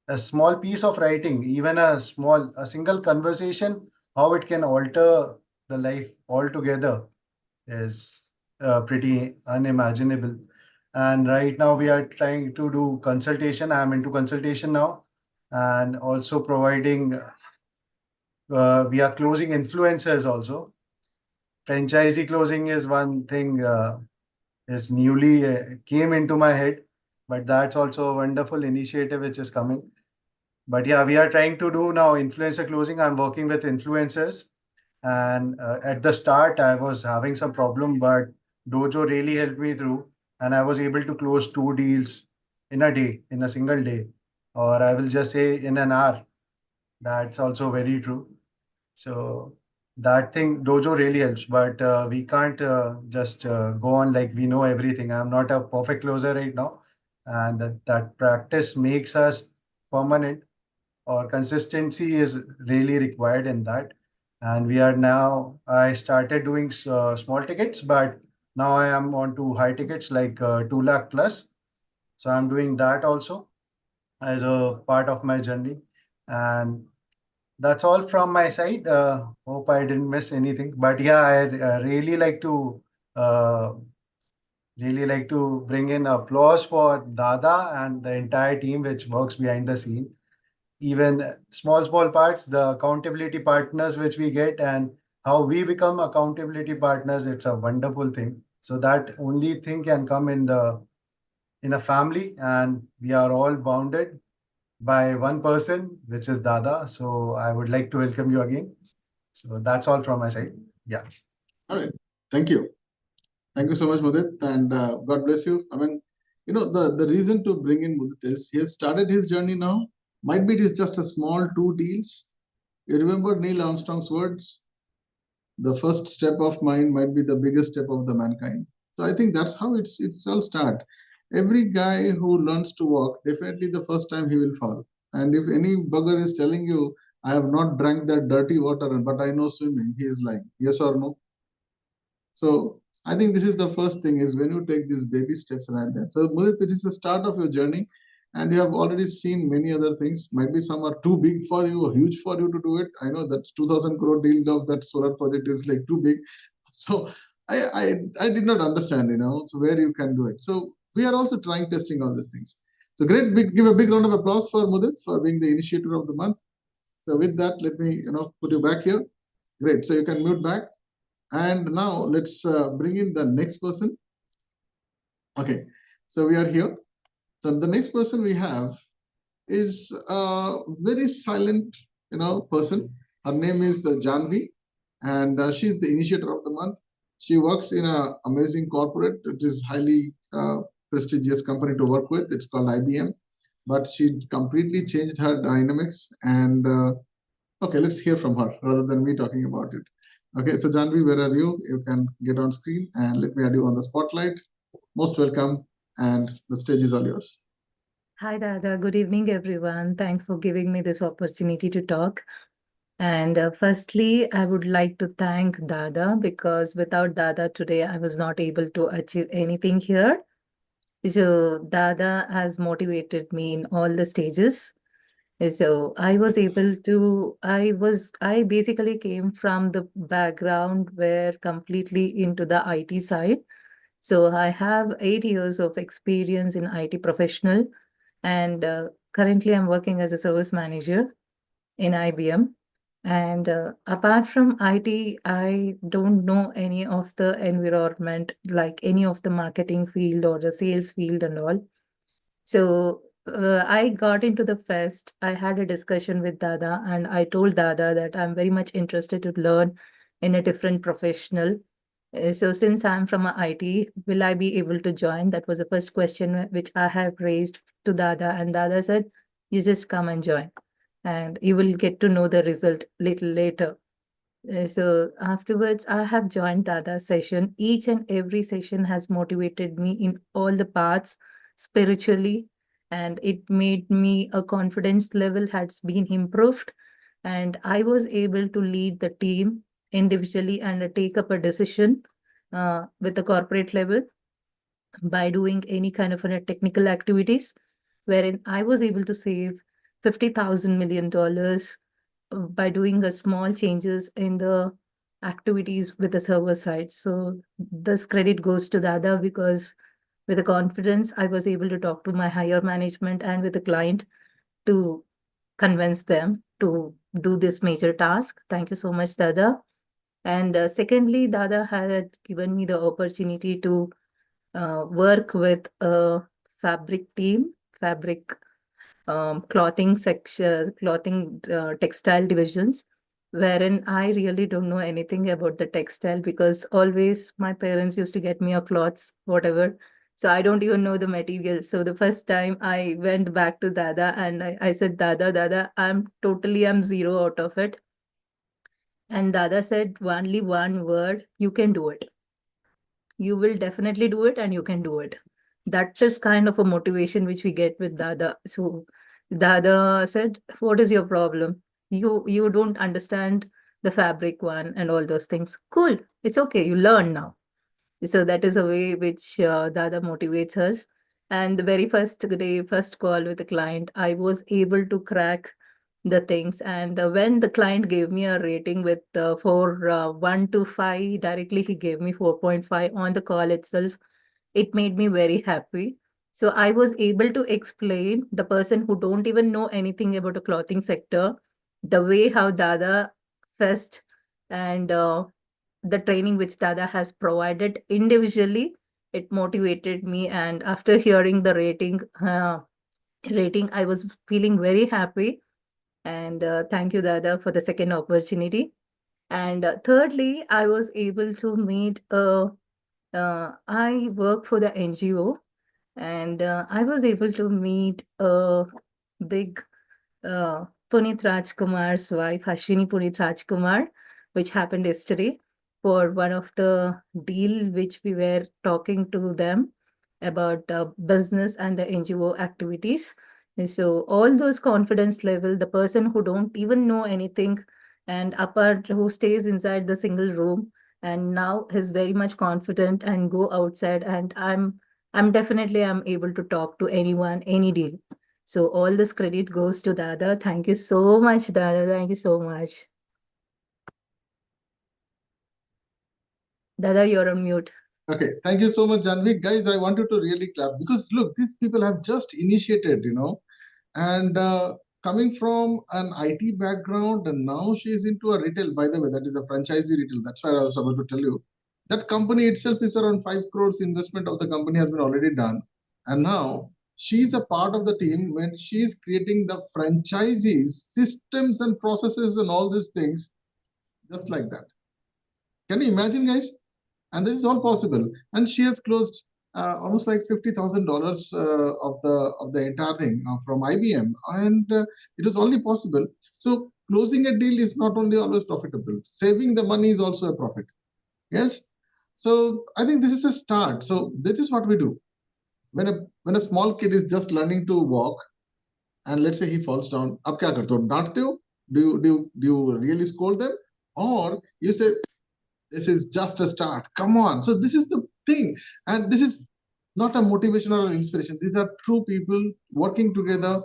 a small piece of writing, even a single conversation, how it can alter the life altogether is pretty unimaginable. And right now we are trying to do consultation. I'm into consultation now, and also providing, we are closing influencers also. Franchisee closing is one thing is newly came into my head, but that's also a wonderful initiative which is coming. But yeah, we are trying to do now influencer closing. I'm working with influencers. And at the start, I was having some problem, but Dojo really helped me through. And I was able to close 2 deals in a day, in a single day, or I will just say in an hour. That's also very true. So that thing, Dojo really helps, but we can't just go on like we know everything. I'm not a perfect closer right now. And that practice makes us permanent, or consistency is really required in that. And we are now, I started doing small tickets, but now I am on to high tickets like 2 lakh plus. So I'm doing that also as a part of my journey. And that's all from my side. Hope I didn't miss anything. But yeah, I uh, really like to bring in applause for Dada and the entire team which works behind the scene. Even small parts, the accountability partners which we get, and how we become accountability partners, it's a wonderful thing. So that only thing can come in a family, and we are all bounded by one person, which is Dada. So I would like to welcome you again. So that's all from my side. Yeah. All right. Thank you. Thank you so much, Mudit, and God bless you. I mean, the reason to bring in Mudit is he has started his journey now. Might be it is just a small 2 deals. You remember Neil Armstrong's words? The first step of mine might be the biggest step of the mankind. So I think that's how it's all start. Every guy who learns to walk, definitely the first time he will fall. And if any bugger is telling you, I have not drank that dirty water, but I know swimming, he is lying. Yes or no? So I think this is the first thing is when you take these baby steps like that. So Mudit, it is the start of your journey, and you have already seen many other things. Might be some are too big for you or huge for you to do it. I know that 2,000 crore deal of that solar project is like too big. So I did not understand, so where you can do it. So we are also trying testing all these things. So great, give a big round of applause for Mudit for being the initiator of the month. So with that, let me put you back here. Great. So you can mute back. And now let's bring in the next person. Okay, so we are here. So the next person we have is a very silent, person. Her name is Jhanavi, and she's the initiator of the month. She works in an amazing corporate. It is highly prestigious company to work with. It's called IBM, but she completely changed her dynamics. And okay, let's hear from her rather than me talking about it. Okay, so Jhanavi, where are you? You can get on screen and let me add you on the spotlight. Most welcome, and the stage is all yours. Hi, Dada. Good evening, everyone. Thanks for giving me this opportunity to talk. And firstly, I would like to thank Dada, because without Dada today, I was not able to achieve anything here. So Dada has motivated me in all the stages. So I was able to, I basically came from the background where completely into the IT side. So I have 8 years of experience in IT professional, and currently I'm working as a service manager in IBM. And apart from IT, I don't know any of the environment, like any of the marketing field or the sales field and all. So I got into the fest. I had a discussion with Dada, and I told Dada that I'm very much interested to learn in a different professional. So since I'm from IT, will I be able to join? That was the first question which I have raised to Dada, and Dada said, you just come and join, and you will get to know the result little later. So afterwards, I have joined Dada's session. Each and every session has motivated me in all the parts spiritually, and it made me a confidence level has been improved, and I was able to lead the team individually and take up a decision with the corporate level by doing any kind of technical activities, wherein I was able to save $50,000 million by doing a small changes in the activities with the server side. So this credit goes to Dada, because with the confidence, I was able to talk to my higher management and with the client to convince them to do this major task. Thank you so much, Dada. And secondly, Dada had given me the opportunity to work with a fabric team, fabric clothing section, textile divisions, wherein I really don't know anything about the textile because always my parents used to get me a cloths, whatever. So I don't even know the material. So the first time I went back to Dada and I said, Dada, I'm zero out of it. And Dada said only one word, you can do it. You will definitely do it and you can do it. That is kind of a motivation which we get with Dada. So Dada said, what is your problem? You don't understand the fabric one and all those things. Cool. It's okay. You learn now. So that is a way which Dada motivates us. And the very first day, first call with the client, I was able to crack the things. And when the client gave me a rating with for 1 to 5, directly he gave me 4.5 on the call itself. It made me very happy. So I was able to explain the person who don't even know anything about a clothing sector, the way how Dada first and the training which Dada has provided individually, it motivated me. And after hearing the rating, I was feeling very happy. And thank you, Dada, for the second opportunity. And thirdly, I was able to meet, I work for the NGO, and I was able to meet a big Puneet Rajkumar's wife, Ashwini Puneet Rajkumar, which happened yesterday for one of the deal which we were talking to them about business and the NGO activities. And so all those confidence level, the person who don't even know anything and apart who stays inside the single room and now is very much confident and go outside, and I'm definitely I'm able to talk to anyone, any deal. So all this credit goes to Dada. Thank you so much, Dada. Thank you so much. Dada, you're on mute. Okay, thank you so much, Jhanavi. Guys, I wanted to really clap because look, these people have just initiated, and coming from an IT background, and now she's into a retail. By the way, that is a franchisee retail. That's why I was about to tell you. That company itself is around 5 crores investment of the company has been already done. And now she's a part of the team when she's creating the franchisees, systems and processes and all these things, just like that. Can you imagine, guys? And this is all possible. And she has closed almost like $50,000 of the entire thing from IBM, and it is only possible. So closing a deal is not only always profitable. Saving the money is also a profit. Yes. So I think this is a start. So this is what we do. When a small kid is just learning to walk, and let's say he falls down, ab kya karte ho? Dante ho? Do you really scold them, or you say, this is just a start. Come on. So this is the thing. And this is not a motivation or an inspiration. These are true people working together.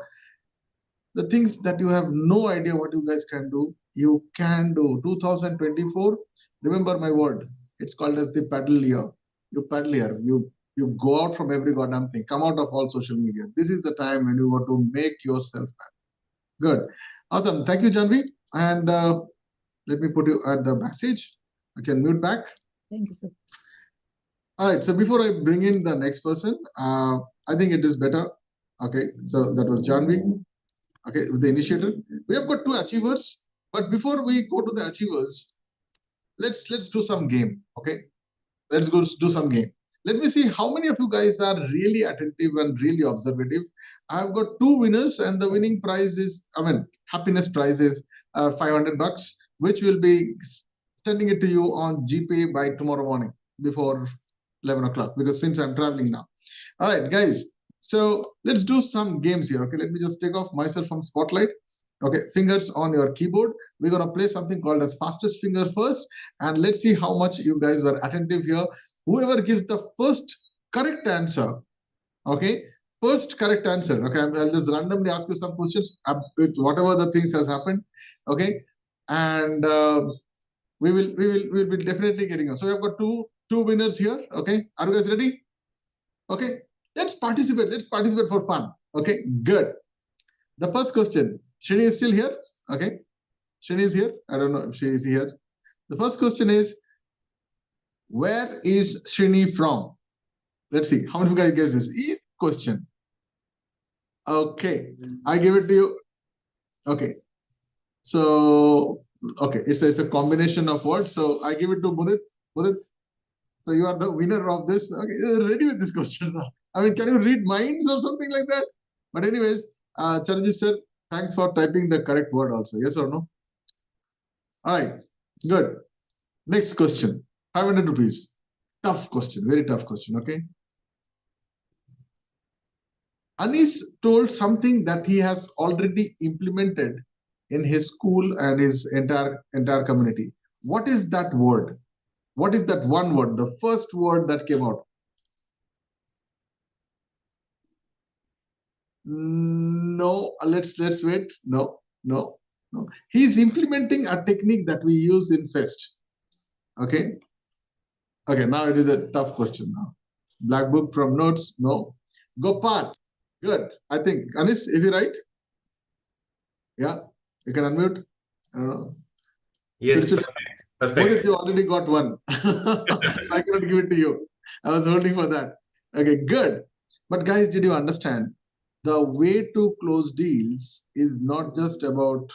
The things that you have no idea what you guys can do, you can do. 2024, remember my word. It's called as the paddle year. You paddle here. You go out from every goddamn thing. Come out of all social media. This is the time when you want to make yourself happy. Good. Awesome. Thank you, Jhanavi. And let me put you at the backstage. I can mute back. Thank you, sir. All right. So before I bring in the next person, I think it is better. Okay. So that was Jhanavi. Okay. With the initiator, we have got 2 achievers. But before we go to the achievers, let's do some game. Okay. Let's go do some game. Let me see how many of you guys are really attentive and really observative. I've got 2 winners, and the winning prize is, happiness prize is $500, which will be sending it to you on GPay by tomorrow morning before 11 o'clock, because since I'm traveling now. All right, guys. So let's do some games here. Okay, let me just take off myself from Spotlight. Okay, fingers on your keyboard. We're going to play something called as fastest finger first. And let's see how much you guys were attentive here. Whoever gives the first correct answer, okay, first correct answer. Okay, I'll just randomly ask you some questions with whatever the things has happened. Okay, and we will be definitely getting on. So we've got two winners here. Okay, are you guys ready? Okay, let's participate. Let's participate for fun. Okay, good. The first question. Shrini is still here. Okay, Shrini is here. I don't know if she is here. The first question is, where is Shrini from? Let's see how many of you guys guess this. If question. Okay, I give it to you. Okay, so okay, it's a combination of words. So I give it to Mudit. Mudit, so you are the winner of this. Okay, you're ready with this question now. I mean, can you read minds or something like that? But anyways, Charanjit sir, thanks for typing the correct word also. Yes or no? All right, good. Next question. 500 rupees. Tough question, very tough question. Okay. Anis told something that he has already implemented in his school and his entire community. What is that word? What is that one word? The first word that came out. No, let's wait. No. He's implementing a technique that we use in Fest. Okay. Okay, now it is a tough question now. Black book from notes. No. Gopal. Good. I think. Anis, is he right? Yeah. You can unmute. Yes, Spiritual. perfect. Mudit, you already got one. I cannot give it to you. I was holding for that. Okay, good. But guys, did you understand? The way to close deals is not just about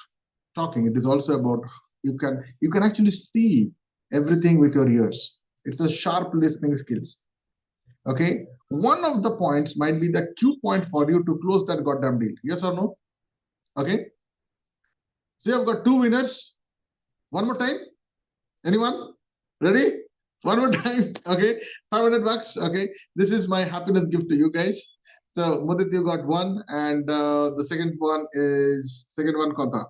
talking. It is also about you can actually see everything with your ears. It's a sharp listening skills. Okay. One of the points might be the cue point for you to close that goddamn deal. Yes or no? Okay. So you have got two winners. One more time. Anyone? Ready? One more time. Okay. 500 bucks. Okay. This is my happiness gift to you guys. So Mudit, you got one, and the second one Kanta.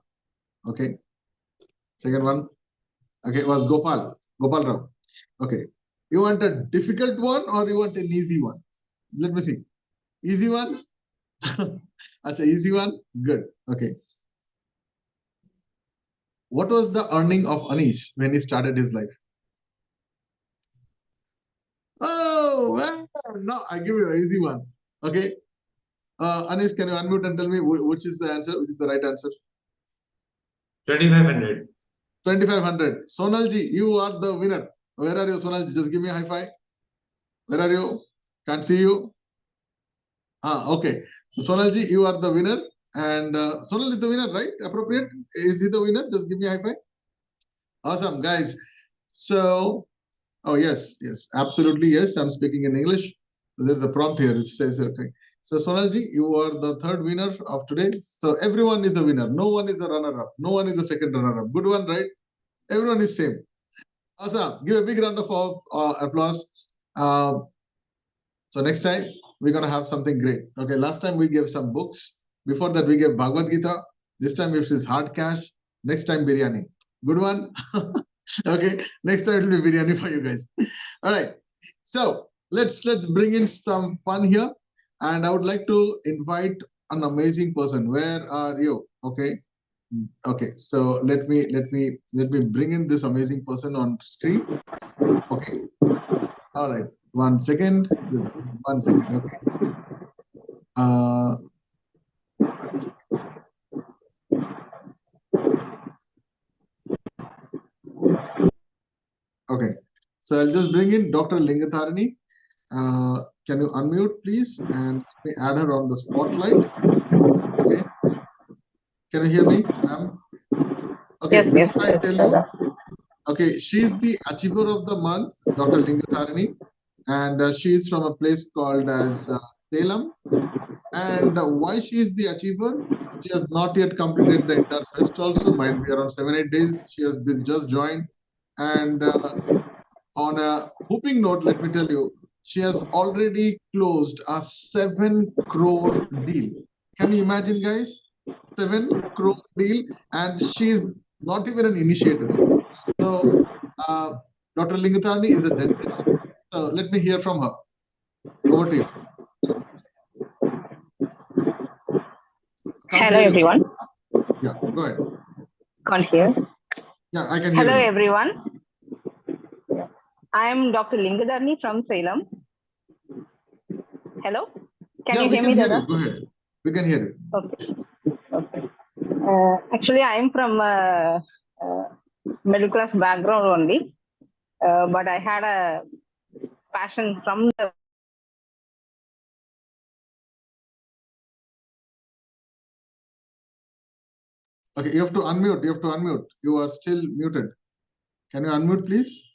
Okay. Second one. Okay, was Gopal Rao. Okay. You want a difficult one or you want an easy one? Let me see. Easy one? Achha, easy one? Good. Okay. What was the earning of Anis when he started his life? Oh, well, no, I give you an easy one. Okay. Anis, can you unmute and tell me which is the answer? Which is the right answer? 2,500. 2,500. Sonalji, you are the winner. Where are you, Sonalji? Just give me a high five. Where are you? Can't see you. Okay. So Sonalji, you are the winner. And Sonal is the winner, right? Appropriate? Is he the winner? Just give me a high five. Awesome, guys. So, oh, yes, absolutely, yes. I'm speaking in English. There's a prompt here which says, okay. So Sonalji, you are the third winner of today. So everyone is the winner. No one is a runner-up. No one is a second runner-up. Good one, right? Everyone is same. Awesome. Give a big round of applause. So next time, we're going to have something great. Okay, last time we gave some books. Before that, we gave Bhagavad Gita. This time, it is hard cash. Next time, biryani. Good one. Okay, next time it will be biryani for you guys. All right. So let's bring in some fun here. And I would like to invite an amazing person. Where are you? Okay. Okay. So let me bring in this amazing person on screen. Okay. All right. 1 second. Just 1 second. Okay. Okay. So I'll just bring in Dr. Lingatharene. Can you unmute, please, and add her on the spotlight? Okay. Can you hear me, ma'am? Okay. Yes, I tell you. Okay, she's the Achiever of the Month, Dr. Lingatharene, and she is from a place called as Salem. And why she is the Achiever? She has not yet completed the entire fest also, might be around 7-8 days. She has been just joined. And on a whooping note, let me tell you, she has already closed a 7 crore deal. Can you imagine, guys? 7 crore deal, and she is not even an initiator. So, Dr. Lingatharene is a dentist. So, let me hear from her. Over to you. Hello, everyone. Yeah, go ahead. Can't hear. Yeah, I can hear Hello, you. everyone. I am Dr. Lingatharene from Salem. Hello? Can you hear me, Dada? Go ahead. We can hear you. Okay. Actually, I am from middle class background only, but I had a passion from the Okay, you have to unmute. You have to unmute. You are still muted. Can you unmute, please?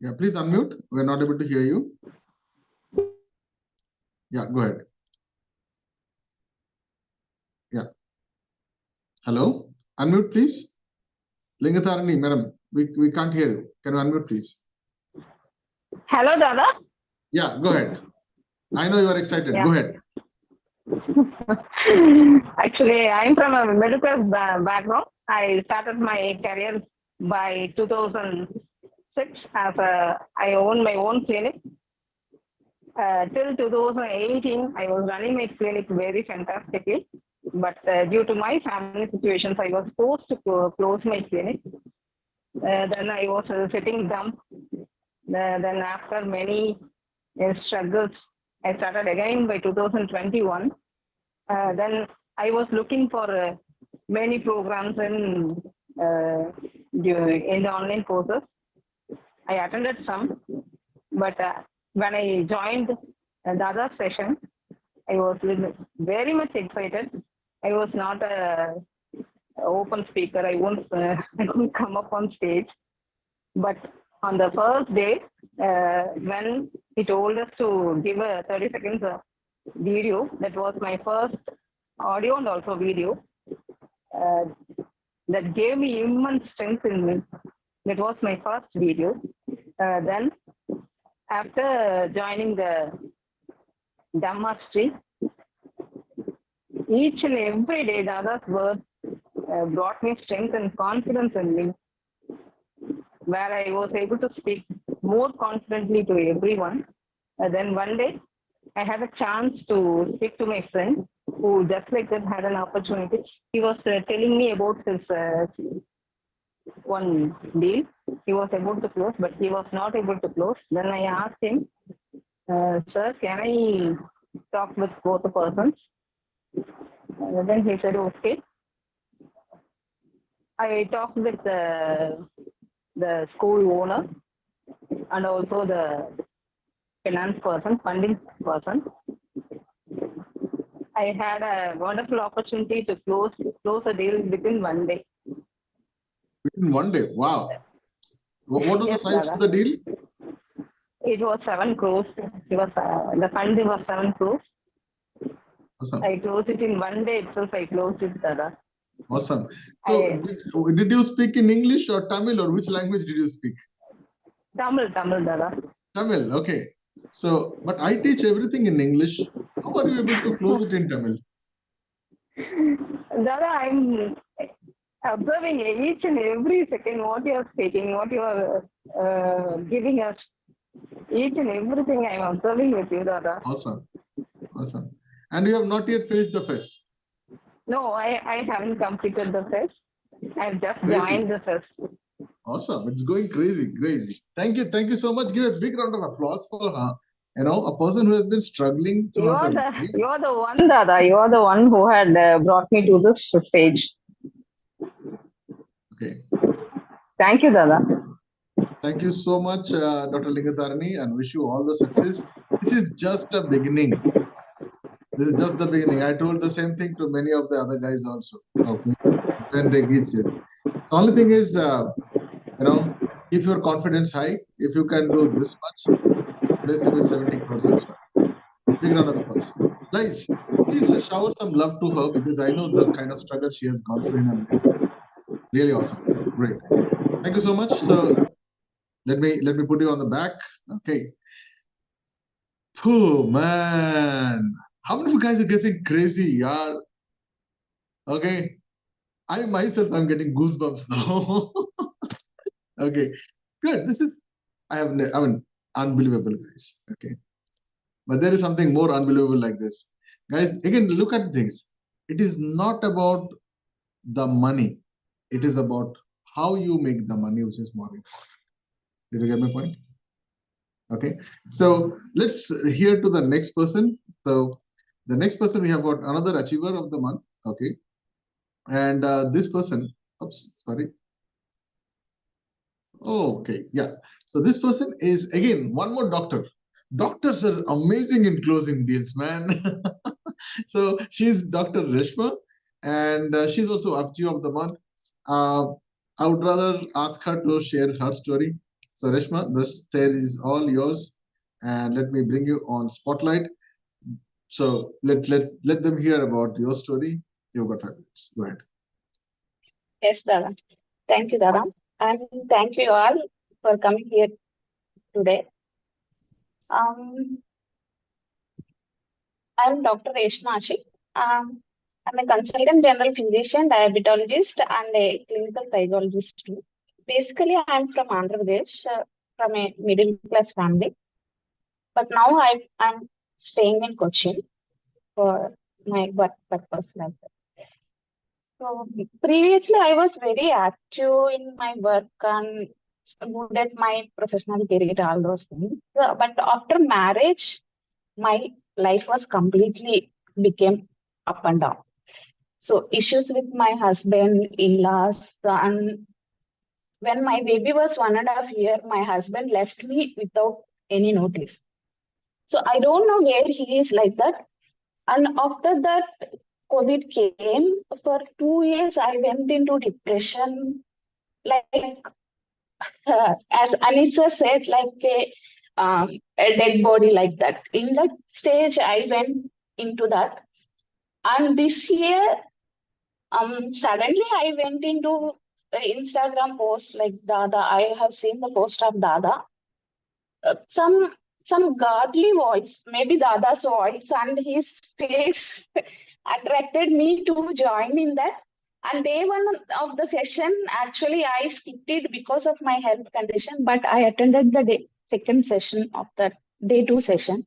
Yeah, please unmute. We're not able to hear you. Yeah, go ahead. Yeah. Hello? Unmute, please. Lingatharene, madam, we can't hear you. Can you unmute, please? Hello, Dada. Yeah, go ahead. I know you are excited. Yeah. Go ahead. Actually, I'm from a medical background. I started my career by 2006 I own my own clinic. Till 2018, I was running my clinic very fantastically. But due to my family situations, I was forced to close my clinic. Then I was sitting dumb. Then after many struggles, I started again by 2021. Then I was looking for many programs in the online courses. I attended some, but when I joined Dada's session, I was very much excited. I was not an open speaker. I couldn't come up on stage. But on the first day, when he told us to give a 30 seconds video, that was my first audio and also video. That gave me immense strength in me. That was my first video. Then, after joining the Dhammastri, each and every day, Dada's words brought me strength and confidence in me, where I was able to speak more confidently to everyone. Then one day, I had a chance to speak to my friend who just like that had an opportunity. He was telling me about his one deal. He was able to close, but he was not able to close. Then I asked him, sir, can I talk with both the persons? Then he said, okay. I talked with the school owner and also the finance person, funding person. I had a wonderful opportunity to close a deal within one day. Within one day? Wow. What was Yes, the size Dada. of the deal? It was 7 crores. It was the funding was 7 crores. Awesome. I closed it in one day itself. I closed it, Dada. Awesome. So, did you speak in English or Tamil, or which language did you speak? Tamil, Dada. Tamil, okay. So, but I teach everything in English. How are you able to close it in Tamil? Dada, I'm observing each and every second what you are speaking, what you are giving us. Each and everything I'm observing with you, Dada. Awesome. Awesome. And you have not yet finished the fest? No, I haven't completed the fest. I've just Crazy. joined the fest. Awesome. It's going crazy, crazy. Thank you. Thank you so much. Give a big round of applause for her. You know, a person who has been struggling throughout her life. You're the one, Dada. You're the one who had brought me to this stage. Okay. Thank you, Dada. Thank you so much, Dr. Lingatharene, and wish you all the success. This is just a beginning. This is just the beginning. I told the same thing to many of the other guys also. Okay. When they reach this. The only thing is, you know, keep your confidence high. If you can do this much, basically 70 crores as well. Big round of applause. Guys, please shower some love to her because I know the kind of struggle she has gone through in her life. Really awesome. Great. Thank you so much. So let me put you on the back. Okay. Oh man. How many of you guys are getting crazy, yaar? Okay. I myself I'm getting goosebumps now. Okay. Good. This is I mean unbelievable, guys. Okay. But there is something more unbelievable like this. Guys, again, look at things. It is not about the money. It is about how you make the money, which is more important. Did you get my point? Okay. So let's hear to the next person. So the next person, we have got another achiever of the month. Okay. And this person, oops, sorry. Okay. Yeah. So this person is again one more doctor. Doctors are amazing in closing deals, man. So she's Dr. Reshma, and she's also FGO of the month. I would rather ask her to share her story. So Reshma, the stage is all yours, and let me bring you on spotlight. So let them hear about your story. You've got 5 minutes. Go ahead. Yes, Dada. Thank you, Dada. And thank you all for coming here today. I'm Dr. Reshma. I'm a consultant general physician, diabetologist, and a clinical psychologist too. Basically, I'm from Andhra Pradesh, from a middle class family. But now I'm staying in Cochin for my work purpose like that. So previously, I was very active in my work and good at my professional career, all those things. But after marriage, my life was completely became up and down. So issues with my husband, in-laws, and when my baby was 1.5 years, my husband left me without any notice. So I don't know where he is like that. And after that, COVID came. For 2 years, I went into depression, like as Anissa said, like a dead body like that. In that stage, I went into that. And this year, suddenly I went into the Instagram post like Dada. I have seen the post of Dada. Some godly voice, maybe Dada's voice and his face attracted me to join in that. And day one of the session, actually, I skipped it because of my health condition, but I attended the second session of that day 2 session.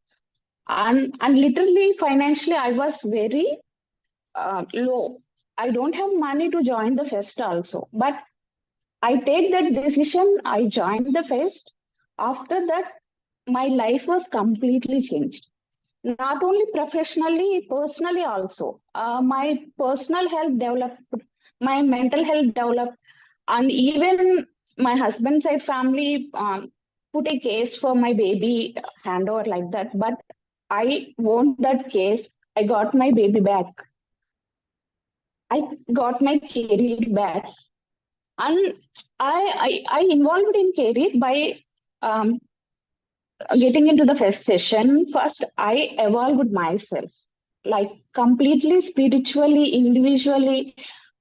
And literally, financially, I was very low. I don't have money to join the fest also, but I take that decision. I joined the fest. After that, my life was completely changed. Not only professionally, personally also. My personal health developed, my mental health developed, and even my husband's side family put a case for my baby handover like that. But I won that case. I got my baby back. I got my career back. And I involved in career by getting into the first session. First, I evolved myself, like completely spiritually, individually,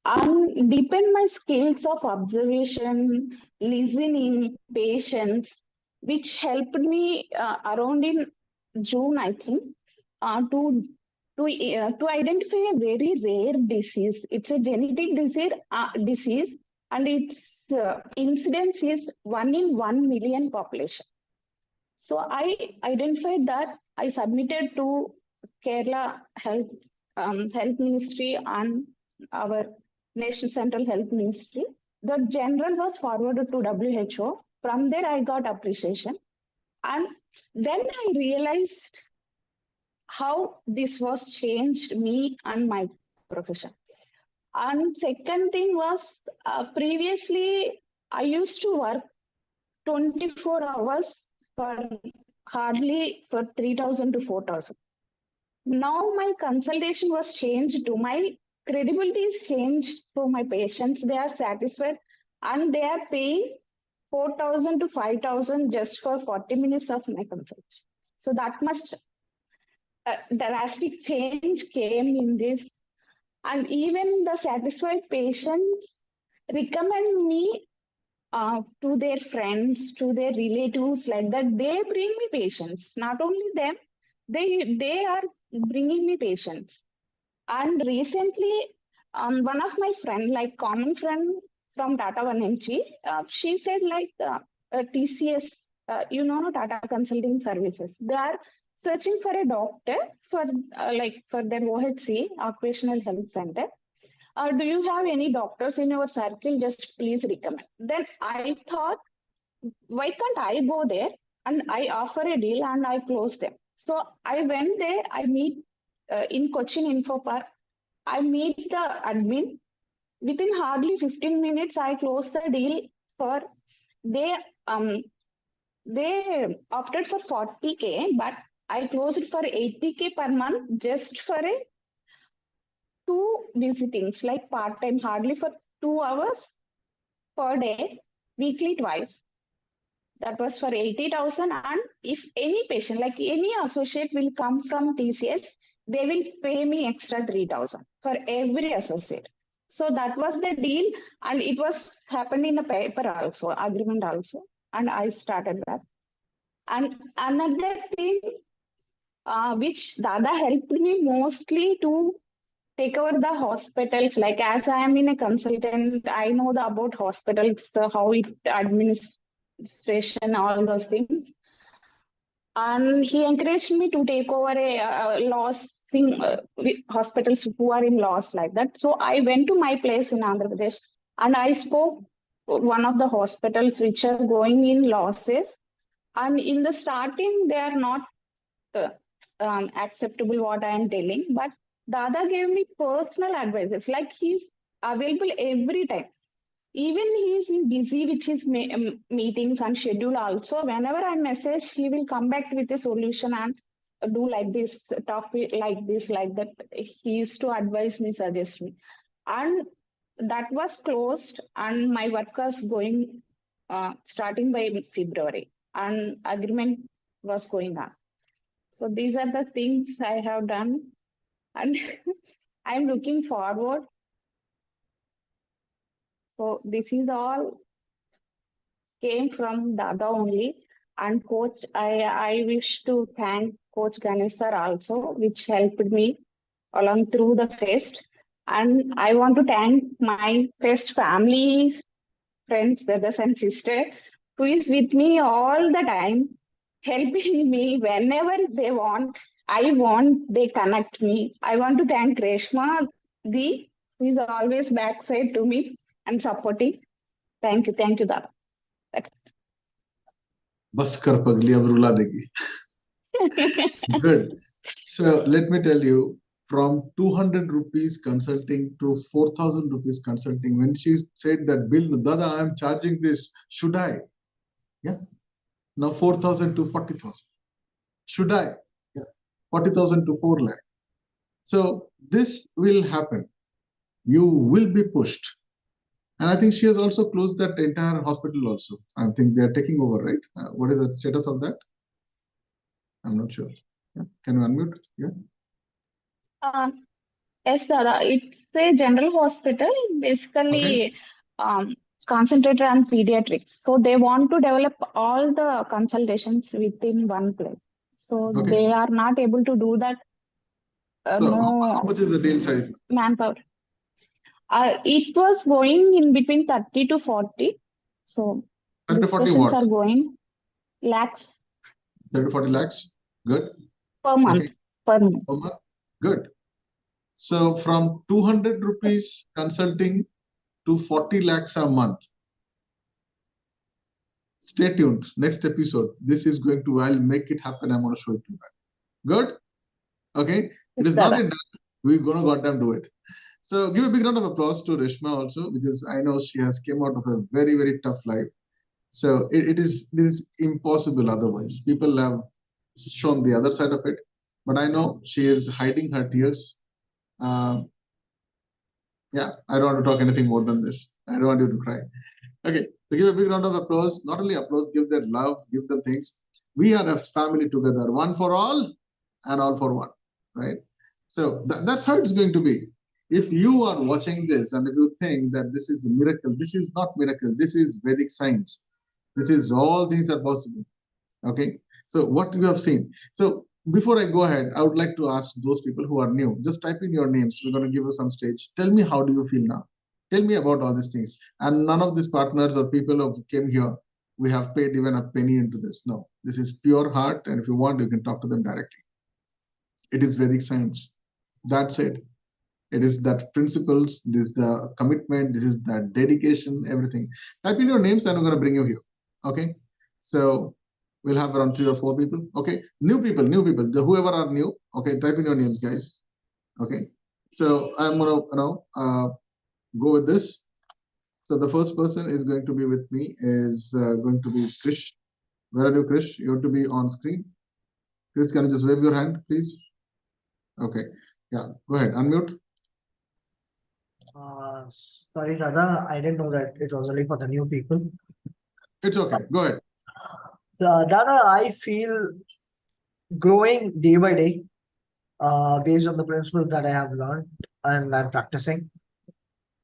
and deepen my skills of observation, listening, patience, which helped me around in June, I think, to identify a very rare disease. It's a genetic disease, and its incidence is 1 in 1 million population. So I identified that. I submitted to Kerala Health Ministry and our National Central Health Ministry. The general was forwarded to WHO. From there, I got appreciation. And then I realized how this was changed me and my profession. And second thing was, previously, I used to work 24 hours for hardly for 3,000 to 4,000. Now my consultation was changed to my credibility is changed for my patients. They are satisfied and they are paying 4,000 to 5,000 just for 40 minutes of my consultation. So that much drastic change came in this. And even the satisfied patients recommend me to their friends, to their relatives, like that. They bring me patients. Not only them, they are bringing me patients. And recently, one of my friend, like common friend from Tata 1mg, she said like TCS, Tata Consulting Services. They are searching for a doctor for for their OHC, Occupational Health Center. Do you have any doctors in your circle? Just please recommend. Then I thought, why can't I go there and I offer a deal and I close them? So I went there. I meet in Cochin Info Park. I meet the admin. Within hardly 15 minutes, I closed the deal for they opted for 40K, but I closed for 80K per month just for a 2 visitings, like part-time, hardly for 2 hours per day, weekly twice. That was for 80,000. And if any patient, like any associate will come from TCS, they will pay me extra 3,000 for every associate. So that was the deal. And it was happened in a paper also, agreement also. And I started that. And another thing which Dada helped me mostly to take over the hospitals. Like as I am in a consultant, I know about hospitals, how it administration, all those things. And he encouraged me to take over a loss thing, hospitals who are in loss like that. So I went to my place in Andhra Pradesh and I spoke one of the hospitals which are going in losses. And in the starting, they are not acceptable what I am telling, but Dada gave me personal advices. Like he's available every time. Even he is busy with his meetings and schedule also. Whenever I message, he will come back with a solution and do like this, talk like this, like that. He used to advise me, suggest me. And that was closed and my work was going, starting by February and agreement was going on. So these are the things I have done and I'm looking forward. So this is all came from Dada only. And coach, I wish to thank Coach Ganesh sir also, which helped me along through the fest. And I want to thank my fest families, friends, brothers and sisters, who is with me all the time, helping me whenever they want. I want, they connect me. I want to thank Reshma, who is always backside to me and supporting. Thank you, Dada. Bas kar pagli, ab rula degi. Good. So let me tell you, from 200 rupees consulting to 4,000 rupees consulting, when she said that bill, Dada, I am charging this, should I? Yeah. Now 4,000 to 40,000. Should I? Yeah. 40,000 to 4 lakh. So this will happen. You will be pushed. And I think she has also closed that entire hospital also. I think they are taking over, right? What is the status of that? I'm not sure. Yeah. Can you unmute? Yeah. Yes, Dada. It's a general hospital, basically concentrated on pediatrics. So they want to develop all the consultations within one place. So they are not able to do that. So how much is the deal size? Manpower. It was going in between 30 to 40. So 30 to 40 what? Are going lakhs. 30 to 40 lakhs. Good. Per month. Per month. Per month. Good. So from 200 rupees consulting to 40 lakhs a month. Stay tuned. Next episode. This is going to, I'll make it happen. I'm going to show it to you. Good. Okay. It is not done. We're going to goddamn do it. So give a big round of applause to Reshma also, because I know she has came out of a very, very tough life. So it is impossible otherwise. People have shown the other side of it, but I know she is hiding her tears. Yeah, I don't want to talk anything more than this. I don't want you to cry. Okay, so give a big round of applause. Not only applause, give them love, give them things. We are a family together, one for all and all for one, right? So that's how it's going to be. If you are watching this and if you think that this is a miracle, this is not miracle. This is Vedic science. This is all things are possible. Okay. So what you have seen. So before I go ahead, I would like to ask those people who are new, just type in your names. We're going to give you some stage. Tell me, how do you feel now? Tell me about all these things. And none of these partners or people who came here, we have paid even a penny into this. No, this is pure heart. And if you want, you can talk to them directly. It is Vedic science. That's it. It is that principles, this is the commitment, this is the dedication, everything. Type in your names and I'm going to bring you here. Okay. So we'll have around 3 or 4 people. Okay. New people, whoever are new. Okay. Type in your names, guys. Okay. So I'm going to go with this. So the first person is going to be with me is going to be Krish. Where are you, Krish? You have to be on screen. Chris, can you just wave your hand, please? Okay. Yeah, go ahead. Unmute. Sorry, Dada, I didn't know that it was only for the new people. It's okay. Go ahead. Dada, I feel growing day by day, based on the principles that I have learned and I'm practicing.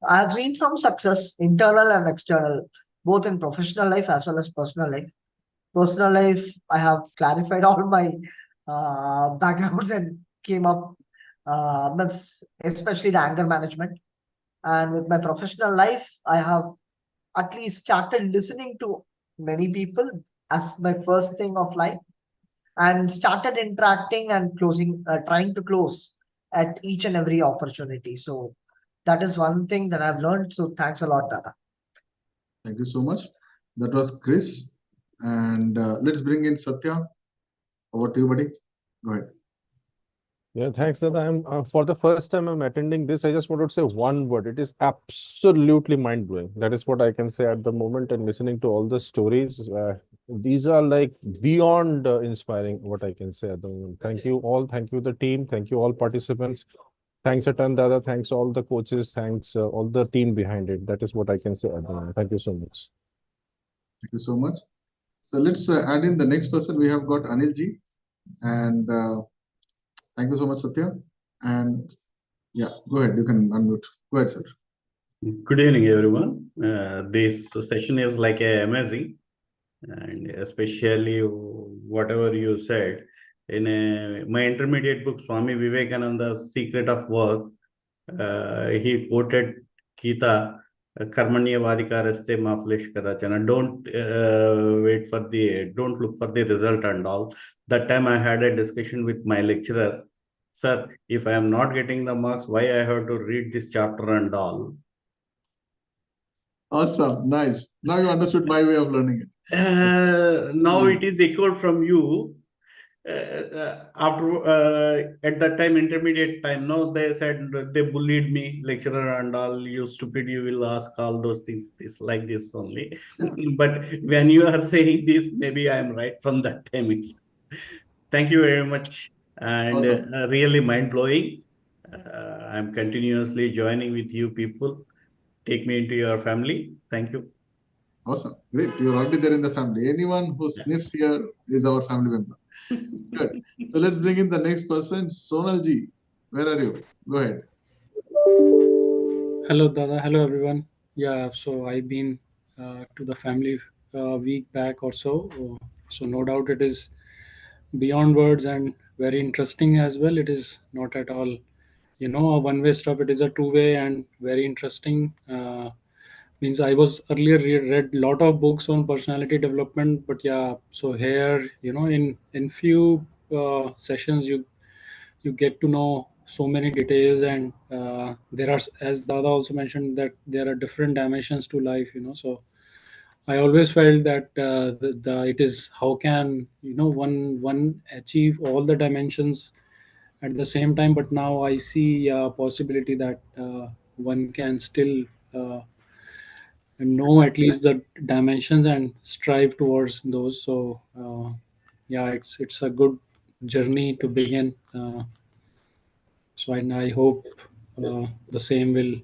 I have seen some success, internal and external, both in professional life as well as personal life. Personal life, I have clarified all my backgrounds and came up, especially the anger management. And with my professional life, I have at least started listening to many people as my first thing of life, and started interacting and closing, trying to close at each and every opportunity. So that is one thing that I've learned. So thanks a lot, Dada. Thank you so much. That was Chris. And let's bring in Satya. Over to you, buddy. Go ahead. Yeah, thanks, Dada. I'm for the first time I'm attending this. I just wanted to say one word. It is absolutely mind-blowing. That is what I can say at the moment. And listening to all the stories, these are like beyond inspiring. What I can say at the moment. Thank you all. Thank you the team. Thank you all participants. Thanks a ton, Dada. Thanks all the coaches. Thanks all the team behind it. That is what I can say at the moment. Thank you so much. Thank you so much. So let's add in the next person. We have got Anil ji, and thank you so much, Satya. And yeah, go ahead. You can unmute. Go ahead, sir. Good evening, everyone. This session is like amazing, and especially whatever you said in my intermediate book, Swami Vivekananda's Secret of Work. He quoted Gita, Karmanya Vadikaraste Maflesh Kadachana. Don't look for the result and all. That time I had a discussion with my lecturer. Sir, if I am not getting the marks, why I have to read this chapter and all? Awesome. Nice. Now you understood my way of learning it. Now it is echoed from you. After at that time, intermediate time, no, they said they bullied me, lecturer and all. You stupid, you will ask all those things, this like this only. But when you are saying this, maybe I am right from that time. Thank you very much, and Awesome. really mind blowing. I'm continuously joining with you people. Take me into your family. Thank you. Awesome. Great. You're already there in the family. Anyone who sniffs here is our family member. Good. So let's bring in the next person, Sonal ji. Where are you? Go ahead. Hello, Dada. Hello, everyone. Yeah, so I've been to the family week back or so. So no doubt it is beyond words and very interesting as well. It is not at all, a one-way stuff. It is a two-way and very interesting. Means I was earlier read a lot of books on personality development, but yeah, so here, in few sessions you get to know so many details, and there are, as Dada also mentioned, that there are different dimensions to life. So I always felt that it is how can one achieve all the dimensions at the same time, but now I see a possibility that one can still know at least the dimensions and strive towards those. So yeah, it's a good journey to begin. So I hope the same will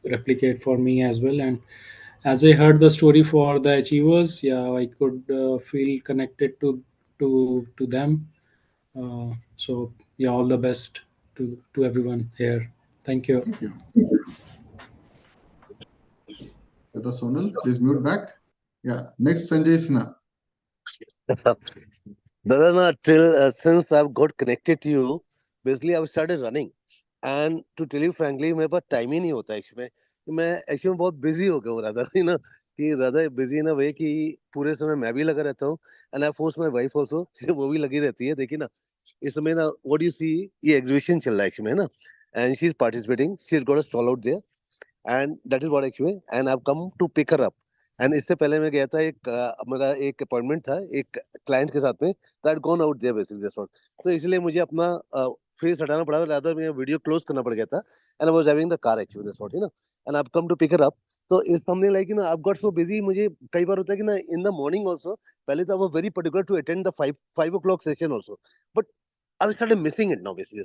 replicate for me as well. And as I heard the story for the achievers, yeah, I could feel connected to them. So yeah, all the best to everyone here. Thank you. Thank you. That was Sonal. Please mute back. Yeah. Next, Sanjay Sinha. Dada, till since I've got connected to you, basically I've started running. And to tell you frankly, मेरे पास time ही नहीं होता actually मैं actually बहुत busy हो गया हूँ rather कि rather busy in अ वे कि पूरे समय मैं भी लगा रहता हूँ and I force my wife also वो भी लगी रहती है देखिए ना इस समय ना व्हाट यू सी ये एग्जीबिशन चल रहा है एक्चुअली है ना and she is participating she has got a stall out there and that is what actually and I have come to pick her up and इससे पहले मैं गया था मेरा एक अपॉइंटमेंट था एक क्लाइंट के साथ में that gone out there basically that's what तो इसलिए मुझे अपना फेस हटाना पड़ा रादर मैं वीडियो क्लोज करना पड़ गया था and I was driving the car actually that's what and I have come to pick her up So it's something like, I've got so busy, मुझे कई बार होता है कि in the morning also, पहले तो I was very particular to attend the 5 o'clock session also. But I've started missing it now basically.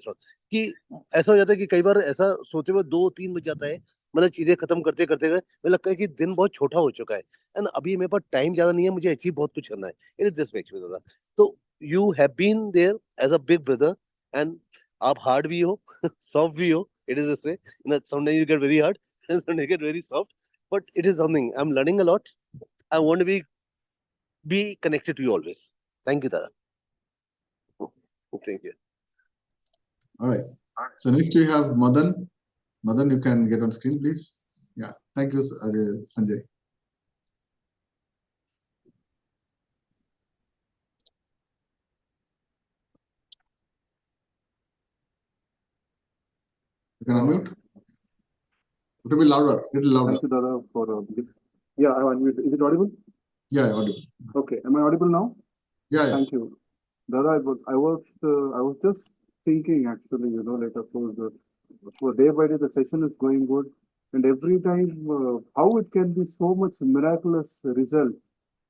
कि ऐसा हो जाता है कि कई बार ऐसा सोते हुए 2-3 बज जाता है, मतलब चीजें खत्म करते करते गए मुझे लगता है कि दिन बहुत छोटा हो चुका है एंड अभी मेरे पास टाइम ज्यादा नहीं है, मुझे अचीव बहुत कुछ करना है. It is this actually dada. तो you have been there as a big brother and आप हार्ड भी हो, सॉफ्ट भी हो. It is this way. Sometimes you get very hard and sometimes you get very soft, but it is something I'm learning a lot. I want to be connected to you always. Thank you, Dada. Thank you. All right. So next we have Madan. Madan, you can get on screen, please. Yeah. Thank you, Sanjay. You can unmute. It will be louder, little louder. Thank you, Dada, for yeah, I unmute. Is it audible? Yeah, audible. Okay, am I audible now? Yeah, yeah. Thank you, Dada. I was just thinking actually, like of course, for day by day the session is going good, and every time how it can be so much miraculous result,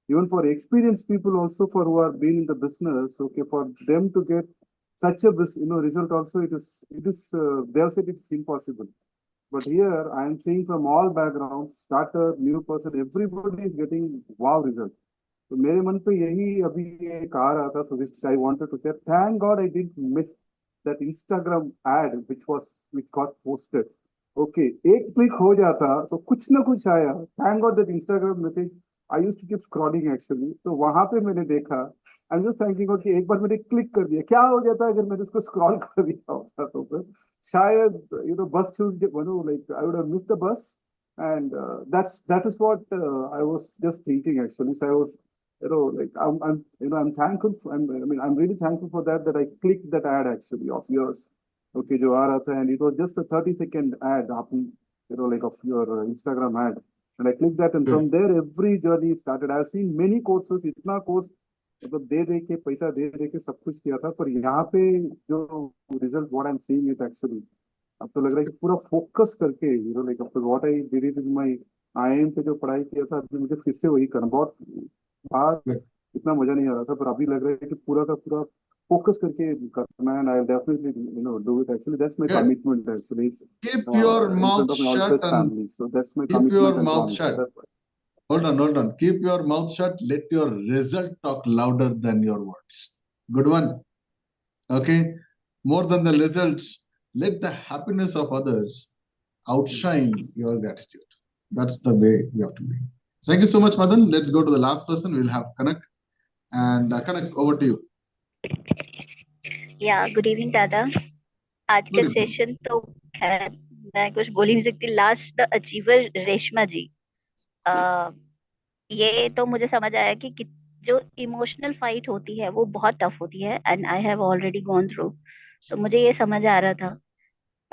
even for experienced people also, for who are been in the business. Okay, for them to get such a result also, it is they have said it's impossible. But here I am seeing from all backgrounds, starter, new person, everybody is getting wow result. So मेरे मन पे यही अभी एक आ रहा था, so which I wanted to say, thank God I didn't miss that Instagram ad which got posted. Okay, एक click हो जाता तो कुछ ना कुछ आया. Thank God that Instagram message I used to keep scrolling actually. तो वहां पे मैंने देखा. I'm just thinking कि एक बार मैंने क्लिक कर दिया, क्या हो जाता अगर मैंने उसको स्क्रॉल कर दिया होता तो फिर शायद बस छूट like I would have missed the bus. And that is what I was just thinking actually. So I was like I'm thankful I'm really thankful for that I clicked that ad actually of yours. Okay, जो आ रहा था, and it was just a 30-second ad like of your Instagram ad, and I clicked that, and from there every journey started. I've seen many courses, इतना course मतलब दे के पैसा दे के सब कुछ किया था, पर यहाँ पे जो result what I'm seeing it actually अब तो लग रहा है कि पूरा फोकस करके like what I did it in my IIM पे जो पढ़ाई किया था, अभी मुझे फिर से वही करना. बहुत बाहर इतना मजा नहीं आ रहा था, पर अभी लग रहा है कि पूरा का पूरा फोकस करके करना है, and I'll definitely do it actually. That's my commitment actually. Keep your mouth shut and family. So that's my keep your commitment and mouth promise. shut. Hold on. Keep your mouth shut. Let your result talk louder than your words. Good one. Okay. More than the results, let the happiness of others outshine your gratitude. That's the way you have to be. Thank you so much, Madan. Let's go to the last person. We'll have Kanak. And Kanak, over to you. Yeah, good evening, Dada. आज के session तो खैर मैं कुछ बोल ही नहीं सकती. Last the achiever Reshma जी, ये तो मुझे समझ आया कि जो इमोशनल फाइट होती है वो बहुत टफ होती है, and I have already gone through. तो मुझे ये समझ आ रहा था,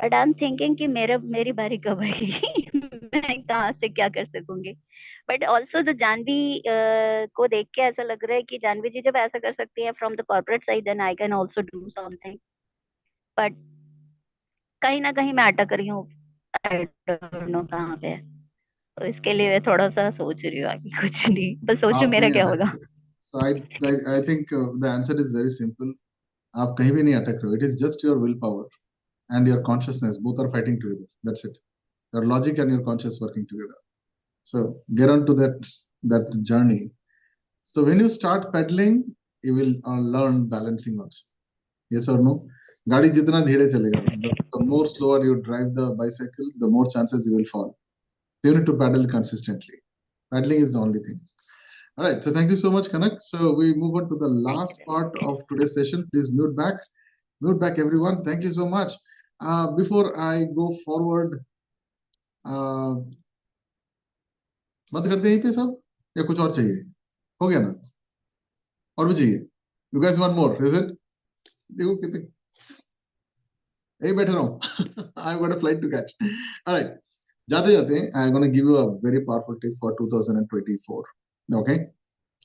बट आई एम थिंकिंग कि मेरी बारी कब आएगी, मैं कहाँ से क्या कर सकूंगी. बट ऑल्सो द जानवी को देख के ऐसा लग रहा है कि जानवी जी जब ऐसा कर सकती है from the corporate side, then I can also do something. But कहीं ना कहीं मैं अटक रही हूँ, आई डोंट नो कहाँ पे. तो इसके लिए मैं थोड़ा सा सोच रही हूँ, आगे कुछ नहीं, बस सोचो मेरा क्या होगा. So I think the answer is very simple. आप कहीं भी नहीं अटक रहे हो. It is just your willpower and your consciousness. Both are fighting together. That's it. Your logic and your conscious working together. So get on to that journey. So when you start pedaling, you will learn balancing also. Yes or no? गाड़ी जितना धीरे चलेगा, the more slower you drive the bicycle, the more chances you will fall. So you need to pedal consistently. Paddling is the only thing. All right. So thank you so much, Kanak. So we move on to the last part of today's session. Please mute back, everyone. Thank you so much. Before I go forward, मत करते हैं पे सब या कुछ और चाहिए? हो गया ना? और भी चाहिए? You guys want more? Is it? देखो कितने यही बैठे रहो. I've got a flight to catch. All right. जाते I'm going to give you a very powerful tip for 2024. Okay,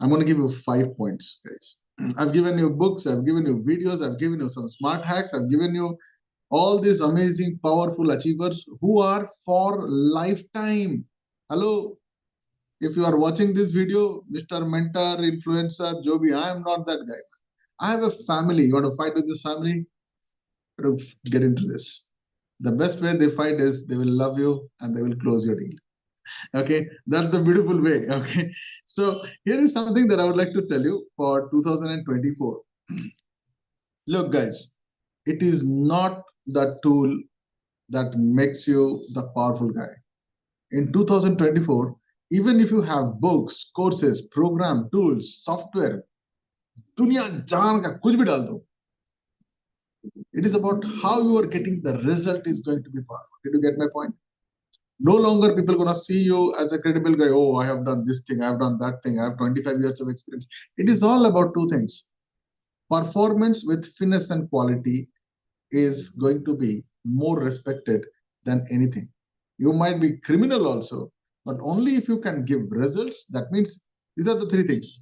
I'm going to give you 5 points, guys. I've given you books, I've given you videos, I've given you some smart hacks, I've given you all these amazing, powerful achievers who are for lifetime. Hello, if you are watching this video, Mr. Mentor, influencer, Joby, I am not that guy. I have a family. You want to fight with this family? You to get into this. The best way they fight is they will love you and they will close your deal. Okay, that's the beautiful way. Okay, so here is something that I would like to tell you for 2024. Look, guys, it is not the tool that makes you the powerful guy. In 2024, even if you have books, courses, program, tools, software, दुनिया जान का कुछ भी डाल दो, it is about how you are getting the result is going to be powerful. Did you get my point? No longer people gonna see you as a credible guy. Oh, I have done this thing, I have done that thing, I have 25 years of experience. It is all about two things. Performance with finesse and quality is going to be more respected than anything. You might be criminal also, but only if you can give results. That means these are the three things.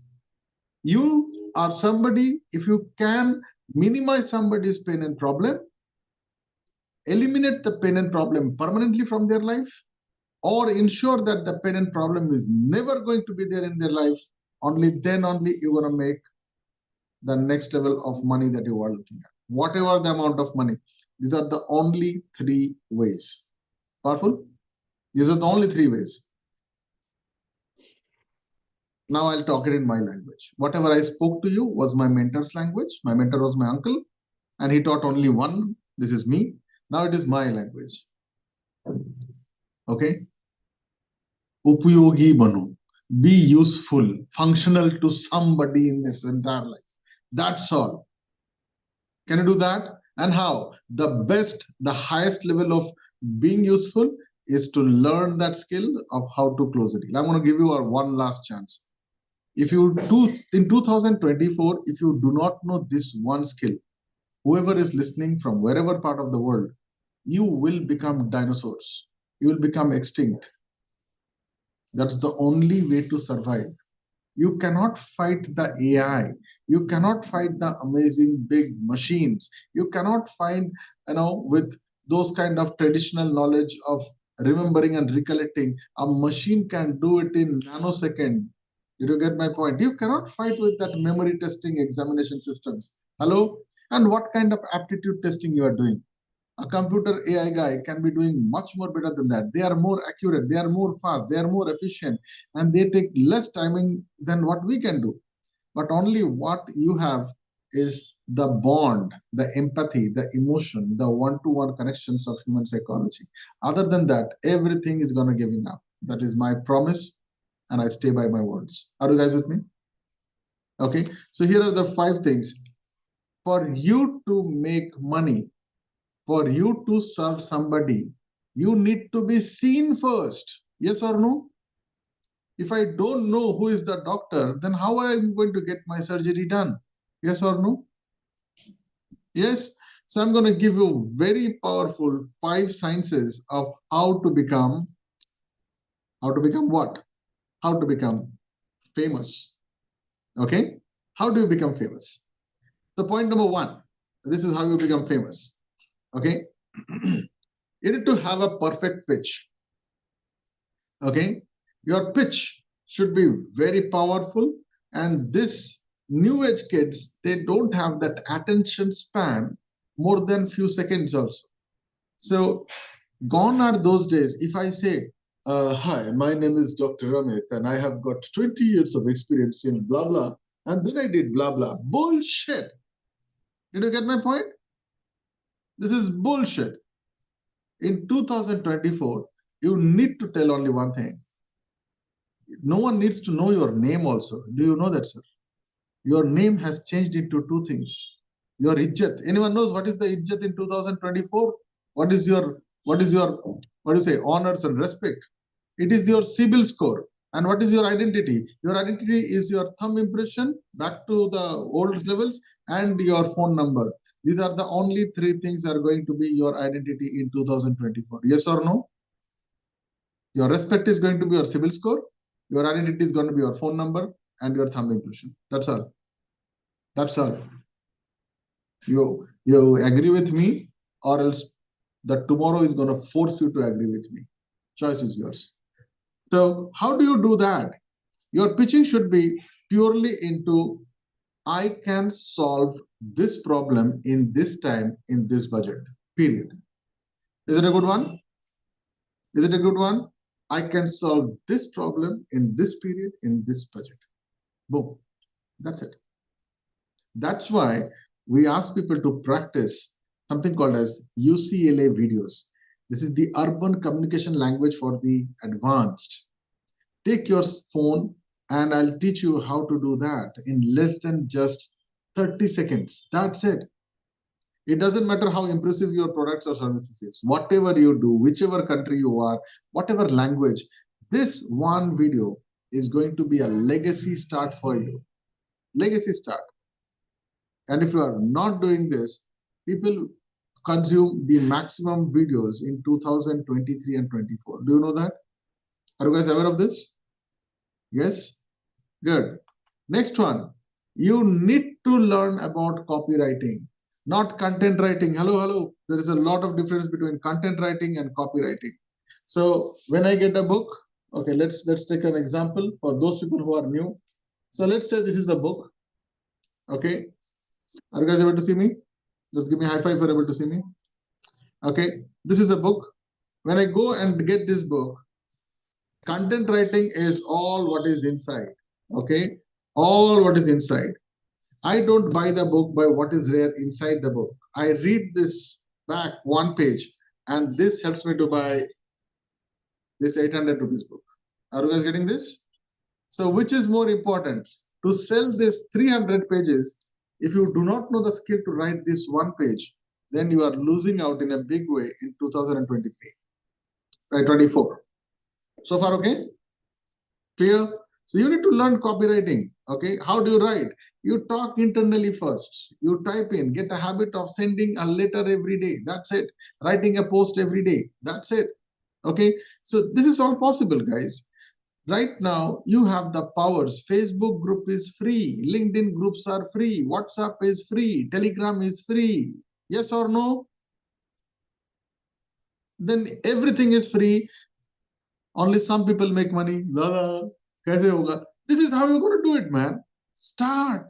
You are somebody, if you can minimize somebody's pain and problem, eliminate the pain and problem permanently from their life, or ensure that the pain and problem is never going to be there in their life, only then only you're going to make the next level of money that you are looking at. Whatever the amount of money, these are the only three ways. Powerful? These are the only three ways. Now I'll talk it in my language. Whatever I spoke to you was my mentor's language. My mentor was my uncle, and he taught only one. This is me. Now it is my language. Okay? Upayogi bano. Be useful, functional to somebody in this entire life. That's all. Can you do that? And how? The best, the highest level of being useful is to learn that skill of how to close a deal. I'm going to give you one last chance. If you do in 2024, if you do not know this one skill, whoever is listening from wherever part of the world, you will become dinosaurs. You will become extinct. That's the only way to survive. You cannot fight the AI. You cannot fight the amazing big machines. You cannot find, with those kind of traditional knowledge of remembering and recollecting. A machine can do it in nanosecond. Did you get my point? You cannot fight with that memory testing examination systems. Hello? And what kind of aptitude testing you are doing? A computer AI guy can be doing much more better than that. They are more accurate, they are more fast, they are more efficient, and they take less timing than what we can do. But only what you have is the bond, the empathy, the emotion, the one-to-one connections of human psychology. Other than that, everything is going to giving up. That is my promise, and I stay by my words. Are you guys with me? Okay, so here are the 5 things. For you to make money, for you to serve somebody, you need to be seen first. Yes or no? If I don't know who is the doctor, then how am I going to get my surgery done? Yes or no? Yes. So I'm going to give you very powerful 5 sciences of how to become what? How to become famous. Okay? How do you become famous? So point number 1, this is how you become famous. Okay? You need to have a perfect pitch. Okay? Your pitch should be very powerful, and this new age kids, they don't have that attention span more than few seconds also. So gone are those days. If I say, hi, my name is Dr. Amit, and I have got 20 years of experience in blah, blah, and then I did blah, blah. Bullshit. Did you get my point? This is bullshit. In 2024, you need to tell only one thing. No one needs to know your name also. Do you know that, sir? Your name has changed into 2 things. Your ijjat. Anyone knows what is the ijjat in 2024? What is your, what do you say, honors and respect? It is your CIBIL score. And what is your identity? Your identity is your thumb impression back to the old levels and your phone number. These are the only 3 things that are going to be your identity in 2024. Yes or no? Your respect is going to be your CIBIL score. Your identity is going to be your phone number and your thumb impression. That's all. That's all. You agree with me, or else that tomorrow is going to force you to agree with me. Choice is yours. So how do you do that? Your pitching should be purely into, I can solve this problem in this time, in this budget, period. Is it a good one? Is it a good one? I can solve this problem in this period, in this budget. Boom. That's it. That's why we ask people to practice something called as UCLA videos. This is the urban communication language for the advanced. Take your phone and I'll teach you how to do that in less than just 30 seconds. That's it. It doesn't matter how impressive your products or services is. Whatever you do, whichever country you are, whatever language, this one video is going to be a legacy start for you. Legacy start. And if you are not doing this, people consume the maximum videos in 2023 and 24. Do you know that? Are you guys aware of this? Yes? Good. Next one. You need to learn about copywriting, not content writing. Hello. There is a lot of difference between content writing and copywriting. So when I get a book, okay, let's take an example for those people who are new. So let's say this is a book. Okay. Are you guys able to see me? Just give me a high five if you're able to see me. Okay. This is a book. When I go and get this book, content writing is all what is inside. Okay. All what is inside. I don't buy the book by what is there inside the book. I read this back one page, and this helps me to buy this 800 rupees book. Are you guys getting this? So which is more important? To sell this 300 pages, if you do not know the skill to write this one page, then you are losing out in a big way in 2023. Right, 24. So far, okay? Clear? So you need to learn copywriting. Okay, how do you write? You talk internally first. You type in, get a habit of sending a letter every day. That's it. Writing a post every day. That's it. Okay, so this is all possible, guys. Right now, you have the powers. Facebook group is free. LinkedIn groups are free. WhatsApp is free. Telegram is free. Yes or no? Then everything is free. Only some people make money. This is how you're going to do it, man. Start.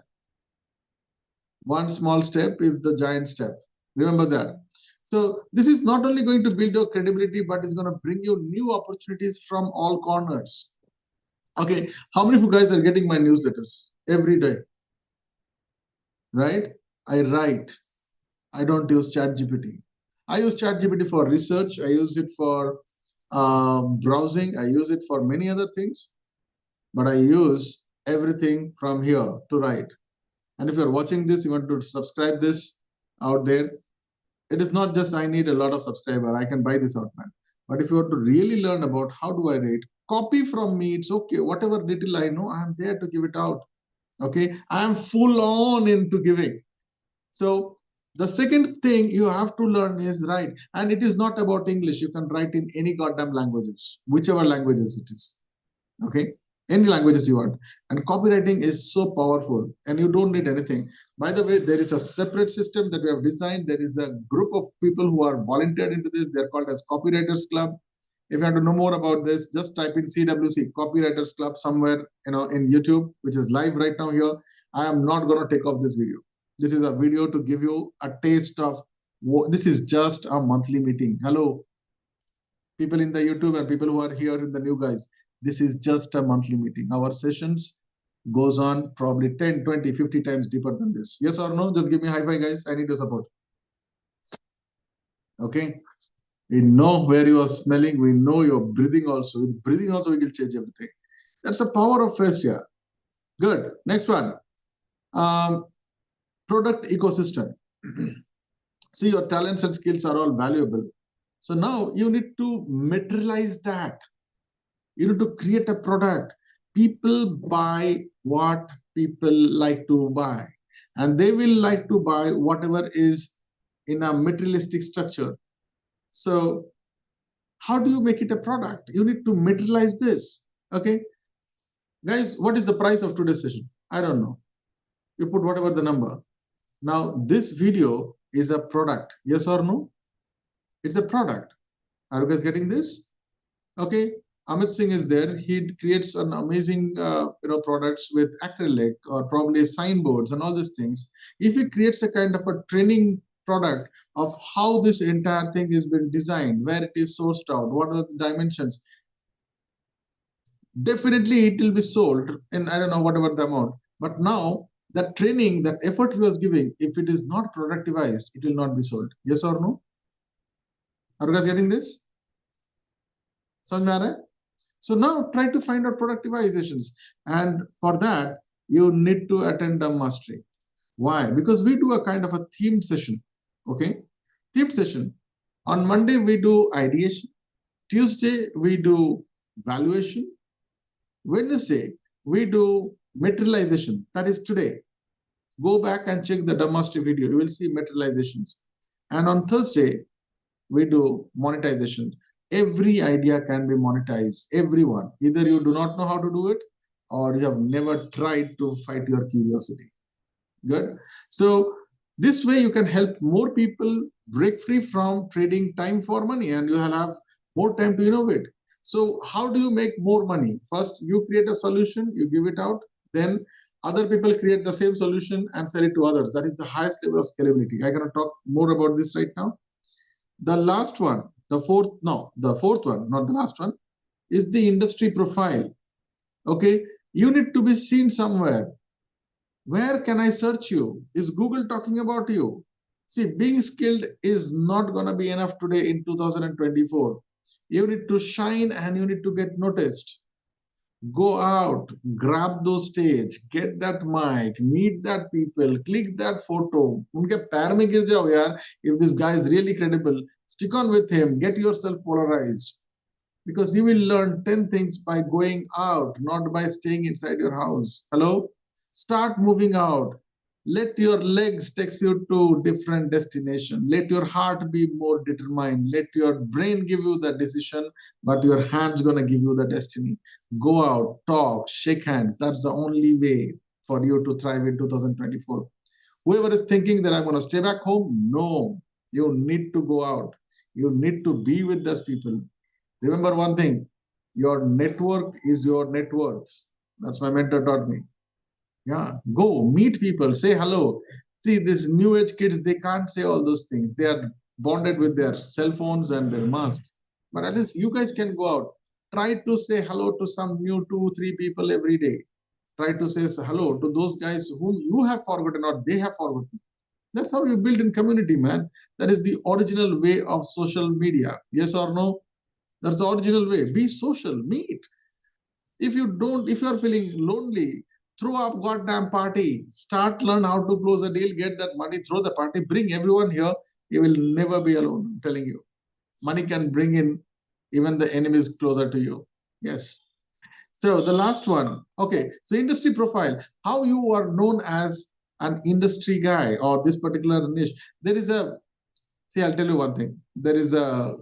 One small step is the giant step. Remember that. So this is not only going to build your credibility, but it's going to bring you new opportunities from all corners. Okay, how many of you guys are getting my newsletters every day? Right? I write. I don't use ChatGPT. I use ChatGPT for research. I use it for browsing. I use it for many other things. But I use everything from here to write. And if you're watching this, you want to subscribe this out there. It is not just I need a lot of subscribers. I can buy this out, man. But if you want to really learn about how do I write, copy from me. It's okay. Whatever little I know, I'm there to give it out. Okay. I am full on into giving. So the second thing you have to learn is write. And it is not about English. You can write in any goddamn languages, whichever languages it is. Okay. Any languages you want. And copywriting is so powerful and you don't need anything. By the way, there is a separate system that we have designed. There is a group of people who are volunteered into this. They're called as Copywriters Club. If you want to know more about this, just type in CWC, Copywriters Club, somewhere in YouTube, which is live right now here. I am not going to take off this video. This is a video to give you a taste of what this is. Just a monthly meeting. Hello, people in the YouTube and people who are here in the new guys. This is just a monthly meeting. Our sessions goes on probably 10, 20, 50 times deeper than this. Yes or no? Just give me a high five, guys. I need your support. Okay. We know where you are smelling. We know you're breathing also. With breathing also, we will change everything. That's the power of first year. Good. Next one. Product ecosystem. See, your talents and skills are all valuable. So now you need to materialize that. You need to create a product. People buy what people like to buy. And they will like to buy whatever is in a materialistic structure. So how do you make it a product? You need to materialize this. Okay. Guys, what is the price of today's session? I don't know. You put whatever the number. Now, this video is a product. Yes or no? It's a product. Are you guys getting this? Okay. Amit Singh is there. He creates an amazing, products with acrylic or probably signboards and all these things. If he creates a kind of a training product of how this entire thing is been designed, where it is sourced out, what are the dimensions, definitely it will be sold in, I don't know, whatever the amount. But now that training, that effort he was giving, if it is not productivized, it will not be sold. Yes or no? Are you guys getting this? So now try to find out productivizations. And for that, you need to attend the mastery. Why? Because we do a kind of a themed session. Okay? Themed session. On Monday, we do ideation. Tuesday, we do valuation. Wednesday, we do materialization. That is today. Go back and check the Mastery video. You will see materializations. And on Thursday, we do monetization. Every idea can be monetized. Everyone. Either you do not know how to do it, or you have never tried to fight your curiosity. Good. So this way you can help more people break free from trading time for money, and you will have more time to innovate. So how do you make more money? First, you create a solution, you give it out, then other people create the same solution and sell it to others. That is the highest level of scalability. I cannot talk more about this right now. The last one, the fourth one, not the last one, is the industry profile. Okay, you need to be seen somewhere. Where can I search you? Is Google talking about you? See, being skilled is not going to be enough today in 2024. You need to shine and you need to get noticed. Go out, grab those stage, get that mic, meet that people, click that photo. Unke pair mein gir jao yaar. If this guy is really credible, stick on with him, get yourself polarized. Because you will learn 10 things by going out, not by staying inside your house. Hello? Start moving out. Let your legs take you to different destination. Let your heart be more determined. Let your brain give you the decision, but your hand's gonna give you the destiny. Go out, talk, shake hands. That's the only way for you to thrive in 2024. Whoever is thinking that I'm gonna stay back home, no. You need to go out. You need to be with those people. Remember one thing, your network is your net worth. That's my mentor taught me. Yeah, go meet people, say hello. See, these new age kids, they can't say all those things. They are bonded with their cell phones and their masks. But at least you guys can go out. Try to say hello to some new 2-3 people every day. Try to say hello to those guys whom you have forgotten or they have forgotten. That's how you build in community, man. That is the original way of social media. Yes or no? That's the original way. Be social, meet. If you are feeling lonely, throw up goddamn party. Start, learn how to close a deal, get that money, throw the party, bring everyone here. You will never be alone, I'm telling you. Money can bring in even the enemies closer to you. Yes. So the last one. Okay. So industry profile. How you are known as an industry guy or this particular niche. I'll tell you one thing. There is a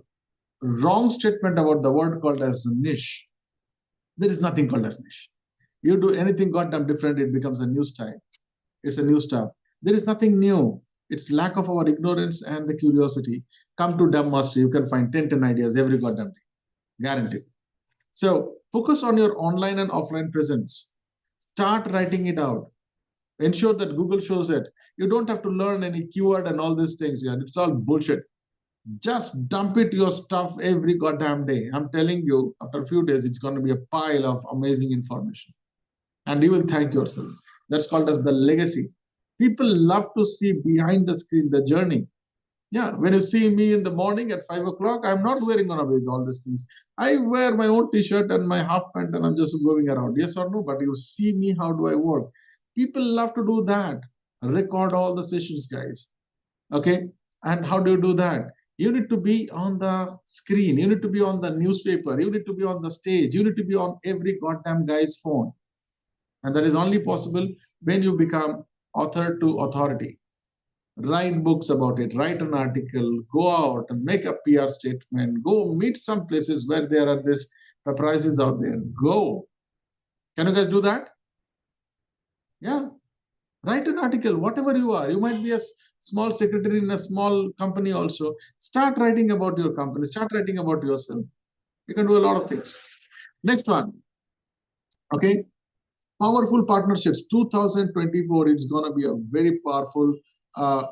wrong statement about the word called as niche. There is nothing called as niche. You do anything goddamn different, it becomes a new style. It's a new stuff. There is nothing new. It's lack of our ignorance and the curiosity. Come to Dumb Mastery, you can find 10 ideas every goddamn day. Guaranteed. So focus on your online and offline presence. Start writing it out. Ensure that Google shows it. You don't have to learn any keyword and all these things here. It's all bullshit. Just dump it your stuff every goddamn day. I'm telling you, after a few days, it's going to be a pile of amazing information. And you will thank yourself. That's called as the legacy. People love to see behind the screen, the journey. Yeah, when you see me in the morning at 5 o'clock, I'm not wearing all these things. I wear my own t-shirt and my half pant and I'm just going around. Yes or no? But you see me, how do I work? People love to do that. Record all the sessions, guys. Okay? And how do you do that? You need to be on the screen. You need to be on the newspaper. You need to be on the stage. You need to be on every goddamn guy's phone. And that is only possible when you become author to authority. Write books about it, write an article, go out and make a PR statement, go meet some places where there are these paparazzis out there. Go. Can you guys do that? Yeah. Write an article, whatever you are. You might be a small secretary in a small company also. Start writing about your company. Start writing about yourself. You can do a lot of things. Next one. Okay. Powerful partnerships. 2024 is going to be a very powerful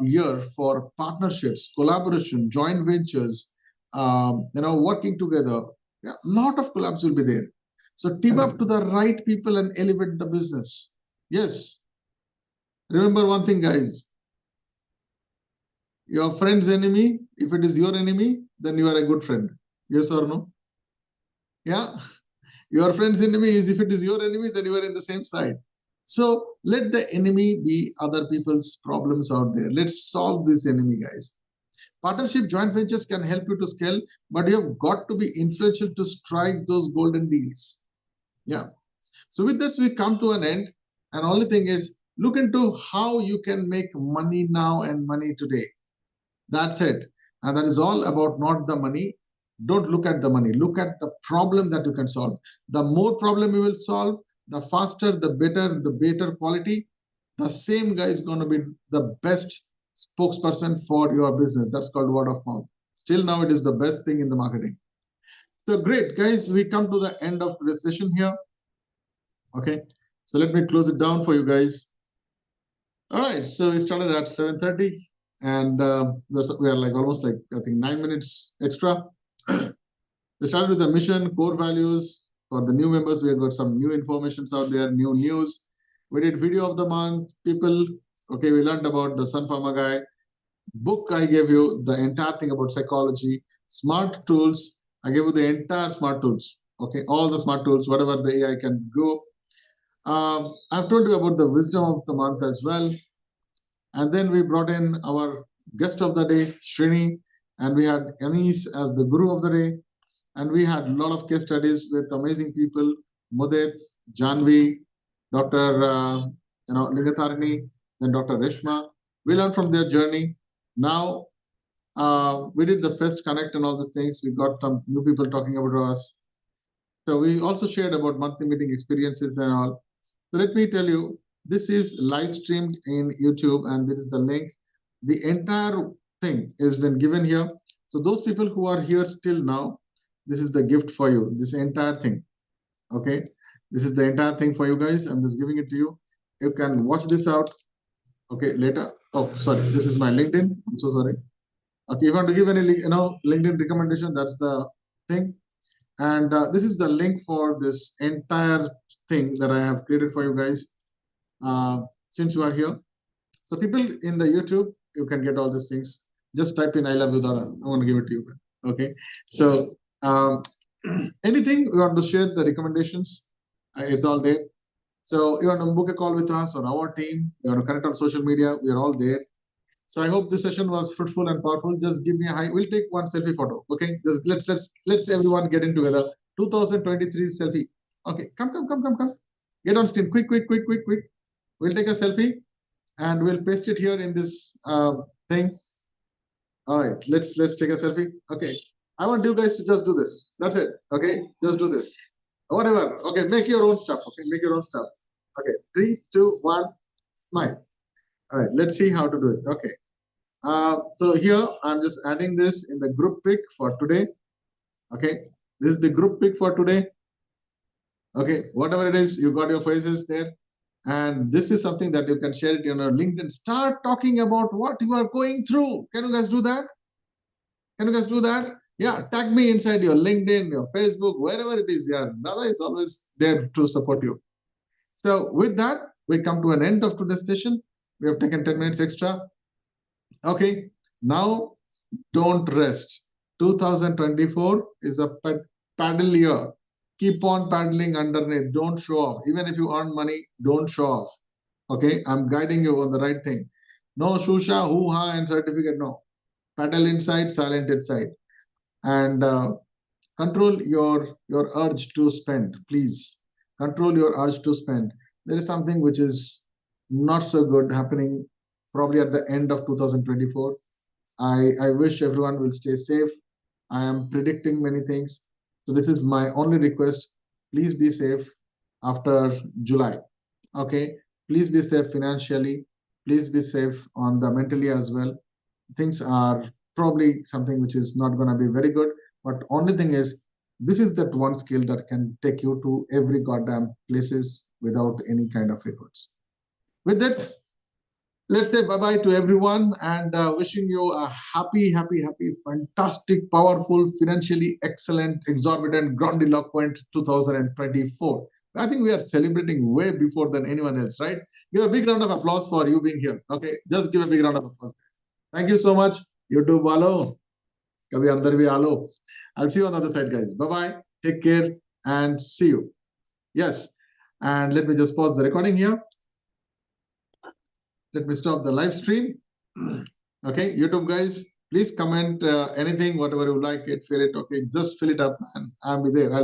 year for partnerships, collaboration, joint ventures, working together. Yeah, a lot of collabs will be there. So team up to the right people and elevate the business. Yes. Remember one thing, guys. Your friend's enemy, if it is your enemy, then you are a good friend. Yes or no? Yeah. Your friend's enemy is, if it is your enemy, then you are in the same side. So let the enemy be other people's problems out there. Let's solve this enemy, guys. Partnership joint ventures can help you to scale, but you have got to be influential to strike those golden deals. Yeah. So with this, we come to an end. And only thing is, look into how you can make money now and money today. That's it. And that is all about not the money. Don't look at the money. Look at the problem that you can solve. The more problem you will solve, the faster, the better quality. The same guy is going to be the best spokesperson for your business. That's called word of mouth. Still now it is the best thing in the marketing. So great, guys. We come to the end of the session here. Okay. So let me close it down for you guys. All right. So we started at 7:30. And we are like almost like, I think, 9 minutes extra. We started with the mission, core values. For the new members, we have got some new informations out there, new news. We did video of the month, people. Okay, we learned about the Sun Pharma guy. Book, I gave you the entire thing about psychology. Smart tools, I gave you the entire smart tools. Okay, all the smart tools, whatever the AI can go. I've told you about the wisdom of the month as well. And then we brought in our guest of the day, Srini, and we had Anis as the guru of the day. And we had a lot of case studies with amazing people, Mudit, Jhanavi, Dr. Lingatharene, then Dr. Reshma. We learned from their journey. Now, we did the first connect and all these things. We got some new people talking about us. So we also shared about monthly meeting experiences and all. So let me tell you, this is live streamed in YouTube, and this is the link. The entire thing has been given here. So those people who are here till now, this is the gift for you, this entire thing. Okay, this is the entire thing for you guys. I'm just giving it to you. You can watch this out. Okay, later. Oh, sorry, this is my LinkedIn. I'm so sorry. Okay, if you want to give any LinkedIn recommendation, that's the thing. And this is the link for this entire thing that I have created for you guys. Since you are here, so people in the YouTube, you can get all these things. Just type in "I love you, Dada." I want to give it to you. Okay. So anything you want to share, the recommendations, it's all there. So you want to book a call with us or our team, you want to connect on social media, we are all there. So I hope this session was fruitful and powerful. Just give me a high. We'll take one selfie photo. Okay. Just let's everyone get in together. 2023 selfie. Okay. Come. Get on screen. Quick. We'll take a selfie and we'll paste it here in this thing. All right, let's take a selfie. Okay, I want you guys to just do this. That's it. Okay, just do this. Whatever. Okay, make your own stuff. Okay, make your own stuff. Okay, 3, 2, 1, smile. All right, let's see how to do it. Okay. So here I'm just adding this in the group pic for today. Okay, this is the group pic for today. Okay, whatever it is, you got your faces there. And this is something that you can share it on your LinkedIn. Start talking about what you are going through. Can you guys do that? Can you guys do that? Yeah, tag me inside your LinkedIn, your Facebook, wherever it is. Yeah, Dada is always there to support you. So with that, we come to an end of today's session. We have taken 10 minutes extra. Okay, now don't rest. 2024 is a paddle year. Keep on paddling underneath. Don't show off. Even if you earn money, don't show off. Okay, I'm guiding you on the right thing. No shusha, hoo-ha, and certificate. No. Paddle inside, silent inside. And control your urge to spend. Please control your urge to spend. There is something which is not so good happening probably at the end of 2024. I wish everyone will stay safe. I am predicting many things. So this is my only request. Please be safe after July. Okay. Please be safe financially. Please be safe on the mentally as well. Things are probably something which is not going to be very good. But only thing is, This is that one skill that can take you to every goddamn places without any kind of efforts. With that, let's say bye-bye to everyone and wishing you a happy, fantastic, powerful, financially excellent, exorbitant, grandiloquent 2024. I think we are celebrating way before than anyone else, right? Give a big round of applause for you being here. Okay, just give a big round of applause. Thank you so much. YouTube walo. Kabhi andar bhi aalo. I'll see you on the other side, guys. Bye-bye. Take care and see you. Yes. And let me just pause the recording here. Let me stop the live stream. Okay, YouTube guys, please comment anything, whatever you like it, fill it. Okay, just fill it up and I'll be there.